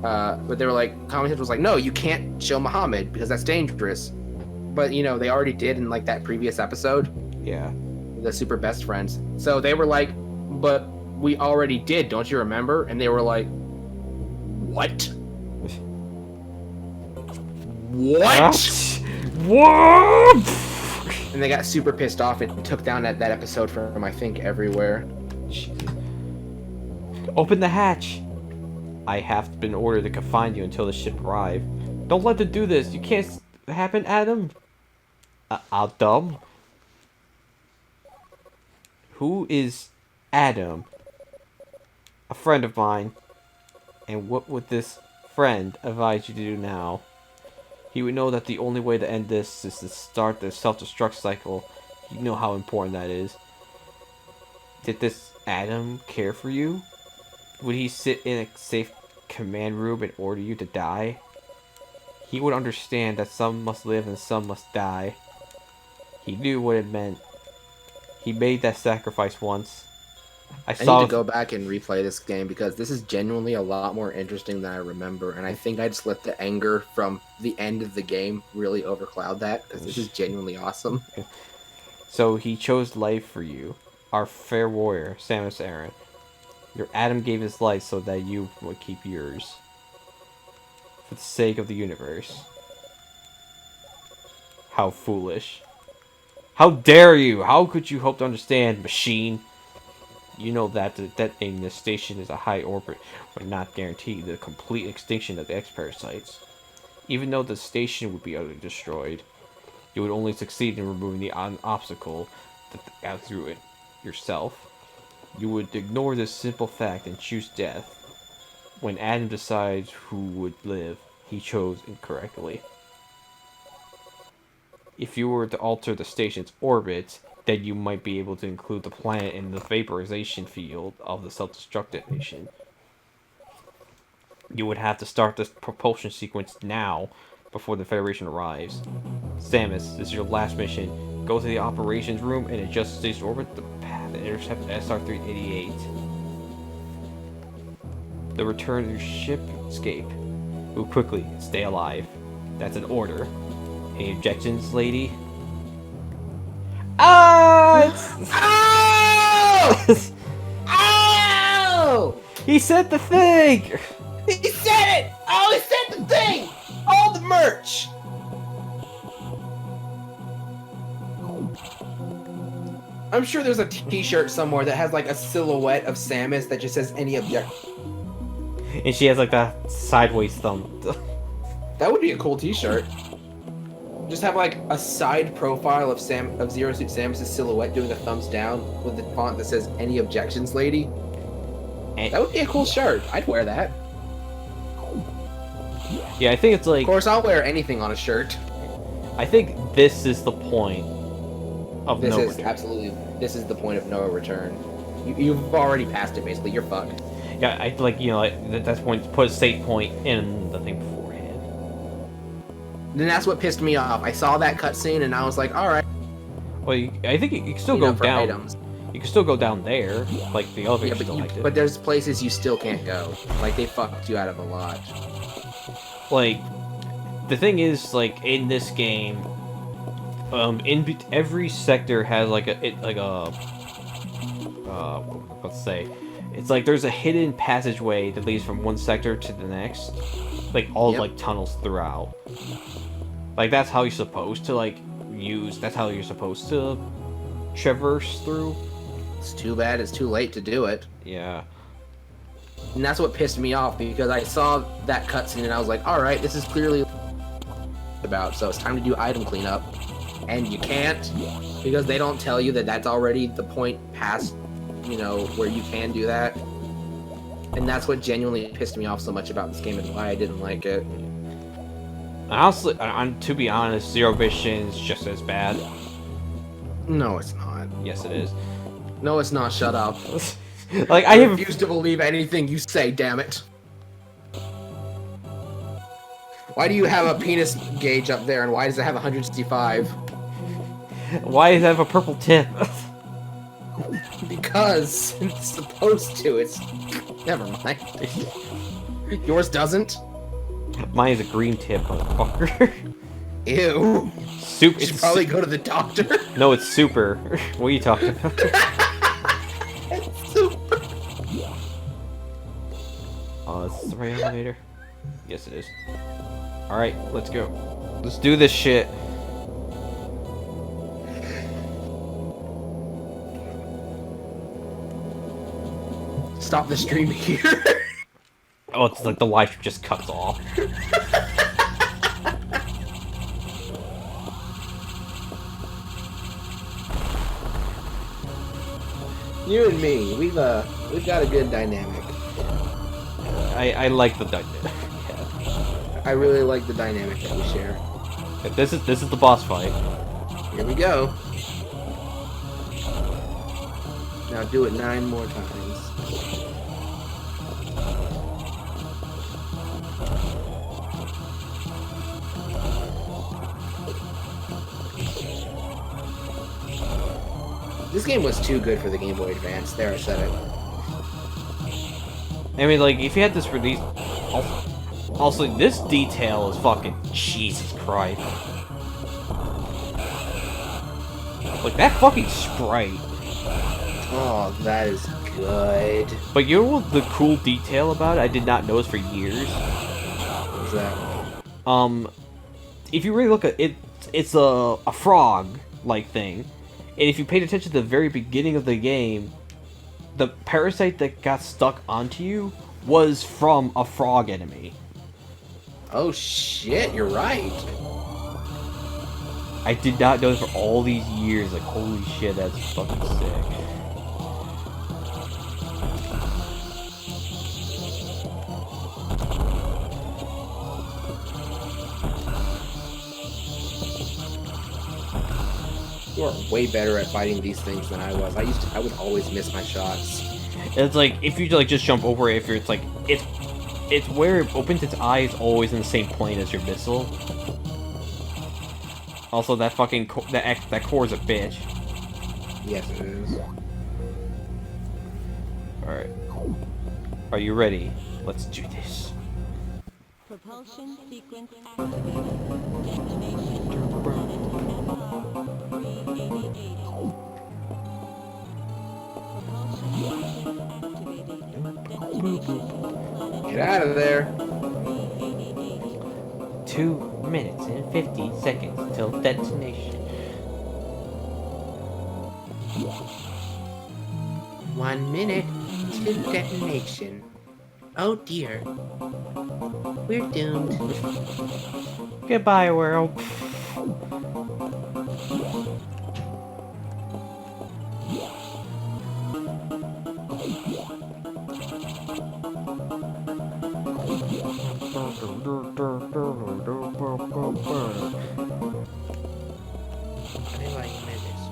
But they were like, Comedy Central was like, no, you can't show Muhammad because that's dangerous. But, you know, they already did in, like, that previous episode. Yeah. The super best friends. So they were like, but we already did, don't you remember? And they were like, what? What? And they got super pissed off and took down that episode from, I think, everywhere. Open the hatch. I have been ordered to confine you until the ship arrives. Don't let them do this. You can't happen, Adam. Adam? Who is Adam? A friend of mine. And what would this friend advise you to do now? He would know that the only way to end this is to start the self-destruct cycle. You know how important that is. Did this Adam care for you? Would he sit in a safe command room and order you to die? he would understand that some must live and some must die. He knew what it meant. He made that sacrifice once. I I saw need to go back and replay this game because this is genuinely a lot more interesting than I remember, and I think I just let the anger from the end of the game really overcloud that because this is genuinely awesome. So he chose life for you, our fair warrior, Samus Aran. Your Adam gave his life so that you would keep yours. For the sake of the universe. How foolish. How dare you! How could you hope to understand, machine? You know that detonating this station is a high orbit would not guarantee the complete extinction of the X-parasites. Even though the station would be utterly destroyed, you would only succeed in removing the obstacle that got through it yourself. You would ignore this simple fact and choose death. When Adam decides who would live, he chose incorrectly. If you were to alter the station's orbit, then you might be able to include the planet in the vaporization field of the self-destruct detonation. You would have to start this propulsion sequence now, before the Federation arrives. Samus, this is your last mission. Go to the operations room and adjust the station's orbit to path and intercept SR-388. The return to your ship, escape. Move quickly and stay alive. That's an order. Any objections, lady? Oh! Oh! He said the thing! He said it! Oh, he said the thing! All the merch! I'm sure there's a t-shirt somewhere that has like a silhouette of Samus that just says any object. And she has like that sideways thumb. That would be a cool t-shirt. Just have like a side profile of Zero Suit Samus' silhouette doing a thumbs down with the font that says any objections, lady. And, That would be a cool shirt. I'd wear that. yeah, I think it's Of like... course, I'll wear anything on a shirt. I think this is the point of This no is return. absolutely, this is the point of no return. You've already passed it, basically. You're fucked. Yeah, I like, you know, like, that's point, put a save point in the thing beforehand. Then that's what pissed me off. I saw that cutscene and I was like, alright. Well, I think you can still Clean go up for down. items. You can still go down there, like the elevator Yeah, still liked it. but there's places you still can't go. Like, they fucked you out of a lot. Like, the thing is, like, in this game, every sector has like let's say, it's like there's a hidden passageway that leads from one sector to the next, like all Yep. like tunnels throughout. Like that's how you're supposed to that's how you're supposed to traverse through. It's too bad it's too late to do it. Yeah. And that's what pissed me off, because I saw that cutscene and I was like, alright, this is clearly about, so it's time to do item cleanup. And you can't, because they don't tell you that that's already the point past, you know, where you can do that. And that's what genuinely pissed me off so much about this game and why I didn't like it. Honestly, to be honest, Zero Mission is just as bad. No, it's not. Yes, it is. No, it's not. Shut up. Like I refuse to believe anything you say, damn it. Why do you have a penis gauge up there, and why does it have 165? Why does it have a purple tip? Because it's supposed to. It's... Never mind. Yours doesn't? Mine is a green tip, motherfucker. Ew. Super. You should probably go to the doctor. No, it's super. What are you talking about? It's super. Oh, is this the right elevator? Yes, it is. Alright, let's go. Let's do this shit. Stop the stream here. Oh, it's like the live stream just cuts off. You and me, we've got a good dynamic. I like the dynamic. I really like the dynamic that we share. Yeah. This is the boss fight. Here we go. Now do it 9 more times. This game was too good for the Game Boy Advance. There, I said it. I mean, like, if you had this release... Also, this detail is fucking... Jesus Christ. Like, that fucking sprite. Oh, that is good. But you know what the cool detail about it I did not notice for years? What's that? If you really look at it, it's a frog-like thing. And if you paid attention to the very beginning of the game, the parasite that got stuck onto you was from a frog enemy. Oh shit, you're right. I did not know this for all these years. Like, holy shit, that's fucking sick. You are way better at fighting these things than I was. I would always miss my shots. It's like, if you like just jump over it, if you're, it's like, it's where it opens its eyes always in the same plane as your missile. Also, that fucking that core is a bitch. Yes, it is. Alright. Are you ready? Let's do this. Propulsion sequence activated. Destination planet MR388. Propulsion sequence activated. Destination planet Get out of there. 388. 2 minutes and 50 seconds till detonation. 1 minute to detonation. Oh dear. We're doomed. Goodbye, world. I like minutes,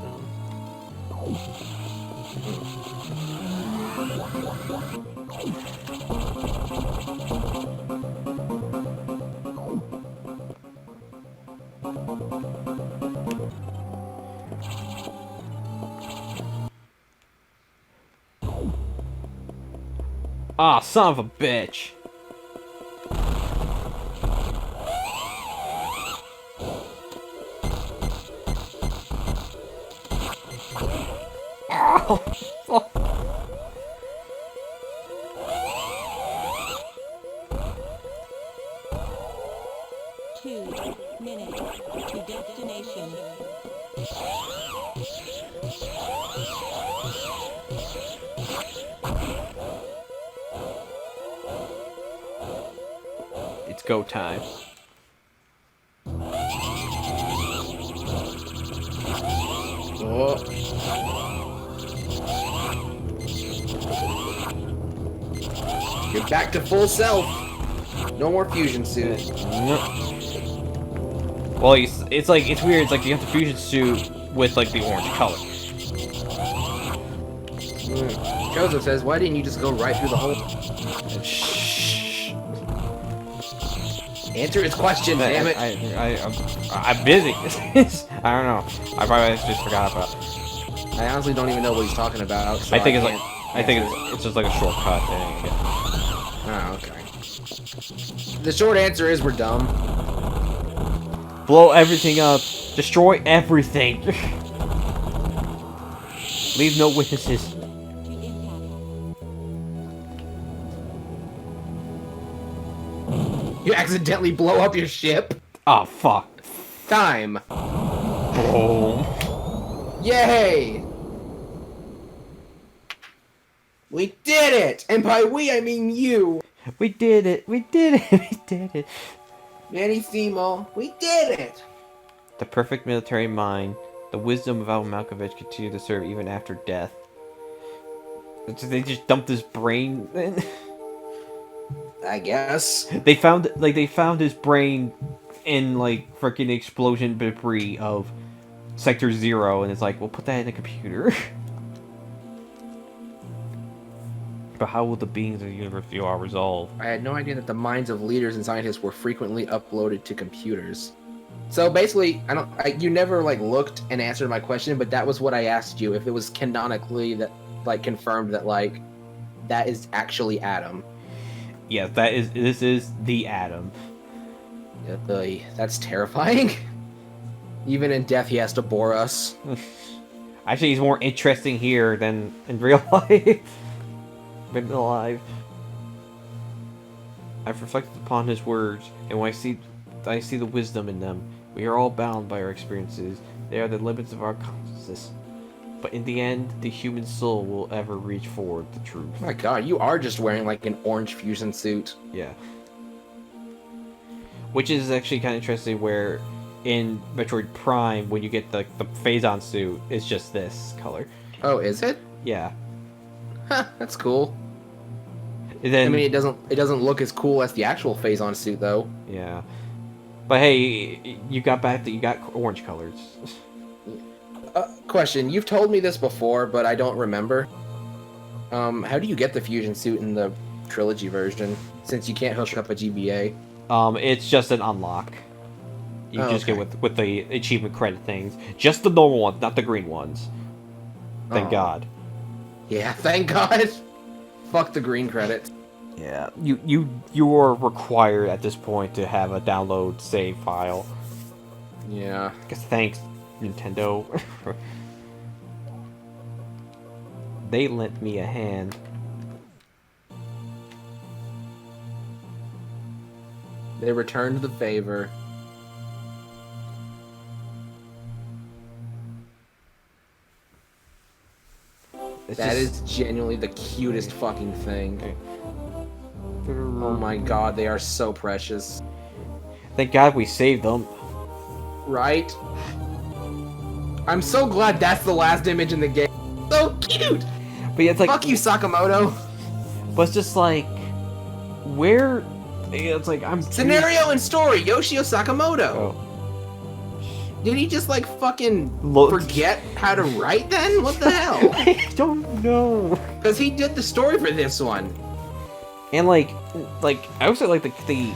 Ah, son of a bitch. Oh, fuck. 2 minutes to destination. It's go time. Oh. You're back to full self. No more fusion suit. Well, it's like, it's weird. It's like you have the fusion suit with like the orange color. Joseph says, why didn't you just go right through the hole? Shh. Answer his question, damn it. I'm busy. I don't know. I probably just forgot about it. I honestly don't even know what he's talking about. So I think it's can't like, I think it's just like a shortcut thing. Oh, okay. The short answer is we're dumb. Blow everything up. Destroy everything. Leave no witnesses. To impact. You accidentally blow up your ship. Oh, fuck. Time. Boom. Yay! We did it! And by we, I mean you. We did it. We did it. We did it. Manny Seymour, we did it! The perfect military mind. The wisdom of Al Malkovich continued to serve even after death. They just dumped his brain in. I guess. They found his brain in like freaking explosion debris of Sector 0, and it's like, we'll put that in the computer. But how will the beings of the universe view our resolve? I had no idea that the minds of leaders and scientists were frequently uploaded to computers. So basically, you never like looked and answered my question, but that was what I asked you. If it was canonically that like confirmed that like that is actually Adam. Yes, this is the Adam. Yeah, that's terrifying. Even in death, he has to bore us. Actually, he's more interesting here than in real life. Been alive. I've reflected upon his words, and when I see the wisdom in them. We are all bound by our experiences. They are the limits of our consciousness. But in the end, the human soul will ever reach for the truth. Oh my god, you are just wearing like an orange fusion suit. Yeah. Which is actually kind of interesting where in Metroid Prime, when you get the Phazon suit, it's just this color. Oh, is it? Yeah. Huh, that's cool. And then, I mean, it doesn't look as cool as the actual Phazon suit, though. Yeah. But hey, you got orange colors. Question, you've told me this before, but I don't remember. How do you get the fusion suit in the trilogy version, since you can't hook up a GBA? It's just an unlock. You just okay. get with the achievement credit things. Just the normal ones, not the green ones. Thank God. Yeah, thank God. Fuck the green credits. Yeah, you are required at this point to have a download save file. Yeah. Because thanks, Nintendo. They lent me a hand. They returned the favor. That is genuinely the cutest fucking thing. Okay. Oh my god, they are so precious. Thank God we saved them. Right? I'm so glad that's the last image in the game. So cute! But yeah, it's like, fuck you, Sakamoto. But it's just like, where? It's like I'm Scenario and story, Yoshio Sakamoto. Oh. Did he just like fucking forget how to write then? What the hell? I don't know. Because he did the story for this one. And like I would say like the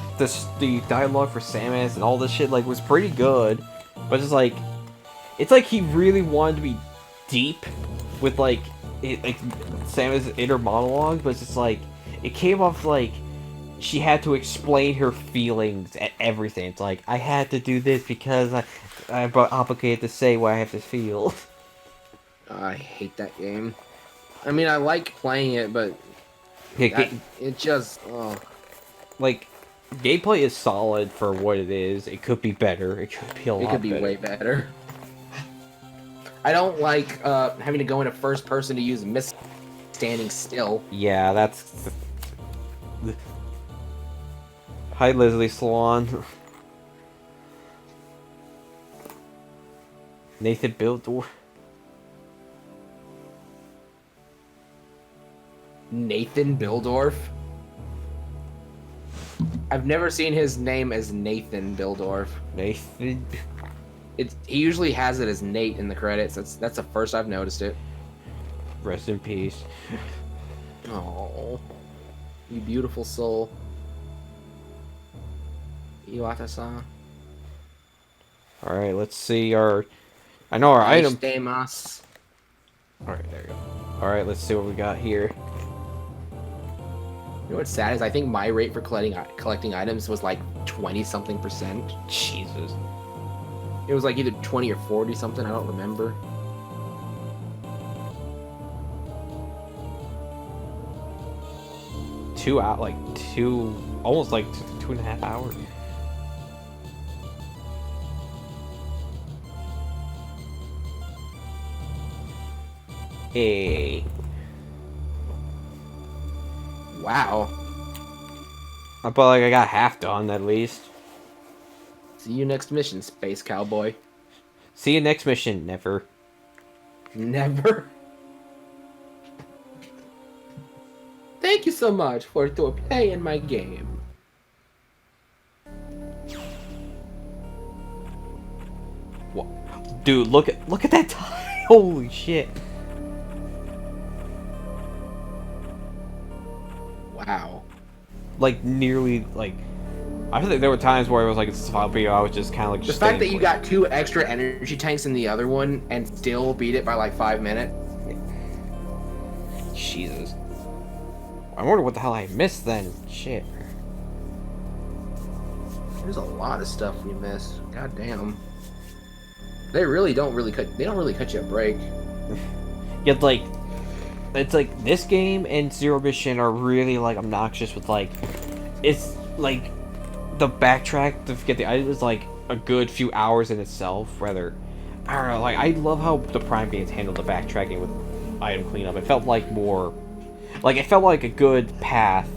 dialogue for Samus and all this shit like was pretty good, but it's like he really wanted to be deep with like Samus' inner monologue, but it's just like it came off like she had to explain her feelings at everything. It's like I had to do this because I'm obligated to say what I have to feel. I hate that game. I mean, I like playing it, but Yeah, it just like gameplay is solid for what it is. It could be better. It could be a lot better. It could be way better. I don't like having to go into first person to use standing still. Yeah, that's. Hi, Leslie Swan. Nathan Bildor. Nathan Bildorf? I've never seen his name as Nathan Bildorf. Nathan. He usually has it as Nate in the credits. That's the first I've noticed it. Rest in peace. Oh, you beautiful soul. Iwata-san. Alright, let's see our... I know our item... Alright, Alright, there you go. Alright, let's see what we got here. You know what's sad is I think my rate for collecting items was like 20-something%. Jesus. It was like either 20 or 40 something, I don't remember. Almost like 2.5 hours. Hey. Wow. I felt like I got half done at least. See you next mission, Space Cowboy. See you next mission, never. Never. Thank you so much for playing my game. What? Dude, look at that time. Holy shit. Wow. Like nearly like I feel like there were times where it was like it's sloppy. I was just kind of like The just fact that you got 2 extra energy tanks in the other one and still beat it by like 5 minutes. Jesus. I wonder what the hell I missed then. Shit. There's a lot of stuff we missed. God damn. They don't really cut you a break. Yet like, it's like this game and Zero Mission are really like obnoxious with like, it's like the backtrack to get the item is like a good few hours in itself. Rather, I don't know. Like I love how the Prime games handle the backtracking with item cleanup. It felt like more, like it felt like a good path.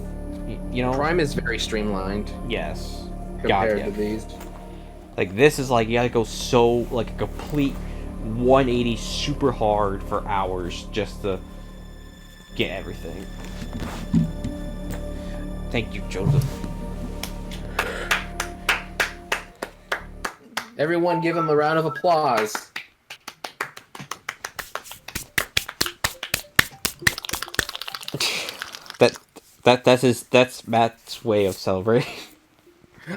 You know. Prime is very streamlined. Yes. Compared to these. Like this is like you gotta go so like a complete 180 super hard for hours just to get everything. Thank you, Joseph. Everyone give him a round of applause. That's Matt's way of celebrating.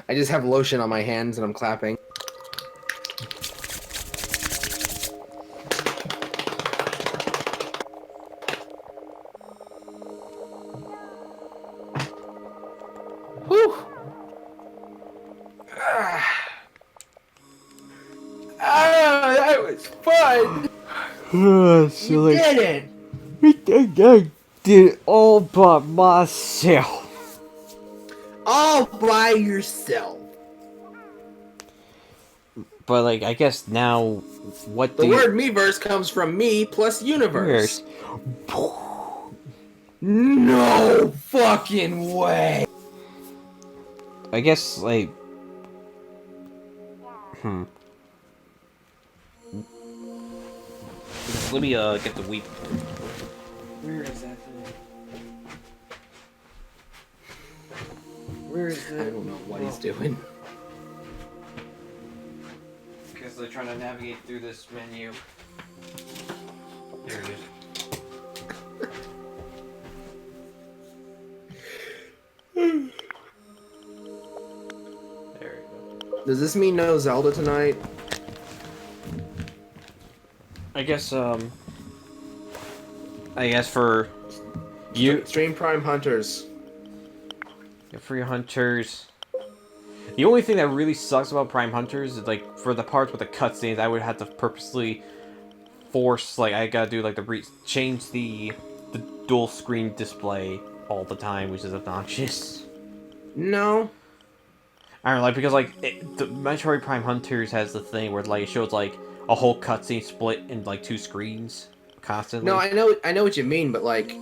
I just have lotion on my hands and I'm clapping. Whew. That was fun. So You did it. I did it all by myself. All by yourself. But like, I guess now, what The word Miiverse comes from me plus universe. No fucking way. I guess like, Let me get the weep. Where is that thing? Where is I it? don't know what he's doing. Because they're trying to navigate through this menu. There it is. There we go. Does this mean no Zelda tonight? I guess for you, Stream Prime Hunters. for your hunters. The only thing that really sucks about Prime Hunters is like for the parts with the cutscenes, I would have to purposely force like I gotta do like change the dual screen display all the time, which is obnoxious. No. I don't know, like because like the Metroid Prime Hunters has the thing where like it shows like a whole cutscene split in like 2 screens constantly. No, I know what you mean, but like,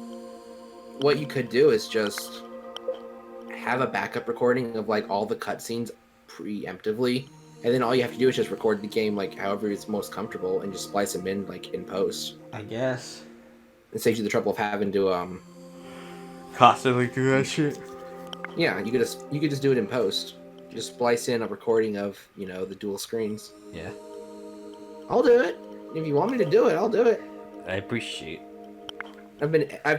what you could do is just have a backup recording of like all the cutscenes preemptively, and then all you have to do is just record the game like however it's most comfortable, and just splice them in like in post. I guess It saves you the trouble of having to constantly do that shit. Yeah, you could just do it in post. Just splice in a recording of the dual screens. Yeah, I'll do it. If you want me to do it, I'll do it. I appreciate. I've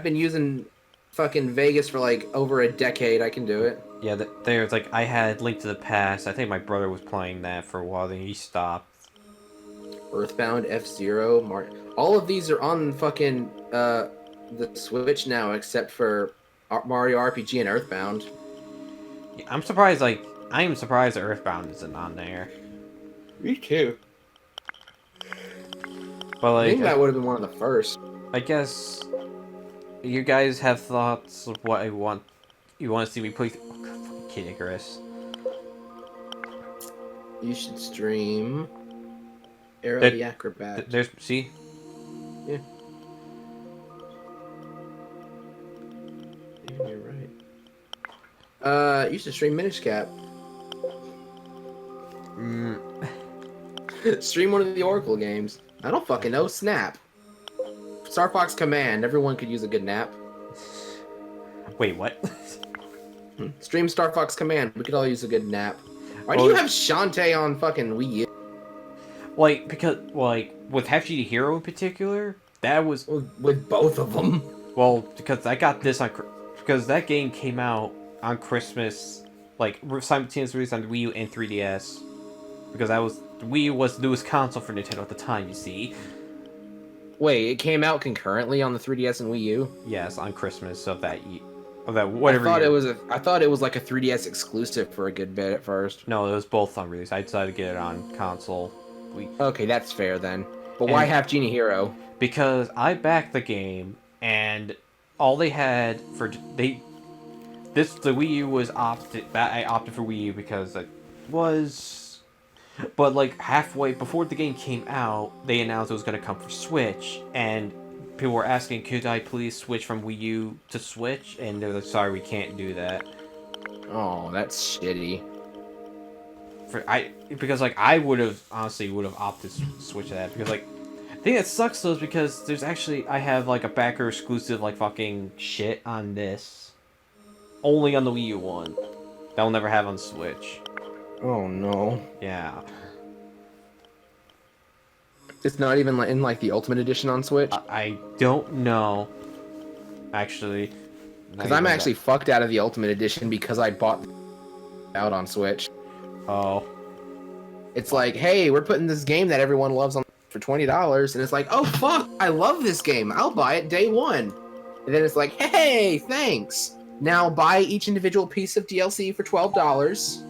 been using fucking Vegas for like over a decade. I can do it. Yeah, there's like I had Link to the Past. I think my brother was playing that for a while, then he stopped. Earthbound, F-Zero, all of these are on fucking the Switch now, except for Mario RPG and Earthbound. Yeah, I'm surprised. Like I am surprised that Earthbound isn't on there. Me too. But like, I think that would have been one of the first. I guess you guys have thoughts of what you want to see me play. Oh, fucking Kid Icarus. You should stream Arrow There- the Acrobat. There's see. Yeah. You're right. You should stream Minish Cap. Stream one of the Oracle games. I don't fucking know. Snap. Star Fox Command. Everyone could use a good nap. Wait, what? Stream Star Fox Command. We could all use a good nap. Why do you have Shantae on fucking Wii U? Like because like with Half GD Hero in particular, that was With both of them. well because I got this on because that game came out on Christmas like simultaneous release on the Wii U and 3DS, because Wii U was the newest console for Nintendo at the time. You see. Wait, it came out concurrently on the 3DS and Wii U? Yes, on Christmas of that whatever. I thought it was like a 3DS exclusive for a good bit at first. No, it was both on release. I decided to get it on console. Okay, that's fair then. But why Half Genie Hero? Because I backed the game, and all they had the Wii U was I opted for Wii U because it was, but like halfway before the game came out, they announced it was going to come for Switch, and people were asking, could I please switch from Wii U to Switch? And they're like, sorry, we can't do that. Oh, that's shitty. Because like I would have opted to switch to that, because like the thing that sucks though is because I have like a backer exclusive like fucking shit on this, only on the Wii U one, that I'll never have on Switch. Oh no. Yeah. It's not even in like the Ultimate Edition on Switch? I don't know. Actually. Because I'm actually fucked out of the Ultimate Edition because I bought out on Switch. Oh. It's like, hey, we're putting this game that everyone loves on for $20, and it's like, oh fuck, I love this game. I'll buy it day one. And then it's like, hey, thanks. Now buy each individual piece of DLC for $12.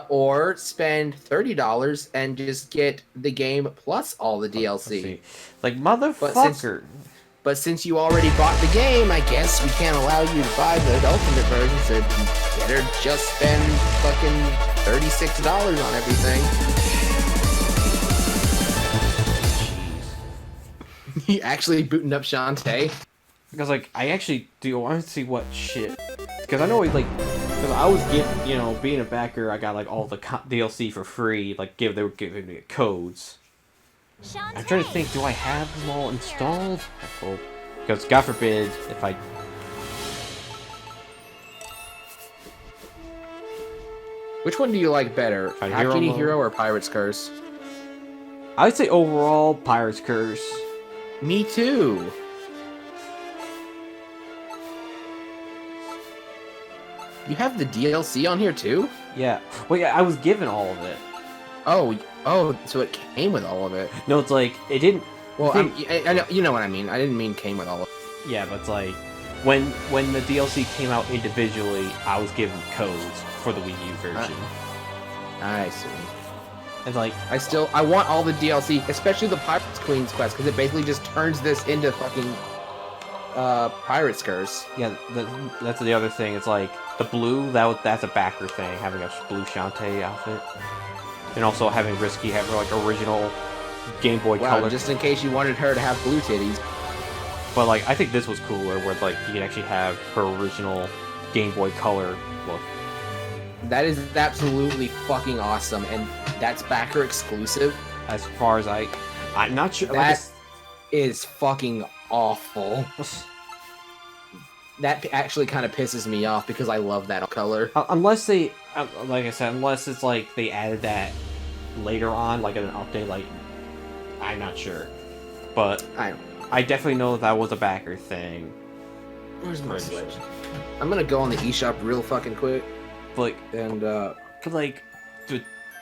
Or spend $30 and just get the game plus all the DLC. Like, motherfucker. But since you already bought the game, I guess we can't allow you to buy the Ultimate version, so you better just spend fucking $36 on everything. You actually booting up Shantae? Because, like, I actually do want to see what shit. Because I know, like, because I was being a backer, I got, like, all the DLC for free. Like, they were giving me codes. I'm trying to think, do I have them all installed? I hope. Because, God forbid, if I... Which one do you like better? Half Genie Hero or Pirate's Curse? I would say overall, Pirate's Curse. Me too. You have the DLC on here too? Yeah. Well, yeah, I was given all of it. Oh, so it came with all of it. No, it's like, it didn't... Well, I know, you know what I mean. I didn't mean came with all of it. Yeah, but it's like, when the DLC came out individually, I was given codes for the Wii U version. I see. It's like... I want all the DLC, especially the Pirates Queen's Quest, because it basically just turns this into fucking Pirate's Curse. Yeah, that's the other thing. It's like, the blue, that's a backer thing, having a blue Shantae outfit. And also having Risky have like original Game Boy color. Just in case you wanted her to have blue titties. But like, I think this was cooler, where like you could actually have her original Game Boy Color look. That is absolutely fucking awesome, and that's backer exclusive. As far as I'm not sure. That is fucking awful. That actually kind of pisses me off because I love that color. Unless they, like I said, unless it's like they added that later on, like in an update, like, I'm not sure. But I definitely know that was a backer thing. Where's my Switch? I'm gonna go on the eShop real fucking quick. But like,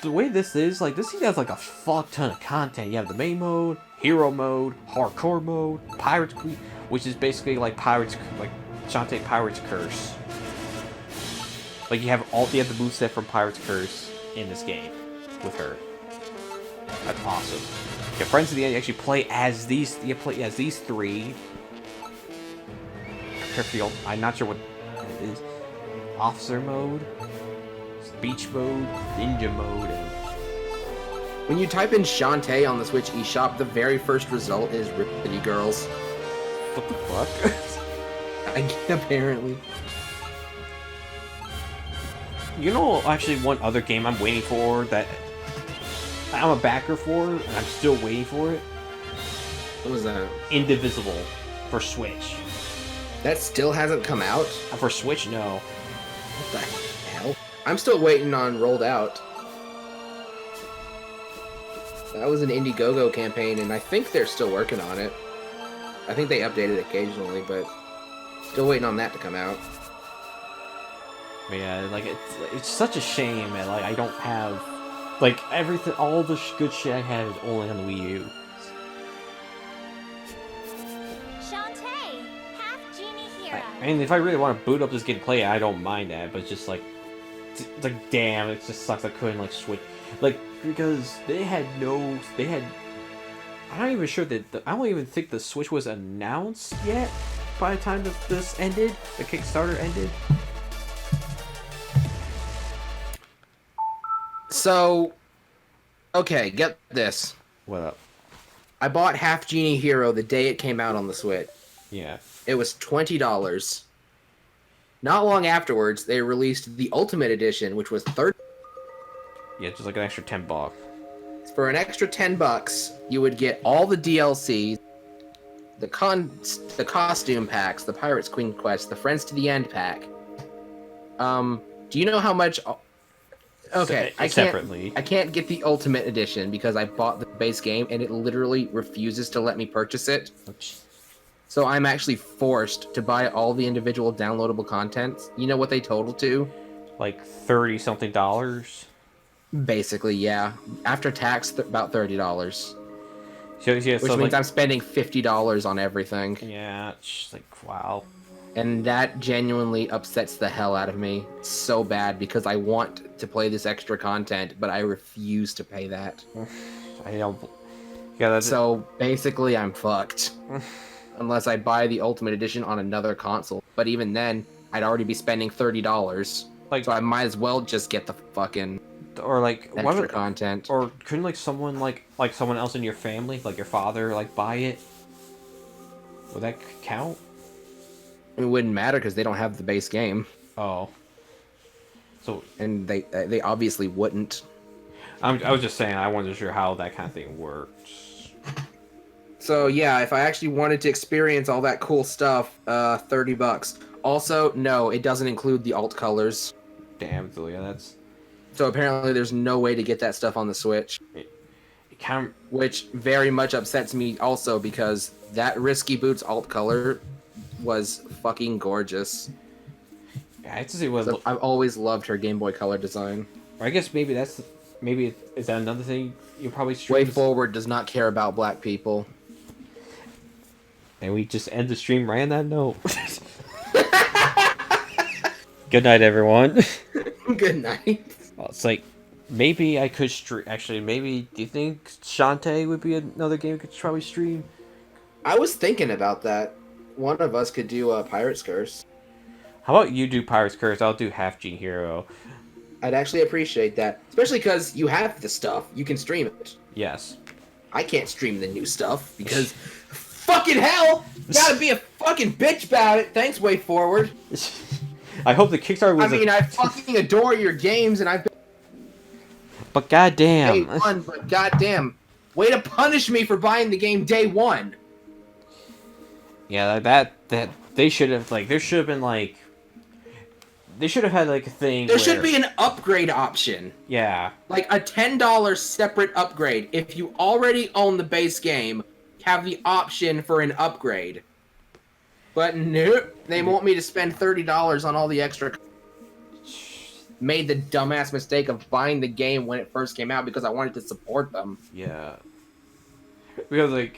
the way this is, like, this has like a fuck ton of content. You have the main mode, hero mode, hardcore mode, Pirates Queen, which is basically like Shantae Pirate's Curse. Like, you have the moveset from Pirate's Curse in this game with her. That's awesome. Your friends at the end, you actually play as these. You play as these three. Fairfield. I'm not sure what it is. Officer mode, beach mode, ninja mode. And... When you type in Shantae on the Switch eShop, the very first result is Rip City Girls. What the fuck? Apparently. You know, actually, one other game I'm waiting for that I'm a backer for, and I'm still waiting for it. What was that? Indivisible for Switch. That still hasn't come out? For Switch, no. What the hell? I'm still waiting on Rolled Out. That was an Indiegogo campaign, and I think they're still working on it. I think they update it occasionally, but still waiting on that to come out. But yeah, like it's such a shame that like I don't have like everything, all the good shit I have is only on the Wii U. Shantae, half genie hero. I mean, if I really want to boot up this game and play it, I don't mind that. But it's just like, it's like damn, it just sucks. I couldn't like switch, like because they had. I'm not even sure that I don't even think the Switch was announced yet by the time that this ended. The Kickstarter ended. So, okay, get this. What up? I bought Half Genie Hero the day it came out on the Switch. Yeah. It was $20. Not long afterwards, they released the Ultimate Edition, which was $30. Yeah, just like an extra $10. For an extra $10, you would get all the DLCs, the costume packs, the Pirates Queen Quest, the Friends to the End pack. Do you know how much? Okay, Separately. I can't get the Ultimate Edition because I bought the base game and it literally refuses to let me purchase it. So I'm actually forced to buy all the individual downloadable contents. You know what they total to? Like $30-something. Basically, yeah. After tax, about $30. So, yeah, Which means I'm spending $50 on everything. Yeah, it's just like, wow. And that genuinely upsets the hell out of me so bad because I want to play this extra content, but I refuse to pay that. I don't. Yeah, that's so basically, I'm fucked. Unless I buy the Ultimate Edition on another console. But even then, I'd already be spending $30. Like, so I might as well just get the fucking or like extra content. Or couldn't like someone like someone else in your family, like your father, like buy it? Would that count? It wouldn't matter because they don't have the base game. Oh. So. And they obviously wouldn't. I was just saying, I wasn't sure how that kind of thing works. So yeah, if I actually wanted to experience all that cool stuff, $30. Also, no, it doesn't include the alt colors. Damn, so yeah, that's. So apparently, there's no way to get that stuff on the Switch. It kind of... Which very much upsets me also because that Risky Boots alt color was fucking gorgeous. Yeah, I have to say, was. So I've always loved her Game Boy Color design. Or I guess maybe that's. Maybe is that another thing you'll probably stream? Way Forward does not care about black people. And we just end the stream right on that note. Good night, everyone. Good night. Well, it's like, maybe I could stream. Actually, maybe, do you think Shantae would be another game we could probably stream? I was thinking about that. One of us could do Pirate's Curse. How about you do Pirate's Curse? I'll do Half Gene Hero. I'd actually appreciate that. Especially because you have the stuff. You can stream it. Yes. I can't stream the new stuff because... fucking hell! Gotta be a fucking bitch about it. Thanks, Way Forward. I hope the Kickstarter was. I mean, I fucking adore your games, and I've been. But goddamn. Day one, but goddamn, way to punish me for buying the game day one. Yeah, that they should have there should have been they should have had a thing. There should be an upgrade option. Yeah. Like a $10 separate upgrade. If you already own the base game, have the option for an upgrade. But nope, they want me to spend $30 on all the extra. Made the dumbass mistake of buying the game when it first came out because I wanted to support them. Yeah. Because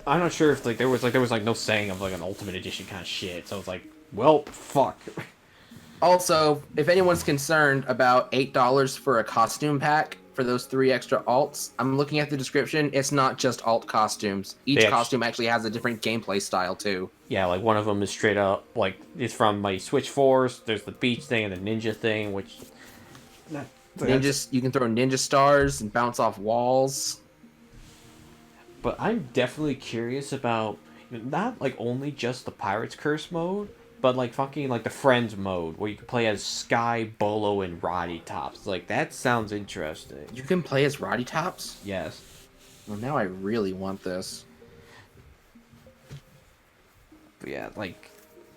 I'm not sure if there was no saying of an Ultimate Edition kind of shit. So it's well, fuck. Also, if anyone's concerned about $8 for a costume pack for those 3 extra alts, I'm looking at the description. It's not just alt costumes. Each costume actually has a different gameplay style too. Yeah, one of them is straight up it's from my Switch 4s. There's the beach thing and the ninja thing, which ninjas, you can throw ninja stars and bounce off walls. But I'm definitely curious about not only just the Pirate's Curse mode, but fucking the Friends mode where you can play as Sky, Bolo, and Roddy Tops. That sounds interesting. You can play as Roddy Tops? Yes. Well, now I really want this. But yeah,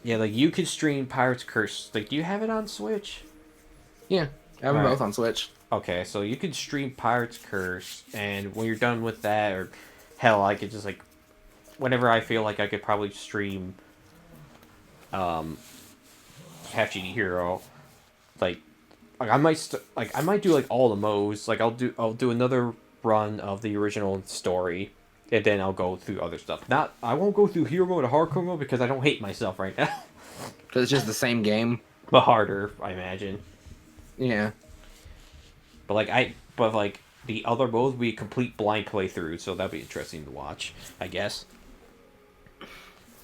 you could stream Pirate's Curse. Do you have it on Switch? Yeah, I have them both on Switch. Okay, so you could stream Pirate's Curse, and when you're done with that, or hell, I could just whenever I feel like I could probably stream Half Genie Hero. like I might I might do like all the modes. Like I'll do another run of the original story, and then I'll go through other stuff. I won't go through hero mode or hardcore mode because I don't hate myself right now. Because it's just the same game. But harder, I imagine. Yeah. But the other modes will be a complete blind playthrough, so that'll be interesting to watch, I guess.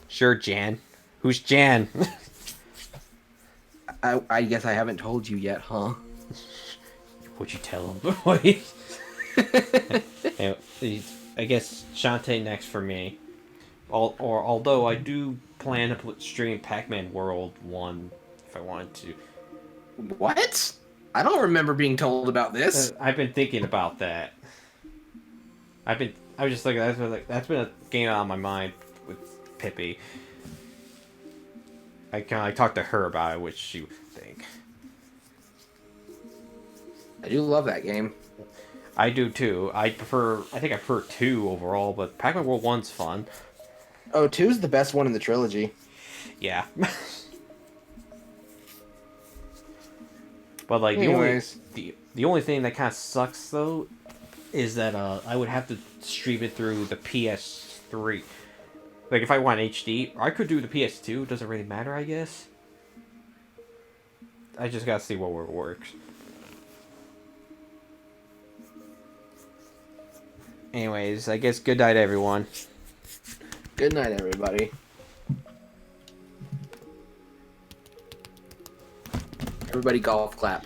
Sure, Jan. Who's Jan? I guess I haven't told you yet, huh? Would you tell him? Anyway, I guess Shantae next for me. Although I do plan to stream Pac-Man World 1 if I wanted to. What? I don't remember being told about this. I've been thinking about that. I was just thinking that's been a game on my mind with Pippi. I talked to her about it, which she would think. I do love that game. I do too. I think I prefer 2 overall, but Pac-Man World 1's fun. Oh, 2's the best one in the trilogy. Yeah. But like Anyways. the only thing that kind of sucks though is that I would have to stream it through the PS3. Like if I want HD, I could do the PS2. It doesn't really matter, I guess. I just gotta see what works. Anyways, I guess good night, everyone. Good night, everybody. Everybody golf clap.